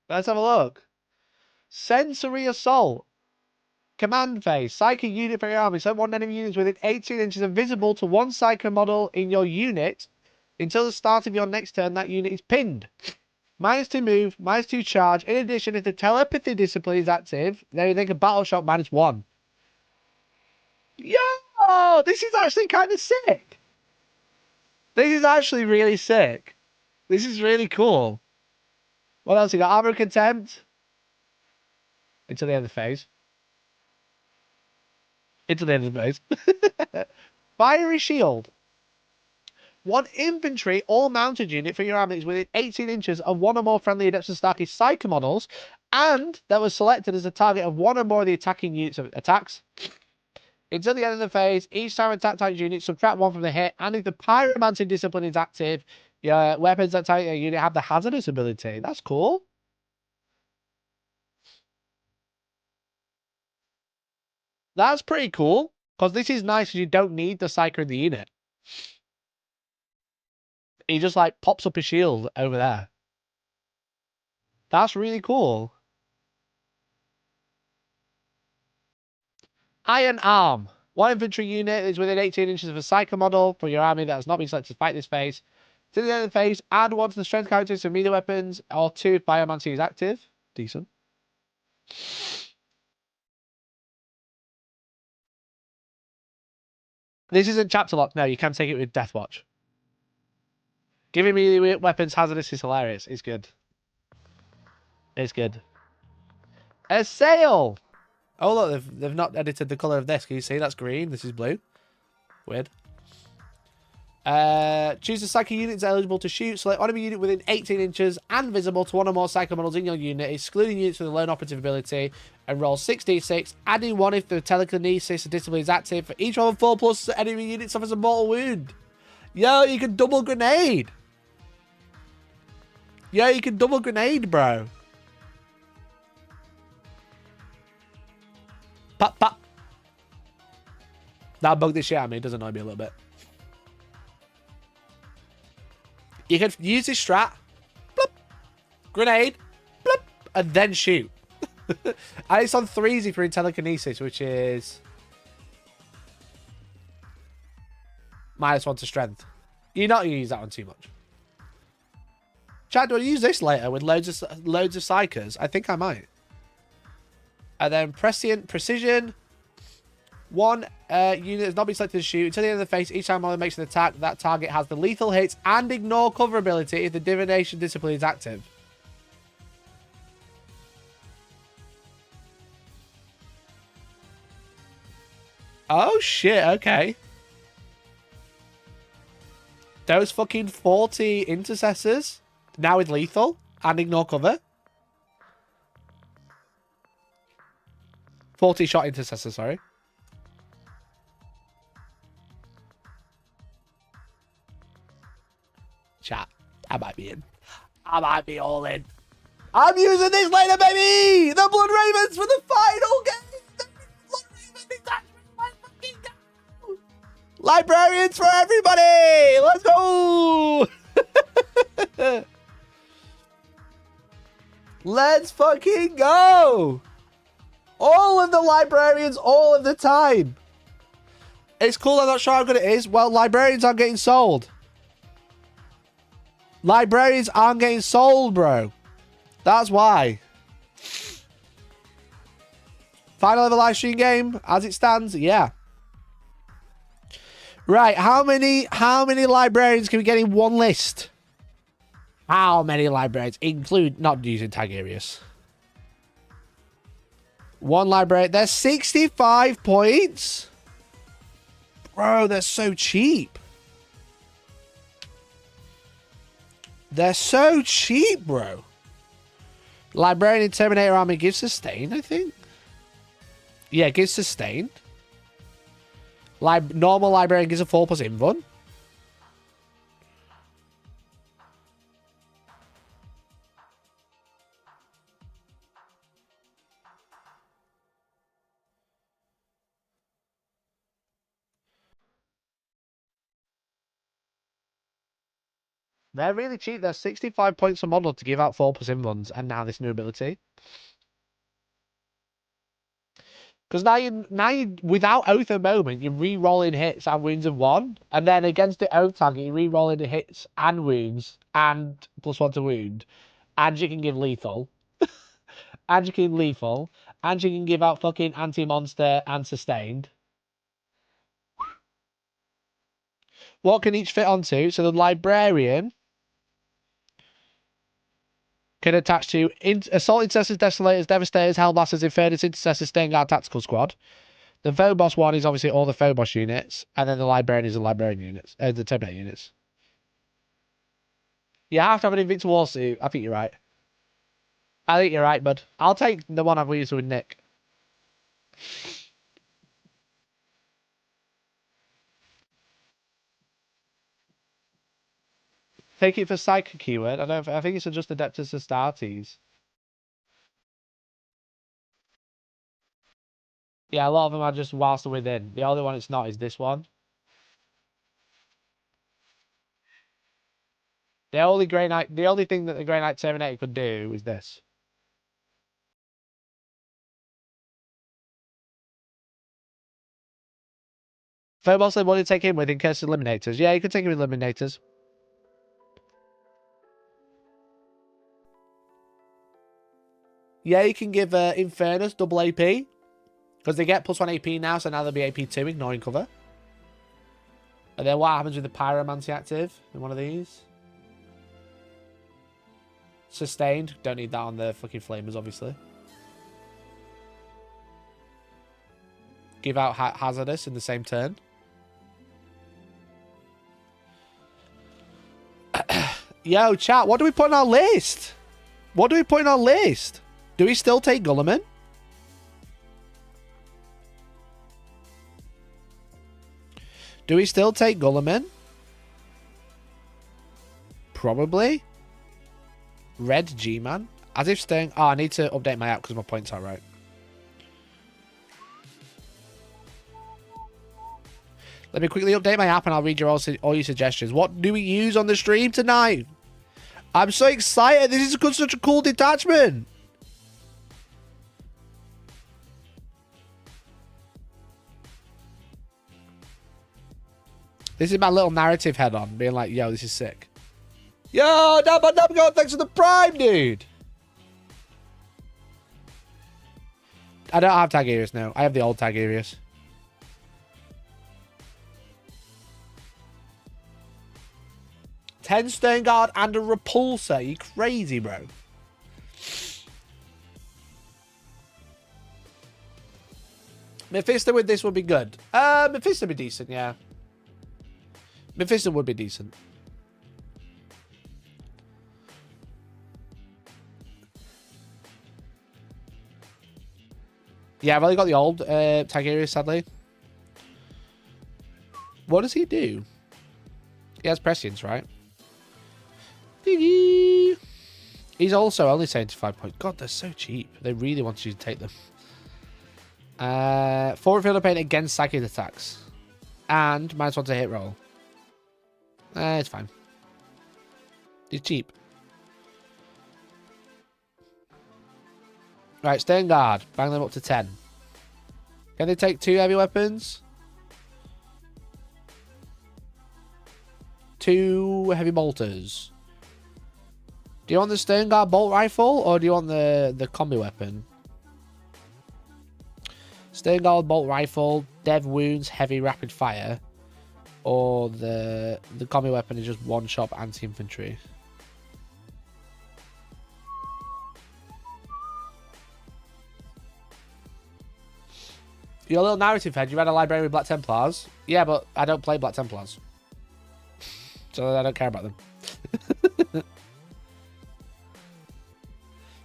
Let's have a look. Sensory Assault. Command phase. Psychic unit for your army. Select one enemy units within 18 inches of visible to one psycho model in your unit. Until the start of your next turn, that unit is pinned. -2 move, -2 charge. In addition, if the telepathy discipline is active, then they can battle shock -1. Yo! This is actually kind of sick. This is actually really sick. This is really cool. What else you got? Armor of Contempt. Until the end of the phase. Into the end of the phase. Fiery Shield. One infantry or mounted unit for your army is within 18 inches of one or more friendly Adepts and Starkey Psycho models, and that was selected as a target of one or more of the attacking units of attacks. Until the end of the phase, each time attack target unit subtract 1 from the hit, and if the Pyromancy discipline is active, your weapons that target your unit have the hazardous ability. That's cool. That's pretty cool, because this is nice because you don't need the Psycho in the unit. He just like pops up his shield over there. That's really cool. Iron Arm. One infantry unit is within 18 inches of a psycho model for your army that has not been selected to fight this phase. To the end of the phase, add 1 to the strength characteristics of melee weapons, or 2 if Biomancy is active. Decent. This isn't chapter lock. No, you can take it with Death Watch. Giving melee weapons hazardous is hilarious. It's good. It's good. A sail! Oh, look, they've not edited the colour of this. Can you see? That's green. This is blue. Weird. Choose a psycho unit that's eligible to shoot. Select enemy unit within 18 inches and visible to one or more psycho models in your unit, excluding units with a lone operative ability, and roll 6d6, adding 1 if the telekinesis discipline is active. For each roll of 4+, enemy unit suffers a mortal wound. Yo, you can double grenade. Yo, you can double grenade, bro. Pop, pop. That bugged the shit out of me. It does annoy me a little bit. You can use this strat. Bloop, grenade. Bloop, and then shoot. And it's on 3s if you're in telekinesis, which is -1 to strength. You're not going to use that one too much. Chad, do I use this later with loads of psychers? I think I might. And then prescient precision. 1 unit has not been selected to shoot. Until the end of the phase, each time one makes an attack, that target has the lethal hits and ignore cover ability if the divination discipline is active. Oh shit, okay. Those fucking 40 intercessors now with lethal and ignore cover. 40 shot intercessor, sorry. Chat, I might be in. I might be all in. I'm using this later, baby! The Blood Ravens for the final game! The Blood Raven Detachment, let's fucking go! Librarians for everybody! Let's go! Let's fucking go! All of the librarians, all of the time. It's cool, I'm not sure how good it is. Well, librarians aren't getting sold. Librarians aren't getting sold, bro. That's why. Final ever live stream game, as it stands, yeah. Right, how many librarians can we get in one list? How many librarians? Include, not using Tigurius. One librarian. They're 65 points? Bro, they're so cheap. They're so cheap, bro. Librarian and Terminator army gives sustain, I think. Yeah, gives sustain. Normal librarian gives a 4+ invuln. They're really cheap. They're 65 points a model to give out 4+ invulns, and now this new ability. Because now you without Oath of Moment, you're re-rolling hits and wounds of 1, and then against the Oath target, you're re-rolling the hits and wounds and +1 to wound, and you can give lethal, and you can lethal, and you can give out fucking anti-monster and sustained. What can each fit onto? So the librarian can attach to Assault Intercessors, Desolators, Devastators, Hellblasters, Infernus, Intercessors, Staying Guard, Tactical Squad. The Phobos one is obviously all the Phobos units, and then the Librarian is the Librarian units, the Terminator units. You have to have an Invictus War suit. I think you're right. I think you're right, bud. I'll take the one I've used with Nick. Take it for Psychic keyword. I think it's just Adeptus Astartes. Yeah, a lot of them are just whilst within. The only one it's not is this one. The only thing that the Grey Knight Terminator could do is this. Phobos said, what did you take him with in case of Eliminators? Yeah, you could take him with Eliminators. Yeah, you can give Infernus double AP. Because they get +1 AP now, so now they'll be AP2, ignoring cover. And then what happens with the Pyromancy active in one of these? Sustained. Don't need that on the fucking Flamers, obviously. Give out Hazardous in the same turn. Yo, chat, what do we put on our list? What do we put in our list? Do we still take Gulliman? Do we still take Gulliman? Probably. Red G-Man. As if staying... Oh, I need to update my app because my points are right. Let me quickly update my app and I'll read your all your suggestions. What do we use on the stream tonight? I'm so excited. This is such a cool detachment. This is my little narrative head on, being like, yo, this is sick. Yo, Nabba, thanks for the prime, dude. I don't have Tagirius now. I have the old Tagirius. Ten Stone Guard and a Repulsor. You crazy, bro. Mephisto with this would be good. Mephisto would be decent, yeah. Mephisto would be decent. Yeah, I've only got the old Tigerius, sadly. What does he do? He has prescience, right? He's also only 75 points. God, they're so cheap. They really want you to take them. 4 field of pain against psychic attacks. And -1 to hit roll. It's fine. He's cheap. Right, stay on guard. Bang them up to 10. Can they take 2 heavy weapons? 2 heavy bolters. Do you want the Stone Guard bolt rifle or do you want the combi weapon? Stone Guard bolt rifle, dev wounds, heavy rapid fire, or the combi weapon is just one shot anti-infantry. Your little narrative head, you read a library with Black Templars? Yeah, but I don't play Black Templars. So I don't care about them.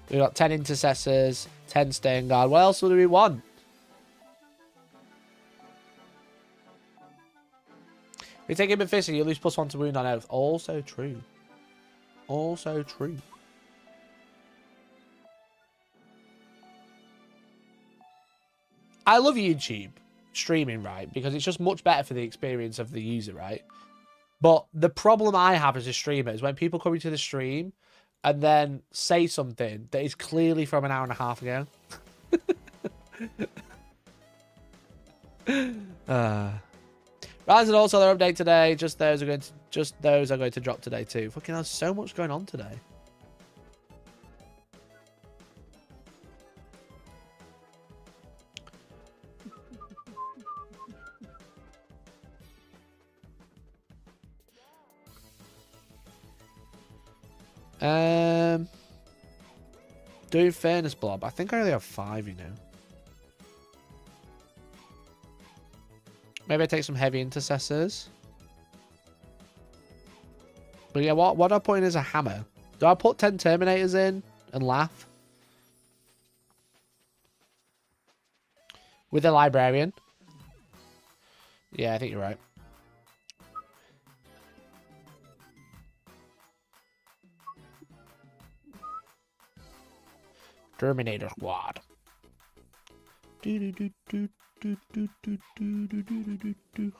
We got 10 intercessors, 10 staying guard. What else do we want? If you take him in fist, you lose +1 to wound on oath. Also true. Also true. I love YouTube streaming, right? Because it's just much better for the experience of the user, right? But the problem I have as a streamer is when people come into the stream and then say something that is clearly from an hour and a half ago. Rise and also their update today. Just those are going to drop today too. Fucking hell, so much going on today. Doing fairness blob. I think I only have 5, you know. Maybe I take some heavy intercessors. But yeah, what do I put in as a hammer? Do I put 10 Terminators in and laugh? With a librarian? Yeah, I think you're right. Terminator Squad. I'm going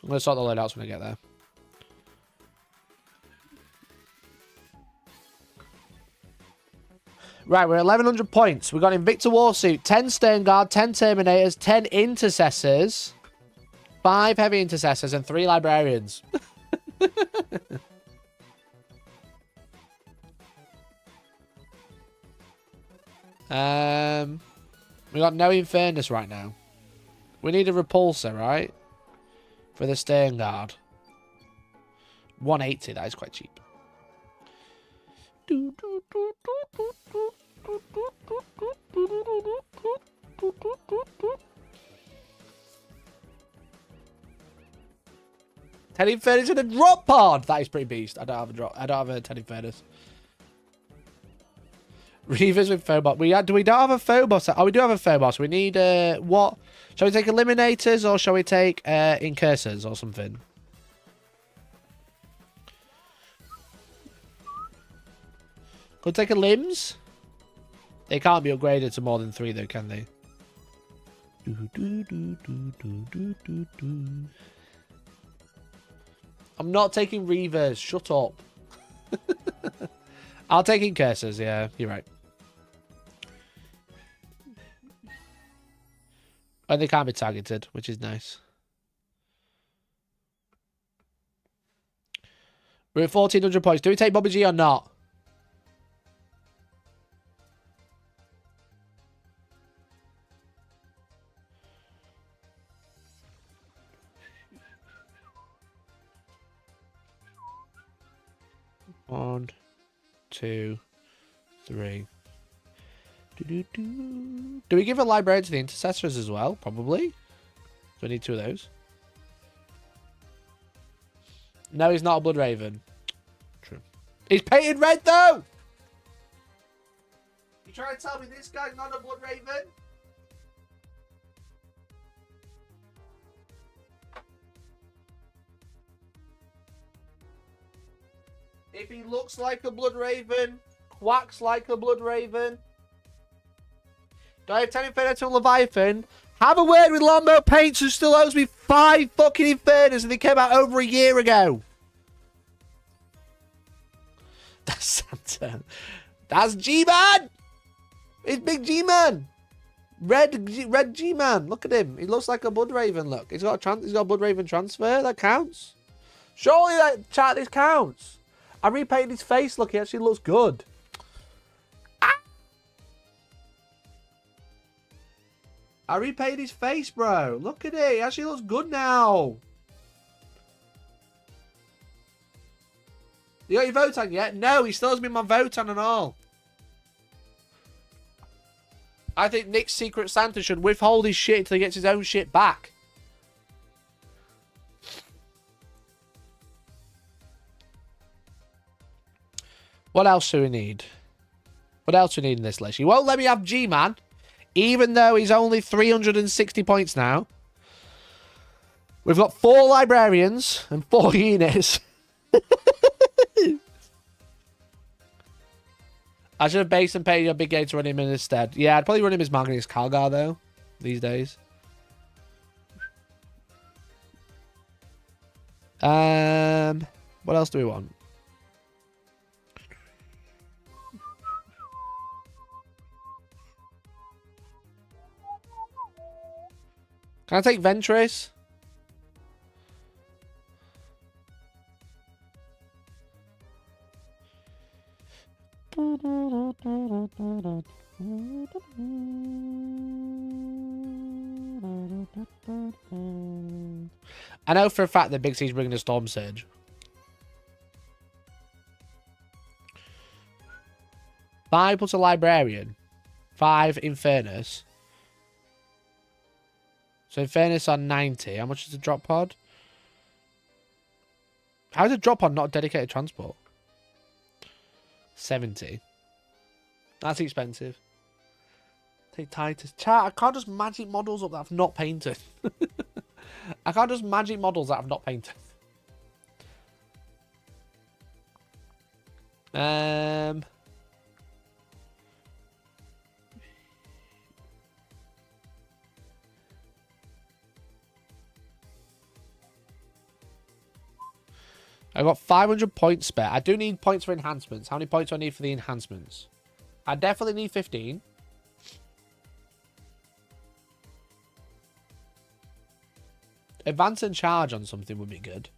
to sort the loadouts when I get there. Right, we're at 1,100 points. We've got Invicta Warsuit, 10 Stern Guard, 10 Terminators, 10 Intercessors, 5 Heavy Intercessors, and 3 Librarians. We got no Infernus right now. We need a Repulsor, right? For the Stern Guard. 180, that is quite cheap. Ten Infernus in a drop pod! That is pretty beast. I don't have a drop. I don't have a 10 Infernus. Reavers with Phobos. We don't have a Phobos. Oh, we do have a Phobos. We need what? Shall we take Eliminators or shall we take Incursors or something? Could take a Limbs. They can't be upgraded to more than 3 though, can they? I'm not taking Reavers. Shut up. I'll take Incursors. Yeah, you're right. And they can't be targeted, which is nice. We're at 1,400 points. Do we take Bobby G or not? One, 2, 3. Do we give a library to the Intercessors as well? Probably. Do we need 2 of those? No, he's not a Blood Raven. True. He's painted red though! You trying to tell me this guy's not a Blood Raven? If he looks like a Blood Raven, quacks like a Blood Raven. Do I have 10 Inferno to Leviathan? Have a word with Longbow Paints, who still owes me 5 fucking Infernos, and they came out over a year ago. That's Santa. That's G-Man! It's Big G-Man! Red G-Man. Look at him. He looks like a Blood Raven, look. He's got a Blood Raven transfer. That counts. Surely that chat, this counts. I repainted his face. Look, he actually looks good. I repainted his face, bro. Look at it. He actually looks good now. You got your Votan yet? No, he still has me my Votan and all. I think Nick's Secret Santa should withhold his shit until he gets his own shit back. What else do we need? What else do we need in this list? He won't let me have G-Man. Even though he's only 360 points now. We've got 4 Librarians and 4 units. I should have based and paid your big game to run him in instead. Yeah, I'd probably run him as Magnus Calgar, though, these days. What else do we want? Can I take Ventress? I know for a fact that Big C's bringing a Storm Surge. Five plus a Librarian. 5 Infernus. So Infernus on 90. How much is the drop pod? How is a drop pod not a dedicated transport? 70. That's expensive. Take Titus. Chat, I can't just magic models up that I've not painted. I can't just magic models that I've not painted. I've got 500 points spare. I do need points for enhancements. How many points do I need for the enhancements? I definitely need 15. Advance and charge on something would be good.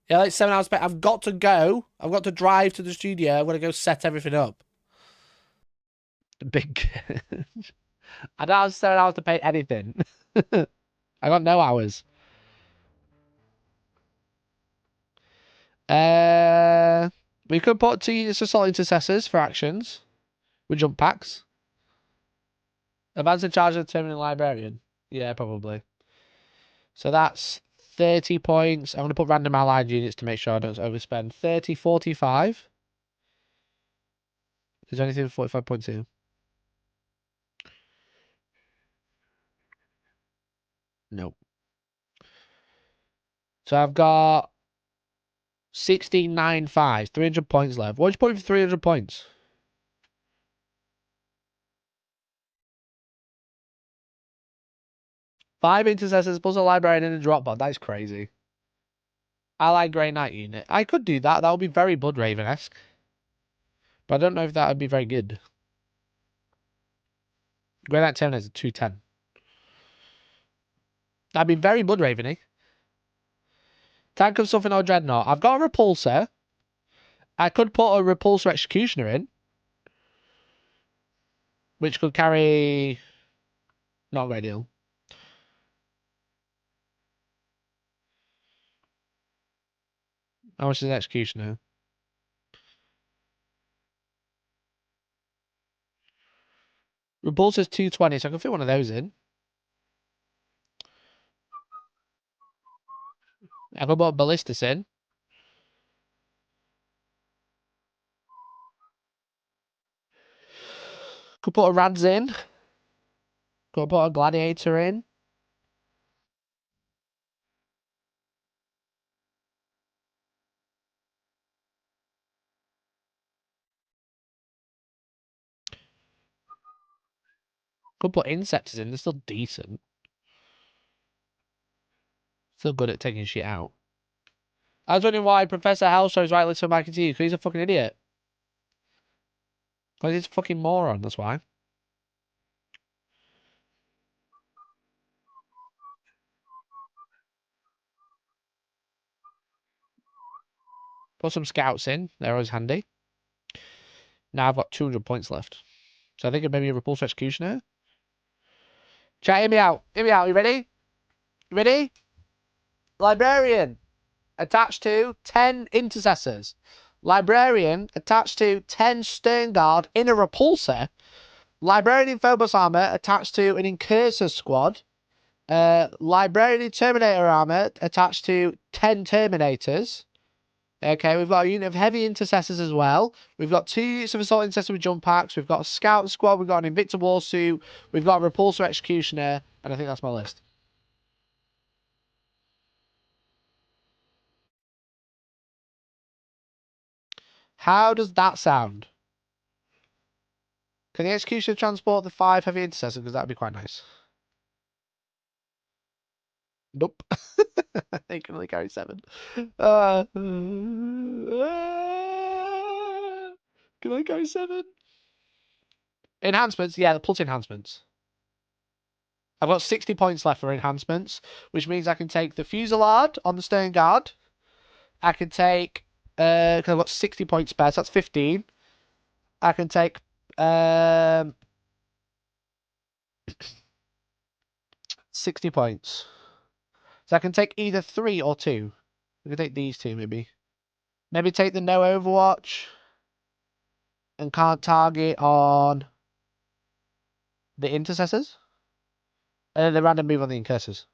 Yeah, like 7 hours. I've got to go. I've got to drive to the studio. I'm going to go set everything up. Big. I don't have 7 hours to paint anything. I got no hours. We could put 2 units of assault intercessors for actions with jump packs. Advance and charge of the terminal librarian. Yeah, probably. So that's 30 points. I'm going to put random allied units to make sure I don't overspend. 30, 45. Is there anything 45.2? Nope. So I've got 1695, 300 points left. What did you put in for 300 points? 5 intercessors plus a librarian and a drop pod. That's crazy. Allied Grey Knight unit. I could do that. That would be very Bloodraven-esque. But I don't know if that would be very good. Grey Knight Terminator 210. That'd be very Bloodraven-y. Tank of something or Dreadnought. I've got a Repulsor. I could put a Repulsor Executioner in. Which could carry... Not very deal. How much is an Executioner? Repulsor's 220, so I can fit one of those in. I could put a Ballistus in. Could put a Rads in. Could put a Gladiator in. Could put Insectors in. They're still decent. Still good at taking shit out. I was wondering why Professor Hellstorm is right listening back into you, because he's a fucking idiot. Because he's a fucking moron, that's why. Put some scouts in. They're always handy. Now I've got 200 points left. So I think maybe a Repulsor Executioner. Chat, hear me out. Hear me out. You ready? You ready? Librarian. Attached to 10 Intercessors. Librarian attached to 10 Stern Guard in a Repulsor. Librarian in Phobos Armor attached to an Incursor squad. Librarian in Terminator Armor attached to 10 Terminators. Okay, we've got a unit of heavy intercessors as well. We've got 2 units of assault intercessors with jump packs. We've got a scout squad. We've got an Invicta Warsuit. We've got a Repulsor Executioner. And I think that's my list. How does that sound? Can the Executioner transport the 5 heavy intercessors? Because that'd be quite nice. Nope. They can only carry 7. Can I carry 7? Enhancements? Yeah, plus enhancements. I've got 60 points left for enhancements, which means I can take the Fusillade on the Stern Guard. I can take, because I've got 60 points spare, so that's 15. I can take, 60 points. So I can take either 3 or 2. I can take these 2, maybe. Maybe take the no Overwatch and can't target on the Intercessors. And then the random move on the Incursors.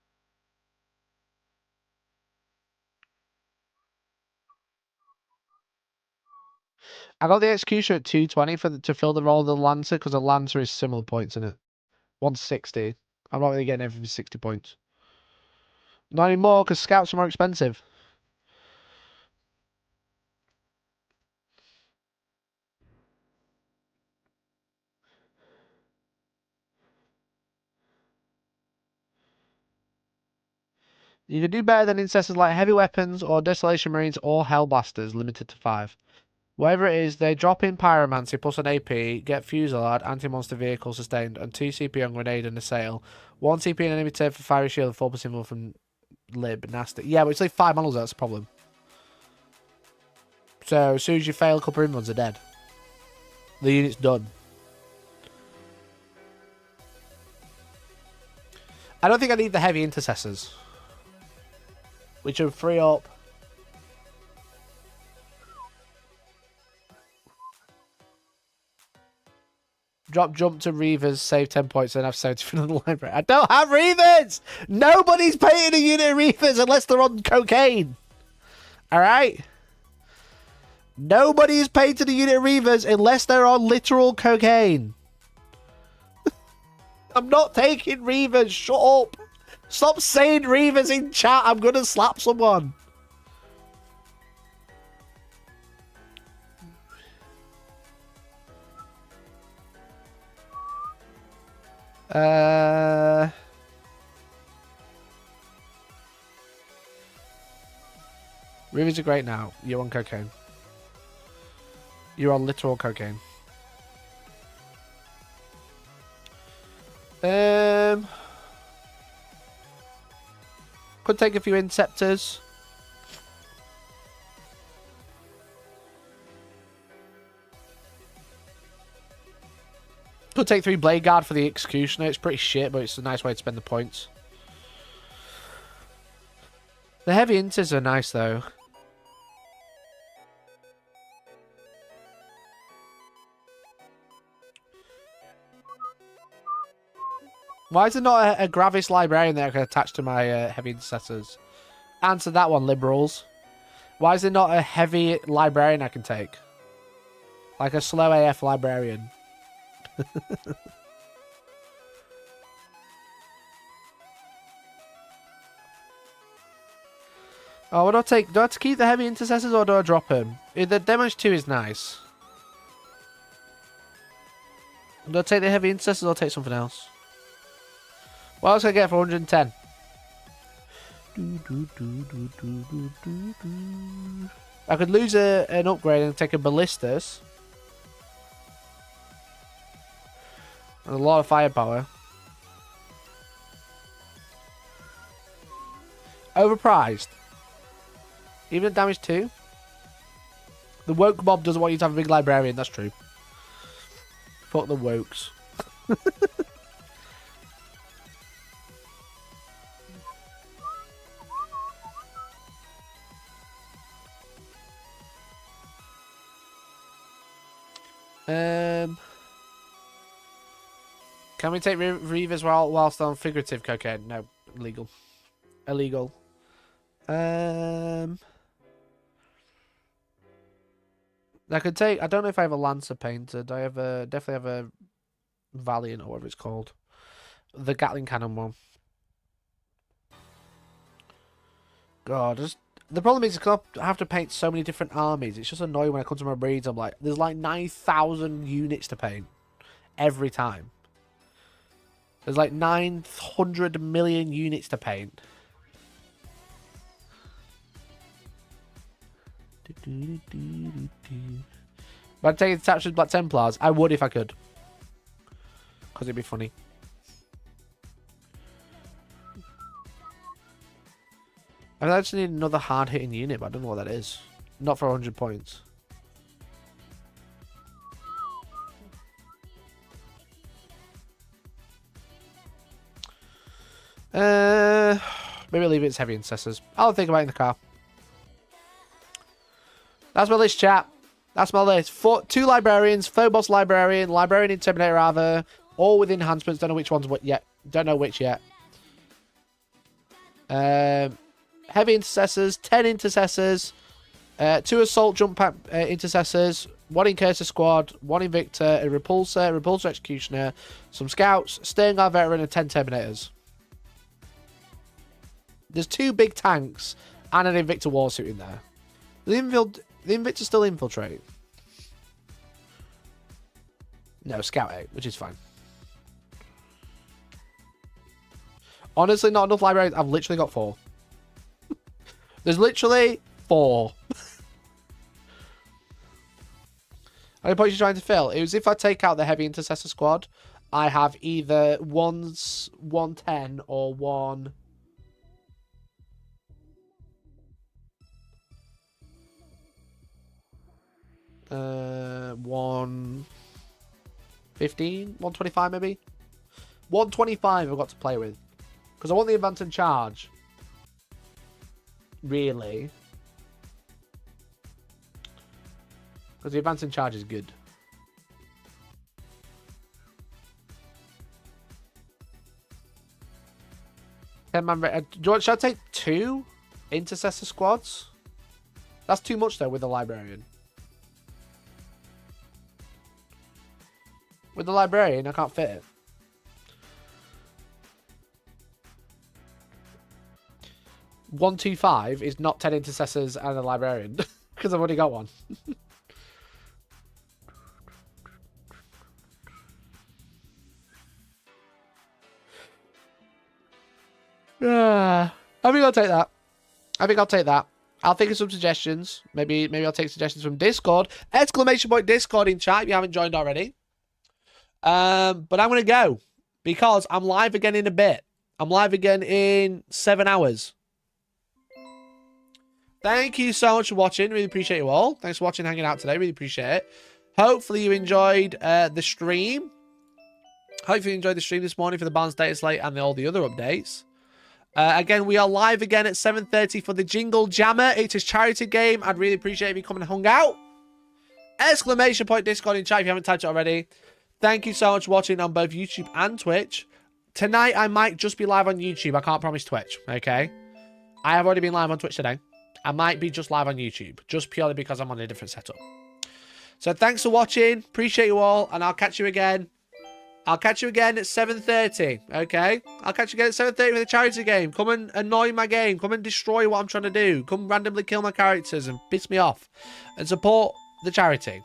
I got the Executioner at 220 to fill the role of the Lancer, because the Lancer is similar points in it. 160. I'm not really getting everything for 60 points. Not anymore, because Scouts are more expensive. You can do better than Incessors like Heavy Weapons or Desolation Marines or Hellblasters, limited to 5. Whatever it is, they drop in Pyromancy plus an AP, get Fusillade, anti-monster vehicle sustained, and 2 CP on grenade and assail. 1 CP on enemy turn for fiery shield and 4% more from lib. Nasty. Yeah, but it's like 5 models, that's the problem. So as soon as you fail, a couple of inruns are dead. The unit's done. I don't think I need the heavy intercessors. Which will free up. Drop jump to Reavers, save 10 points, and have 70 for the library. I don't have Reavers! Nobody's paying a unit of Reavers unless they're on cocaine. Alright? Nobody's paid to the unit of Reavers unless they're on literal cocaine. I'm not taking Reavers. Shut up. Stop saying Reavers in chat. I'm going to slap someone. Reavers are great now. You're on cocaine. You're on literal cocaine. Could take a few Inceptors. Could take 3 Blade Guard for the Executioner. It's pretty shit, but it's a nice way to spend the points. The heavy Inters are nice, though. Why is there not a Gravis Librarian that I can attach to my heavy intercessors? Answer that one, liberals. Why is there not a heavy Librarian I can take? Like a slow AF Librarian. Oh, what do I take? Do I have to keep the heavy intercessors or do I drop him? The damage 2 is nice. Do I take the heavy intercessors or take something else? What else can I get for 110? I could lose an upgrade and take a ballistas. And a lot of firepower. Overpriced. Even at damage 2? The woke mob doesn't want you to have a big librarian, that's true. Fuck the wokes. Can we take Reavers whilst on figurative cocaine? No, illegal. Illegal. I could take. I don't know if I have a Lancer painted. I have a definitely have a Valiant or whatever it's called, the Gatling cannon one. God, the problem is because I have to paint so many different armies. It's just annoying when I come to my breeds. I'm like, there's like 9,000 units to paint every time. There's like 900 million units to paint. But I'd take it attached with Black Templars. I would if I could. Because it'd be funny. I actually need another hard-hitting unit, but I don't know what that is. Not for 100 points. Maybe leave it as heavy intercessors. I'll think about it in the car. That's my list, chat. That's my list. 2 librarians, Phobos librarian, librarian intimidator rather, all with enhancements. Don't know which ones yet. Don't know which yet. Heavy intercessors, 10 intercessors, 2 assault jump pack intercessors, 1 Incurser squad, 1 Invictor, a repulsor executioner, some scouts, Stern Guard veteran, and 10 terminators. There's 2 big tanks and an Invictor warsuit in there. The Invictor still infiltrate. No, scout 8, which is fine. Honestly, not enough libraries. I've literally got 4. There's literally 4. How many points are you trying to fill? It was if I take out the heavy intercessor squad, I have either 110 or 115, 125 maybe. 125 I've got to play with. Because I want the advance and charge. Really. Because the advance and charge is good. Should I take 2 intercessor squads? That's too much though with the librarian. With the librarian, I can't fit it. $125 is not 10 intercessors and a librarian because I've already got one. I think I'll take that. I'll think of some suggestions. Maybe I'll take suggestions from Discord. !Discord in chat if you haven't joined already. But I'm going to go because I'm live again in a bit. I'm live again in 7 hours. Thank you so much for watching. Really appreciate you all. Thanks for watching, hanging out today. Really appreciate it. Hopefully you enjoyed the stream. Hopefully you enjoyed the stream this morning for the balanced data slate and all the other updates. Again, we are live again at 7:30 for the Jingle Jammer. It's a charity game. I'd really appreciate if you come and hung out. !Discord in chat if you haven't typed it already. Thank you so much for watching on both YouTube and Twitch. Tonight, I might just be live on YouTube. I can't promise Twitch, okay? I have already been live on Twitch today. I might be just live on YouTube, just purely because I'm on a different setup. So thanks for watching. Appreciate you all, and I'll catch you again. I'll catch you again at 7:30, okay? I'll catch you again at 7:30 with a charity game. Come and annoy my game. Come and destroy what I'm trying to do. Come randomly kill my characters and piss me off. And support the charity.